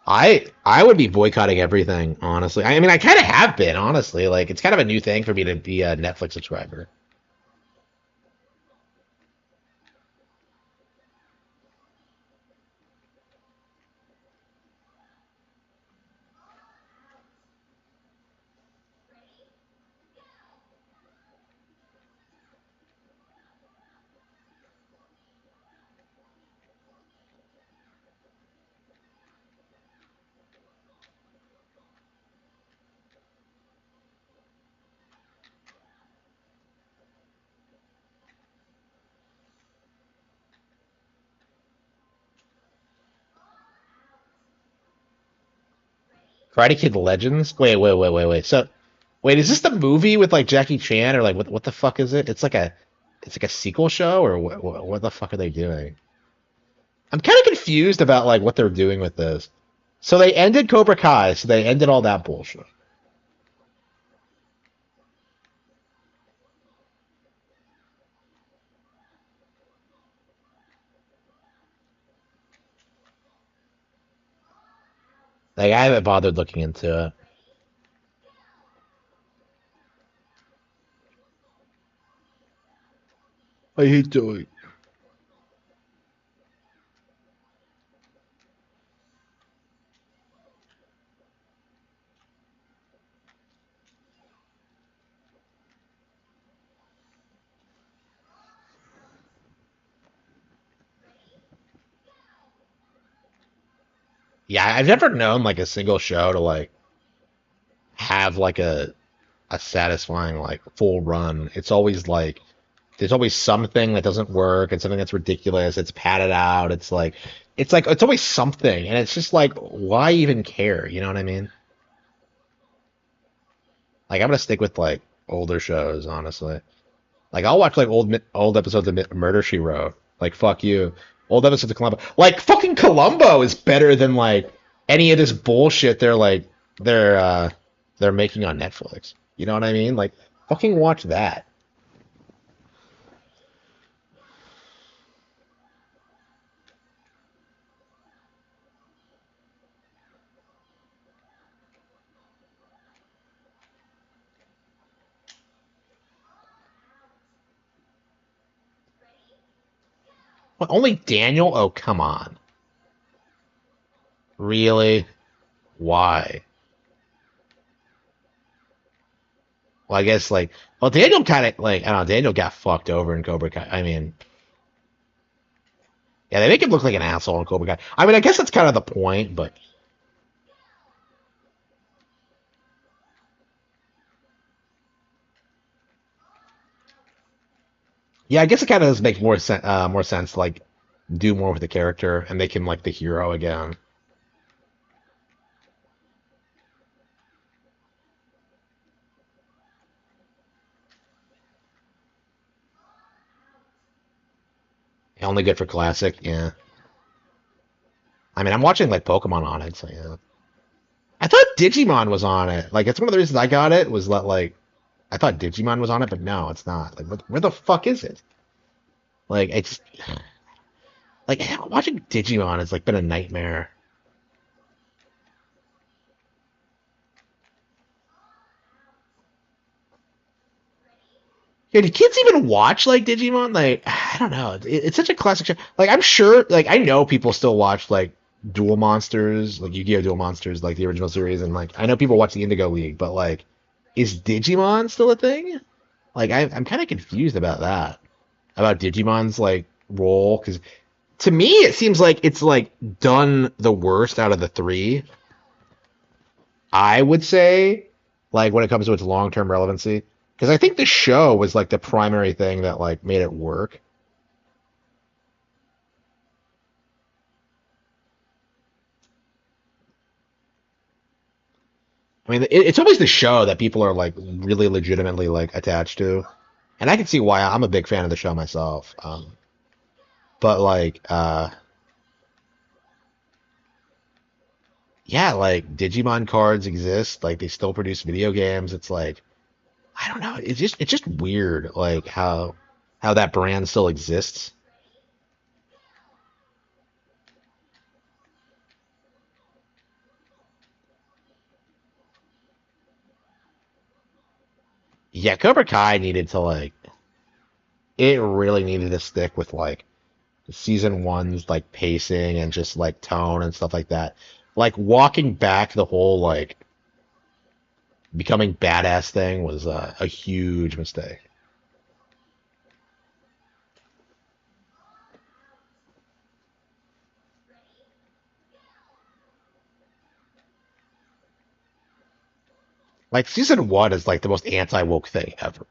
I would be boycotting everything, honestly. I mean, I kind of have been, honestly. Like, it's kind of a new thing for me to be a Netflix subscriber. Karate Kid Legends. Wait. So, wait, is this the movie with like Jackie Chan or like what the fuck is it? It's like a sequel show or what the fuck are they doing? I'm kind of confused about like what they're doing with this. So they ended Cobra Kai, so they ended all that bullshit. Like I haven't bothered looking into it. I hate doing. Yeah, I've never known like a single show to like have like a satisfying like full run. It's always like there's always something that doesn't work and something that's ridiculous. It's padded out. It's always something, and it's just like why even care? You know what I mean? Like I'm gonna stick with like older shows, honestly. Like I'll watch like old episodes of Murder She Wrote. Like fuck you. Old episodes of Columbo. Like fucking Columbo is better than like any of this bullshit they're they're making on Netflix. You know what I mean? Like fucking watch that. What, only Daniel? Oh come on. Really? Why? Well, I guess like well Daniel kind of like I don't know. Daniel got fucked over in Cobra Kai. I mean, yeah, they make him look like an asshole in Cobra Kai. I mean, I guess that's kind of the point, but yeah, I guess it kind of does make more sense. More sense, like do more with the character and make him like the hero again. Only good for classic, yeah. I mean, I'm watching like Pokemon on it, so yeah. I thought Digimon was on it. Like, it's one of the reasons I got it was that like I thought Digimon was on it, but no, it's not. Like, where the fuck is it? Like, it's like watching Digimon has like been a nightmare. Yeah, do kids even watch like Digimon? Like, I don't know. It's such a classic show. Like, I'm sure, like, I know people still watch like Duel Monsters, like Yu-Gi-Oh! Duel Monsters, like the original series, and like I know people watch the Indigo League, but like, is Digimon still a thing? Like, I'm kind of confused about that, about Digimon's like role, because to me it seems like it's like done the worst out of the three. I would say, like when it comes to its long-term relevancy, because I think the show was like the primary thing that like made it work. I mean, it's always the show that people are like really legitimately like attached to, and I can see why I'm a big fan of the show myself. But like, yeah, like Digimon cards exist, like they still produce video games. It's like I don't know, it's just weird, like how that brand still exists. Yeah, Cobra Kai needed to like it really needed to stick with like season one's like pacing and just like tone and stuff like that. Like walking back the whole like becoming badass thing was a huge mistake. Like season one is like the most anti woke thing ever.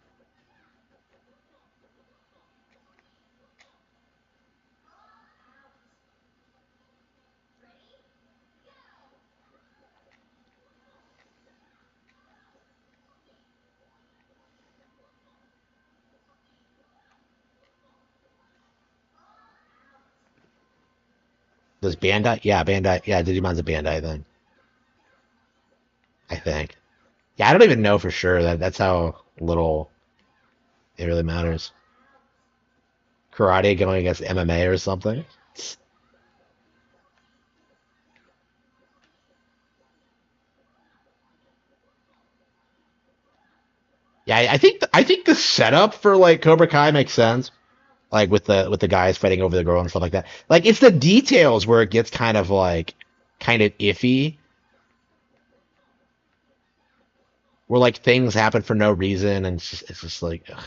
Does Bandai? Yeah, Bandai. Yeah, Digimon's a Bandai then. I think. Yeah, I don't even know for sure. That's how little it really matters. Karate going against MMA or something. Yeah, I think the setup for like Cobra Kai makes sense. Like with the guys fighting over the girl and stuff like that. Like it's the details where it gets kind of iffy, where like things happen for no reason, and it's just like ugh.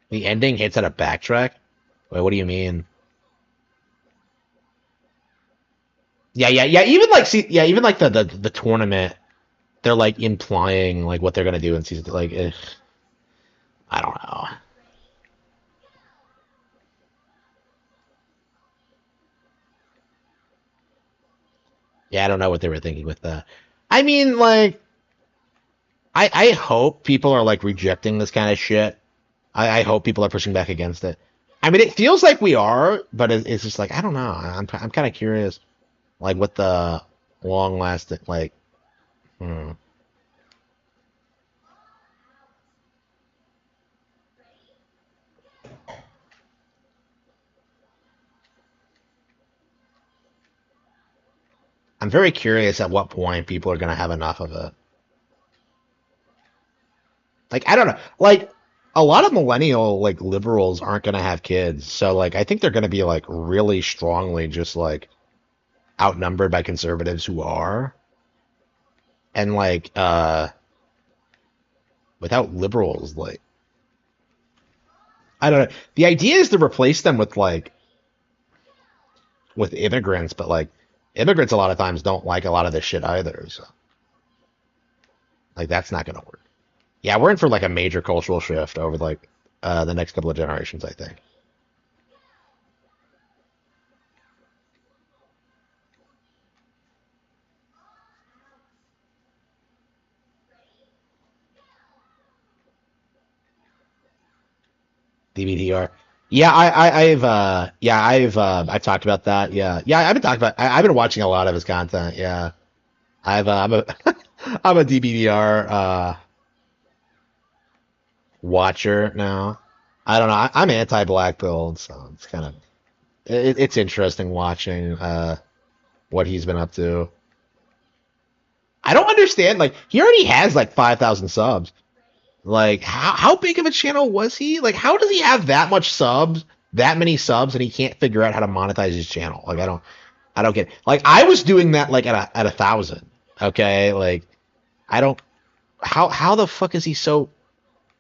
The ending hits at a backtrack. Wait, what do you mean? Yeah, yeah, yeah. Even like see, yeah, even like the tournament, they're like implying like what they're gonna do in season two. Like, I don't know. Yeah, I don't know what they were thinking with that. I mean, like, I hope people are like rejecting this kind of shit. I hope people are pushing back against it. I mean, it feels like we are, but it's just like I don't know. I'm kind of curious, like what the long lasting like. Hmm. I'm very curious at what point people are gonna have enough of it. Like I don't know. Like a lot of millennial like liberals aren't gonna have kids, so like I think they're gonna be like really strongly just like outnumbered by conservatives who are, and like without liberals, like I don't know. The idea is to replace them with immigrants, but like immigrants a lot of times don't like a lot of this shit either. So like that's not gonna work. Yeah, we're in for like a major cultural shift over like the next couple of generations, I think. DVDR. Yeah, I've talked about that. Yeah, yeah, I've been talking about. I've been watching a lot of his content. Yeah, I'm a I'm a DVDR watcher now. I don't know. I'm anti-black build, so it's kind of it's interesting watching what he's been up to. I don't understand. Like he already has like 5,000 subs. Like how big of a channel was he? Like how does he have that much subs, that many subs, and he can't figure out how to monetize his channel? Like I don't get it. Like I was doing that like at 1,000. Okay, like I don't. How the fuck is he so?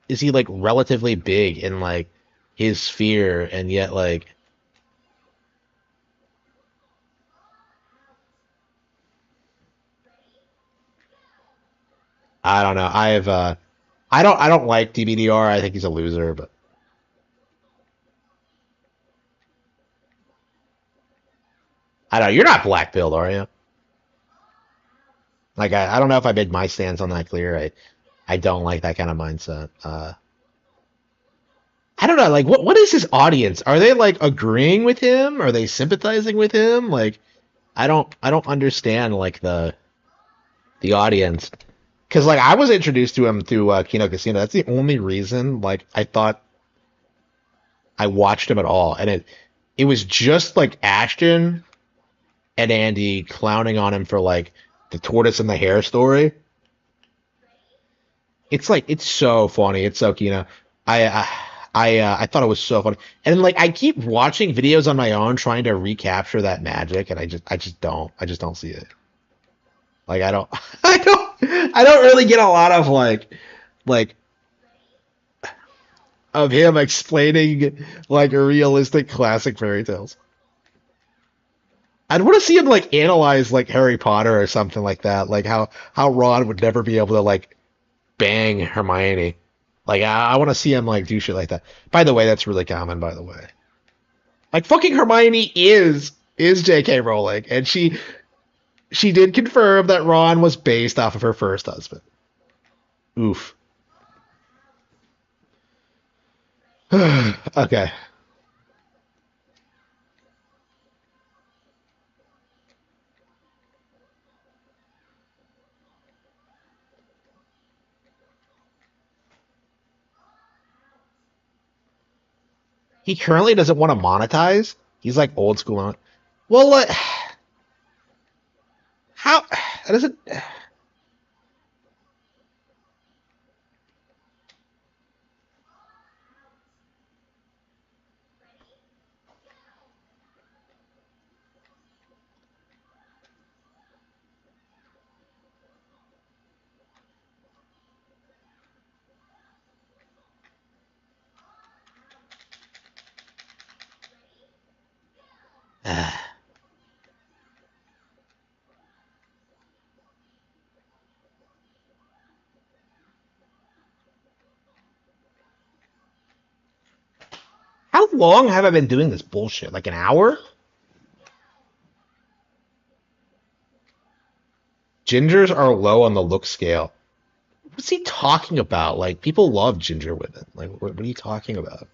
Is he like relatively big in like his sphere, and yet like I don't know. I don't like DBDR. I think he's a loser, but I don't know. You're not black pilled, are you? Like I don't know if I made my stance on that clear. I don't like that kind of mindset. I don't know. Like what is his audience? Are they like agreeing with him? Are they sympathizing with him? Like I don't understand like the audience. Because like I was introduced to him through Kino Casino. That's the only reason like I thought I watched him at all, and it was just like Ashton and Andy clowning on him for like the tortoise and the hare story. It's like it's so funny. It's so Kino. I thought it was so funny, and like I keep watching videos on my own trying to recapture that magic, and I just don't see it. Like I don't I don't really get a lot of like of him explaining like realistic classic fairy tales. I'd want to see him like analyze like Harry Potter or something like that, like how Ron would never be able to like bang Hermione. Like I want to see him like do shit like that. By the way, that's really common. By the way, like fucking Hermione is J.K. Rowling, and she did confirm that Ron was based off of her first husband. Oof. Okay. He currently doesn't want to monetize. He's like old school on it. Well, how that doesn't. How long have I been doing this bullshit? Like an hour? Gingers are low on the look scale. What's he talking about? Like people love ginger women. Like what are you talking about?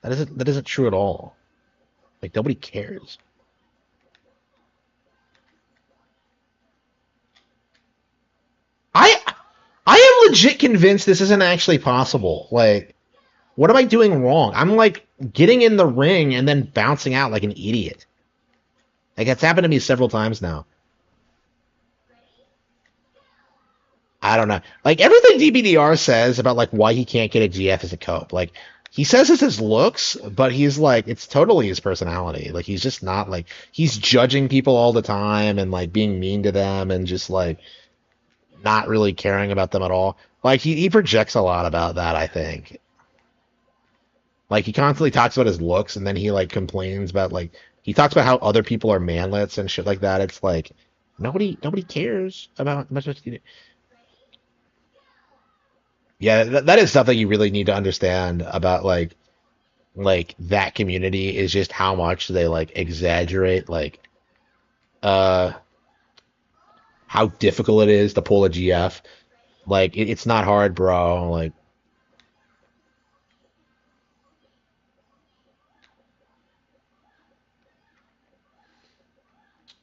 That isn't true at all. Like nobody cares. I I am legit convinced this isn't actually possible. Like what am I doing wrong? I'm like getting in the ring and then bouncing out like an idiot. Like it's happened to me several times now. I don't know. Like everything DBDR says about like why he can't get a GF as a cope. Like he says it's his looks, but he's like it's totally his personality. Like he's just not like he's judging people all the time and like being mean to them and just like not really caring about them at all. Like he projects a lot about that, I think. Like he constantly talks about his looks and then he like complains about like he talks about how other people are manlets and shit like that. It's like nobody cares about much. Yeah, that is something you really need to understand about like that community is just how much they like exaggerate uh how difficult it is to pull a GF. Like it's not hard, bro.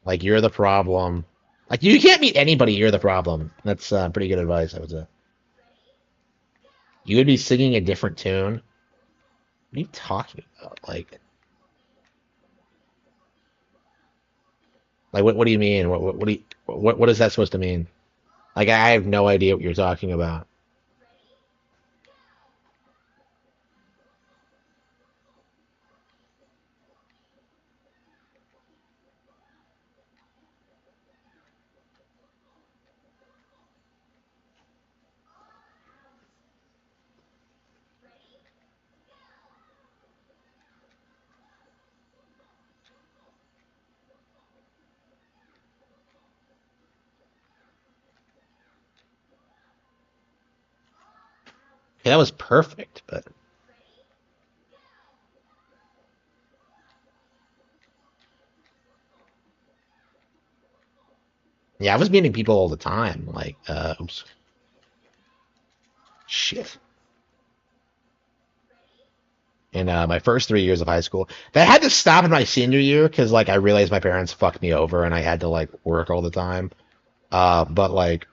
Like you're the problem. Like you can't meet anybody. You're the problem. That's pretty good advice, I would say. You would be singing a different tune. What are you talking about? Like what? What do you mean? What do you, what is that supposed to mean? Like I have no idea what you're talking about. Okay, that was perfect, but yeah, I was meeting people all the time. Oops, shit. In my first 3 years of high school, that had to stop in my senior year because like I realized my parents fucked me over and I had to like work all the time. But like,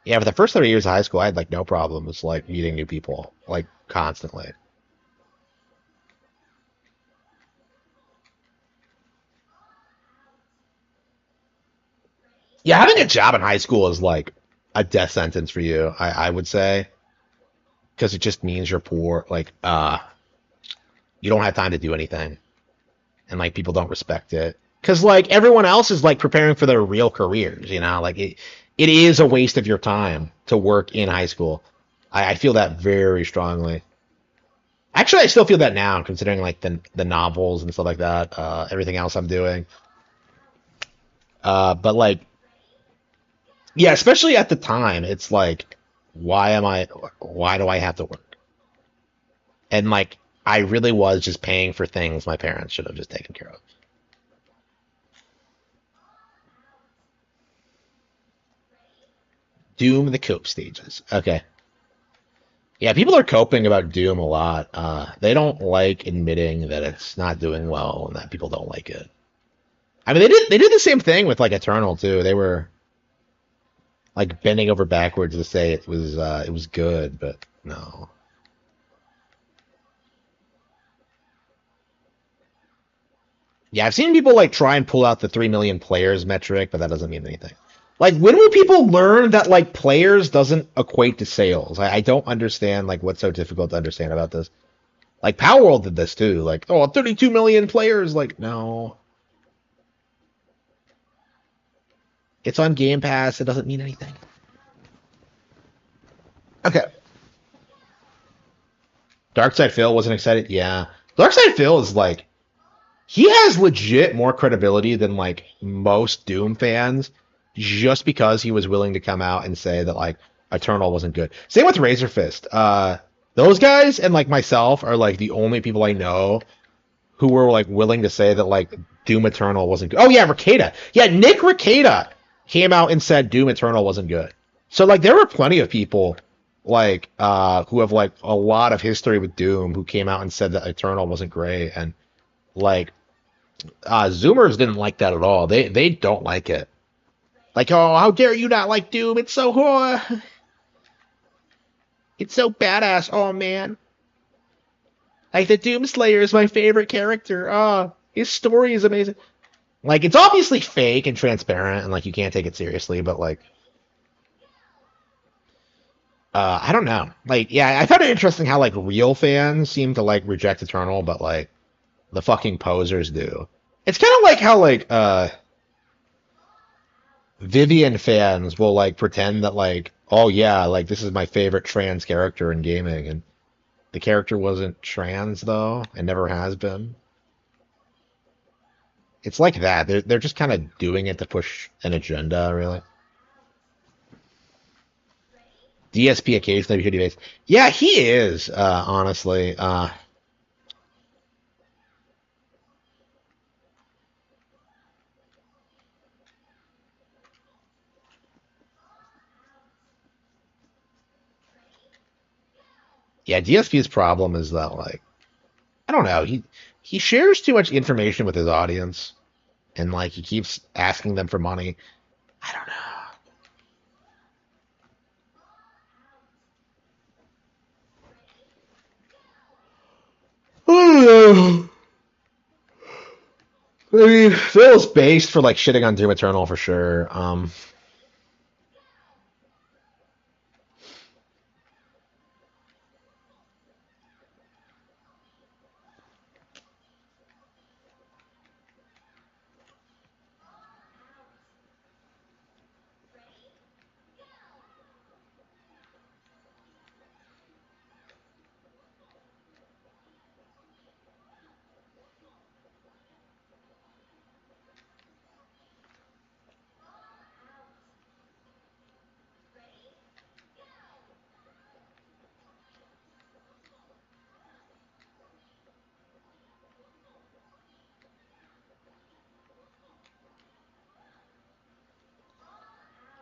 yeah, for the first 3 years of high school, I had like no problems like meeting new people like constantly. Yeah, having a job in high school is like a death sentence for you, I would say, because it just means you're poor. You don't have time to do anything, and like people don't respect it because like everyone else is like preparing for their real careers. Like it is a waste of your time to work in high school. I feel that very strongly. Actually, I still feel that now, considering like the novels and stuff like that. Everything else I'm doing. But like, yeah, especially at the time, it's like, why am I? Why do I have to work? And like, I really was just paying for things my parents should have just taken care of. Doom the cope stages. Okay. Yeah, people are coping about Doom a lot. They don't like admitting that it's not doing well and that people don't like it. I mean, they did the same thing with like Eternal too. They were like bending over backwards to say it was good, but no. Yeah, I've seen people like try and pull out the 3 million players metric, but that doesn't mean anything. Like, when will people learn that like players doesn't equate to sales? I don't understand like what's so difficult to understand about this. Like Power World did this too. Like, oh, 32 million players. Like, no, it's on Game Pass. It doesn't mean anything. Okay. Darkside Phil wasn't excited. Yeah, Darkside Phil is like he has legit more credibility than like most Doom fans, just because he was willing to come out and say that like Eternal wasn't good. Same with Razor Fist. Those guys and like myself are like the only people I know who were like willing to say that like Doom Eternal wasn't good. Oh yeah, Ricada. Yeah, Nick Ricada came out and said Doom Eternal wasn't good. So like there were plenty of people like who have like a lot of history with Doom who came out and said that Eternal wasn't great, and like Zoomers didn't like that at all. They don't like it. Like, oh, how dare you not like Doom? It's so badass. Oh man. Like the Doom Slayer is my favorite character. His story is amazing. Like it's obviously fake and transparent, and like you can't take it seriously. But like, I don't know. Like, yeah, I found it interesting how like real fans seem to like reject Eternal, but like the fucking posers do. It's kind of like how like Vivian fans will like pretend that like, oh yeah, like this is my favorite trans character in gaming, and the character wasn't trans though, and never has been. It's like that. They're just kind of doing it to push an agenda, really. DSP occasionally shitty face. Yeah, he is, honestly. Yeah, DSP's problem is that, like, I don't know, he shares too much information with his audience, and like he keeps asking them for money. I don't know. I don't know. I mean, Phil's based for like shitting on Doom Eternal for sure.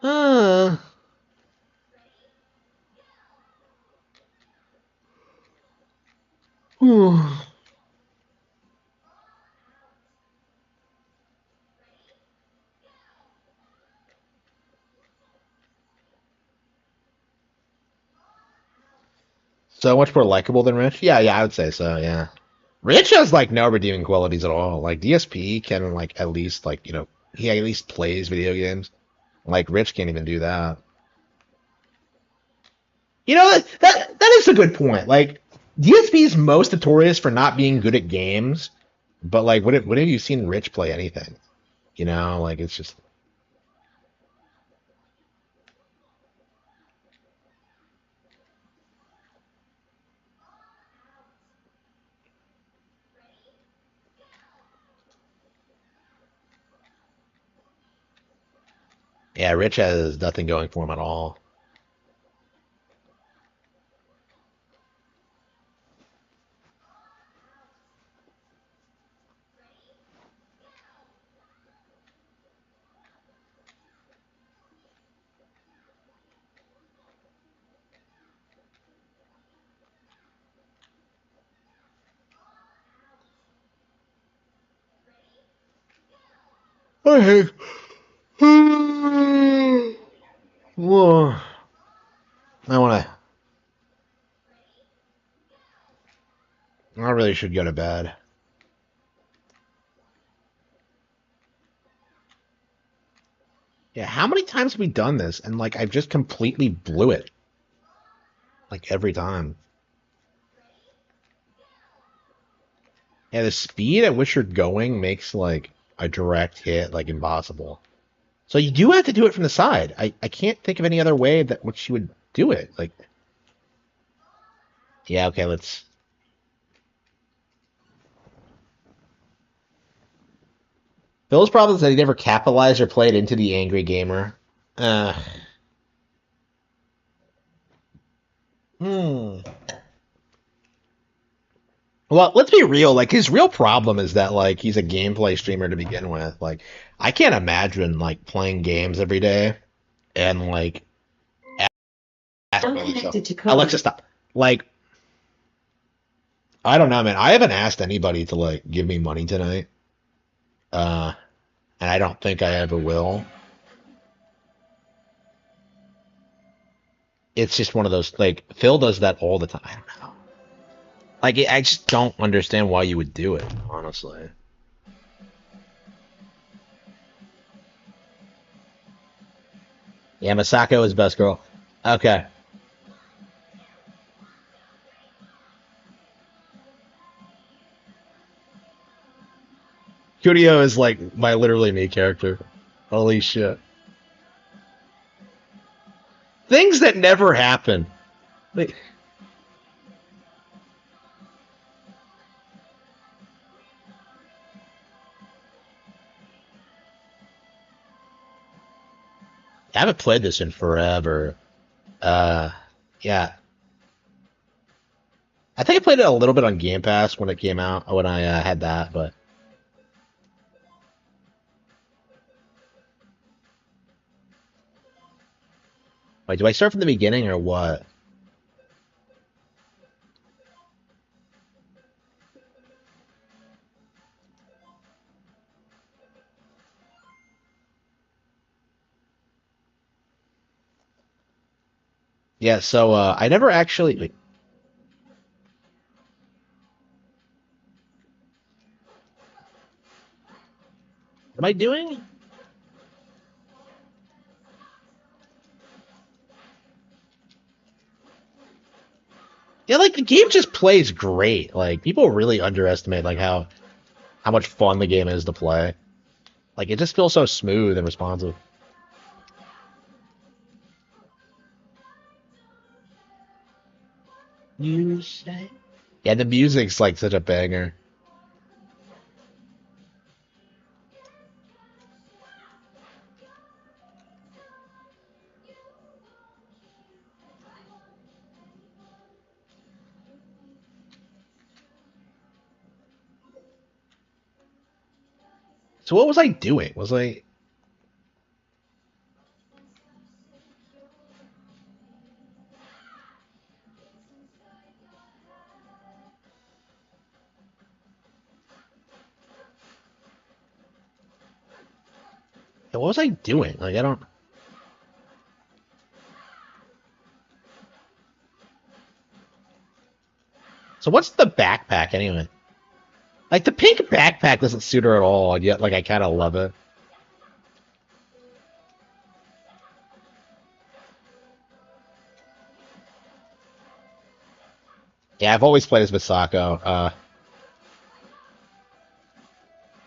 Uh, so much more likable than Rich. Yeah, yeah, I would say so. Yeah, Rich has like no redeeming qualities at all. Like DSP can like at least like he at least plays video games. Like Rich can't even do that. That is a good point. Like DSP is most notorious for not being good at games, but like when have you seen Rich play anything? Like it's just yeah, Rich has nothing going for him at all. I Whoa. I wanna I really should go to bed. Yeah, how many times have we done this? And like I've just completely blew it. Like every time. Yeah, the speed at which you're going makes like a direct hit like impossible. So you do have to do it from the side. I can't think of any other way that which you would do it. Like yeah, okay, let's Phil's problem is that he never capitalized or played into the angry gamer. Uh hmm. Well, let's be real. Like his real problem is that like he's a gameplay streamer to begin with. Like I can't imagine like playing games every day and like Unconnected to code. Alexa, stop. Like I don't know, man. I haven't asked anybody to like give me money tonight. Uh, and I don't think I ever will. It's just one of those like Phil does that all the time. I don't know. Like I just don't understand why you would do it, honestly. Yeah, Masako is best girl. Okay. Kudio is like my literally me character. Holy shit. Things that never happen. Like, I haven't played this in forever. Yeah, I think I played it a little bit on Game Pass when it came out, when I had that, but wait, do I start from the beginning or what? Yeah, so I never actually. Wait, am I doing? Yeah, like the game just plays great. Like people really underestimate like how much fun the game is to play. Like it just feels so smooth and responsive. You say? Yeah, the music's like such a banger. So what was I doing? Was I? What was I doing? Like I don't. So what's the backpack anyway? Like the pink backpack doesn't suit her at all, and yet like I kind of love it. Yeah, I've always played as Misako.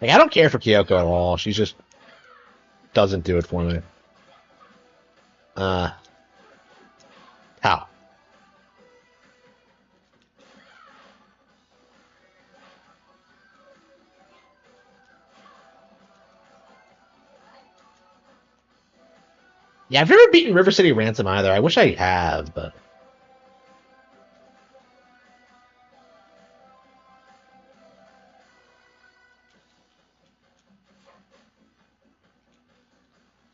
Like I don't care for Kyoko at all. She just doesn't do it for me. Uh, how? Yeah, I've never beaten River City Ransom either. I wish I have, but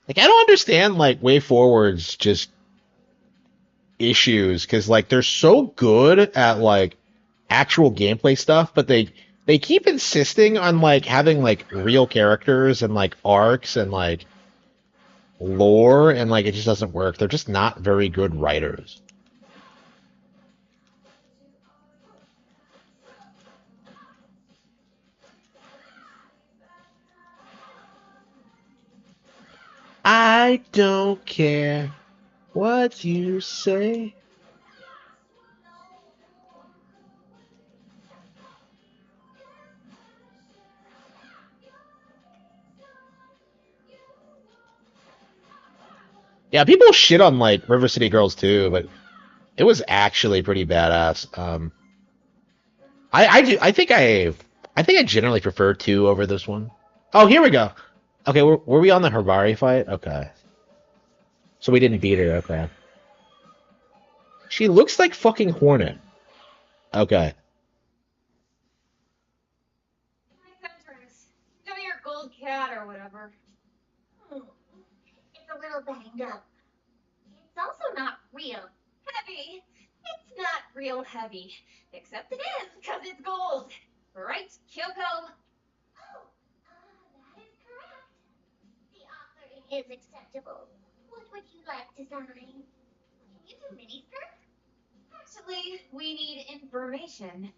like I don't understand like Way Forward's just issues because like they're so good at like actual gameplay stuff, but they keep insisting on like having like real characters and like arcs and like lore and like it just doesn't work. They're just not very good writers. I don't care what you say. Yeah, people shit on like River City Girls too, but it was actually pretty badass. I think I generally prefer two over this one. Oh, here we go. Okay, were we on the Habari fight? Okay, so we didn't beat her. Okay, she looks like fucking Hornet. Okay, My veterans. Give me your gold cat or whatever. Hmm. It's a little banged up. It's also not real. Heavy. It's not real heavy. Except it is, because it's gold. Right, Kyoko? Oh, that is correct. The offering is acceptable. What would you like to sign? Can you do miniskirt? Actually, we need information.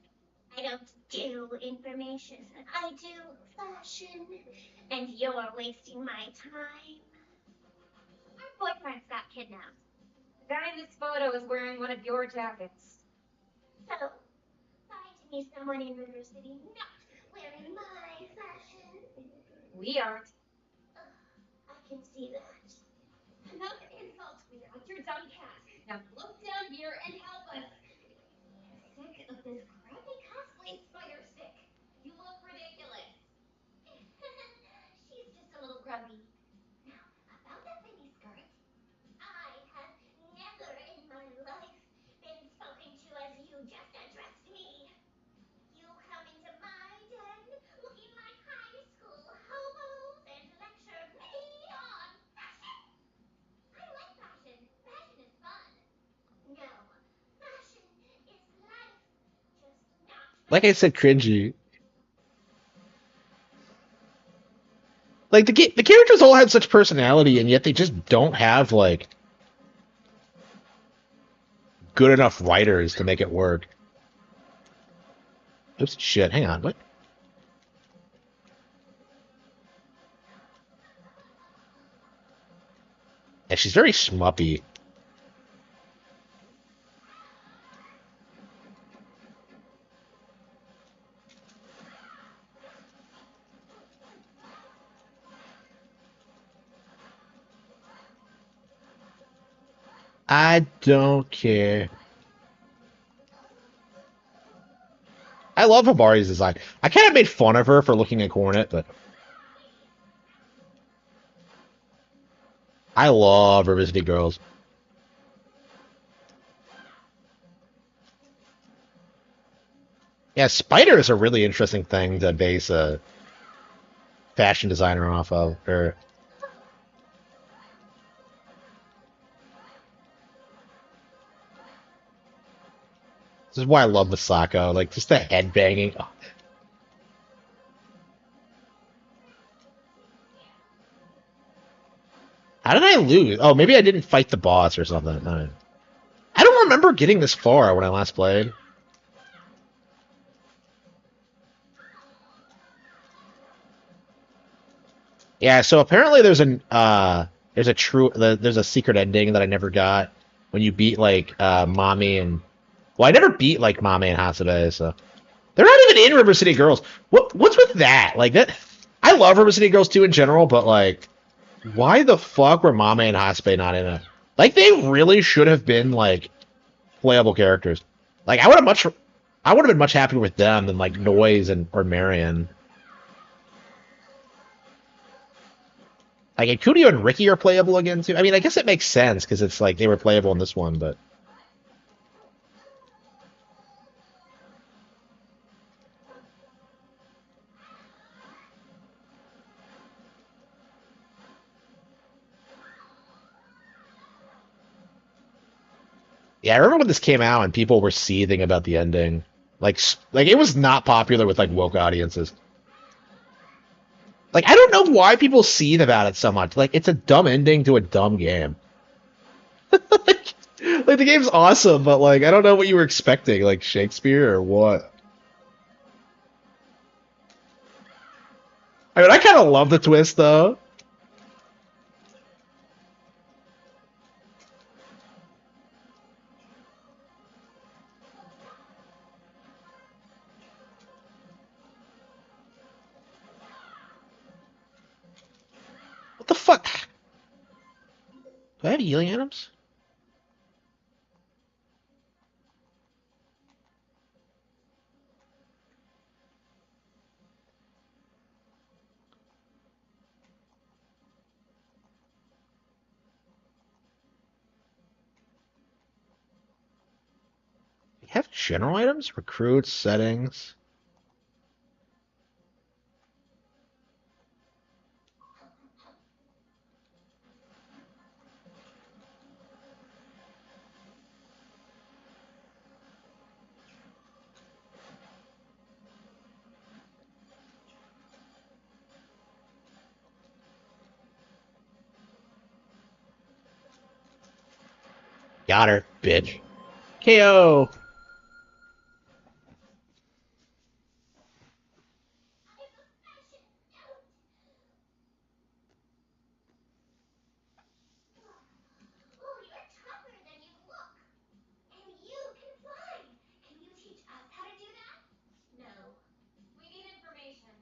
I don't do information. I do fashion. And you're wasting my time. Our boyfriends got kidnapped. The guy in this photo is wearing one of your jackets. So, find me someone in River City not wearing my fashion. We aren't. I can see that. Another insult me with your dumb cat. Now look down here and help us. Sick of this crappy cosplay spider stick. You look ridiculous. She's just a little grubby. Now, about that mini skirt, I have never in my life Like I said, cringy. Like the characters all had such personality, and yet they just don't have like good enough writers to make it work. Oops, shit. Hang on. What? Yeah, she's very schmuppy. I don't care. I love Hibari's design. I kind of made fun of her for looking at Cornet, but I love Revisited Girls. Yeah, Spider is a really interesting thing to base a fashion designer off of. Or this is why I love Misako. Like just the head banging. How did I lose? Oh, maybe I didn't fight the boss or something. I don't remember getting this far when I last played. Yeah, so apparently there's a there's a secret ending that I never got when you beat like Mommy and well I never beat like Mommy and Hasabe, so they're not even in River City Girls. What's with that? Like that I love River City Girls too in general, but like why the fuck were Mame and Hasabe not in it? Like they really should have been like playable characters. Like I would have been much happier with them than like Noise and or Marion. Like Ikudio and Ricky are playable again too. I mean, I guess it makes sense because it's like they were playable in this one, but yeah, I remember when this came out and people were seething about the ending. Like it was not popular with like woke audiences. Like I don't know why people seethe about it so much. Like it's a dumb ending to a dumb game. Like the game's awesome, but like I don't know what you were expecting, like Shakespeare or what. I mean, I kind of love the twist though. What the fuck? Do I have healing items? I have general items, recruits, settings. Got her, bitch. KO. Oh, you're tougher than you look. And you can fly. Can you teach us how to do that? No. We need information.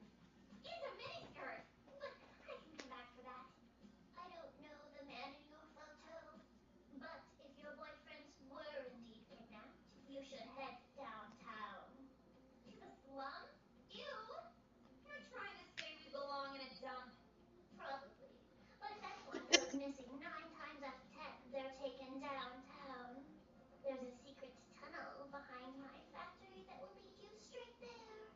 It's a miniskirt. But I can come back for that. I don't know the man in your photo. But if your boyfriends were indeed kidnapped, you should head downtown. To the slum? Ew! You're trying to say we belong in a dump. Probably. But if anyone goes missing 9 times out of 10, they're taken downtown. There's a secret tunnel behind my factory that will lead you straight there.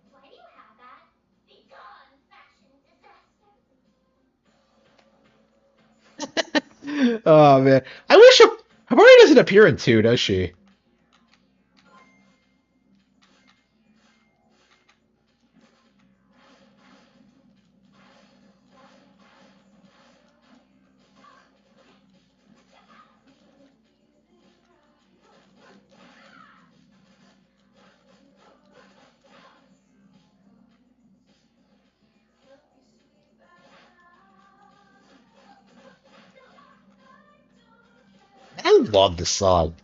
Why do you have that? Be gone, fashion disaster. Oh man, I wish Habari doesn't appear in two, does she? love this song.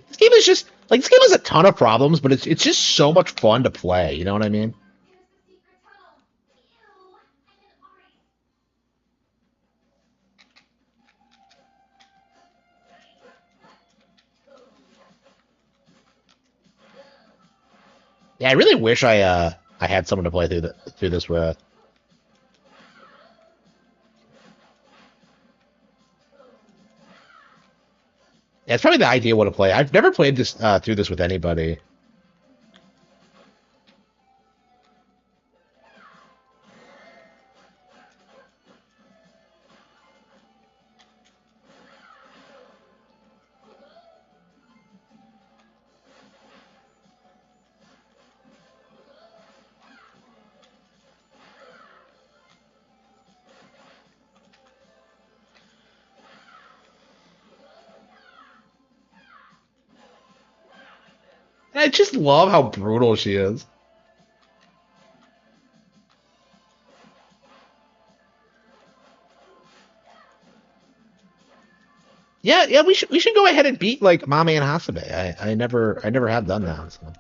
This game is just like this game has a ton of problems, but it's just so much fun to play. You know what I mean? Here's the secret tunnel. Ew, I'm an artist. Yeah, I really wish I had someone to play through this with. Yeah, it's probably the ideal one to play. I've never played this through this with anybody. And I just love how brutal she is. Yeah, yeah, we should go ahead and beat like Mame and Hasabe. I never have done that. So.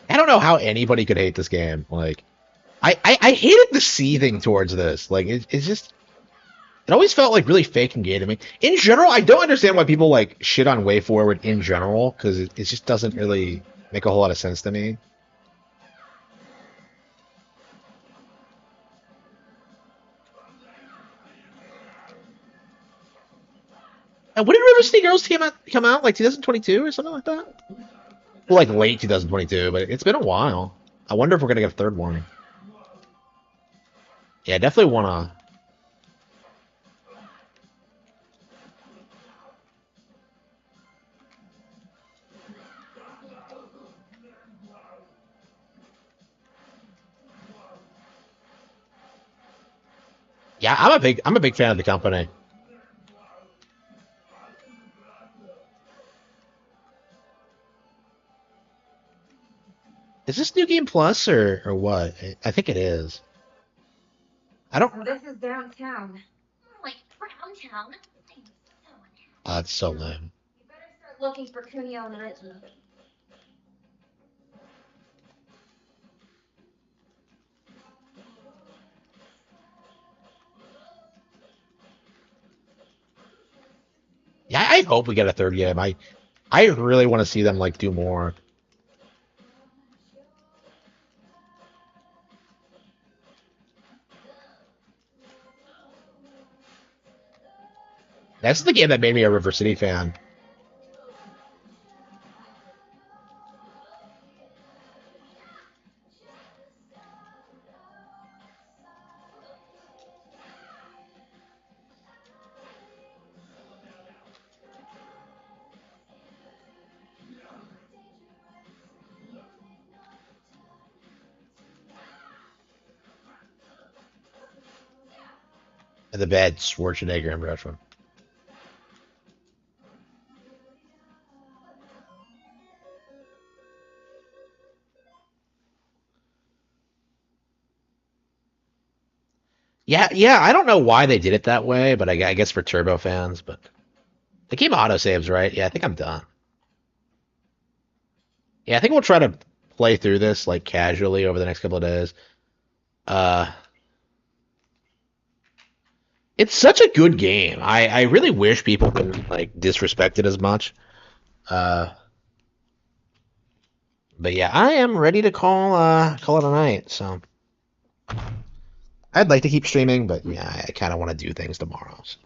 I don't know how anybody could hate this game. Like, I hated the seething towards this. Like, it's just it always felt like really fake and gay to me. In general, I don't understand why people like shit on Way Forward in general because it just doesn't really make a whole lot of sense to me. And when did River City Girls come out like 2022 or something like that? Well, like late 2022, but it's been a while. I wonder if we're gonna get a third one. Yeah, definitely wanna. Yeah, I'm a big fan of the company. Is this New Game Plus or what? I think it is. I don't. Oh, this is downtown. Like Brown Town. I'm so unhappy. It's so lame. You better start looking for Kunio and Reggie. Yeah, I hope we get a third game. I really want to see them like do more. That's the game that made me a River City fan. And the bad Schwarzenegger impression. Yeah, yeah. I don't know why they did it that way, but I guess for Turbo fans. But the game autosaves, right? Yeah, I think I'm done. Yeah, I think we'll try to play through this like casually over the next couple of days. Uh, it's such a good game. I really wish people could like disrespect it as much. Uh, but yeah, I am ready to call it a night. So I'd like to keep streaming, but yeah, I kind of want to do things tomorrow. So.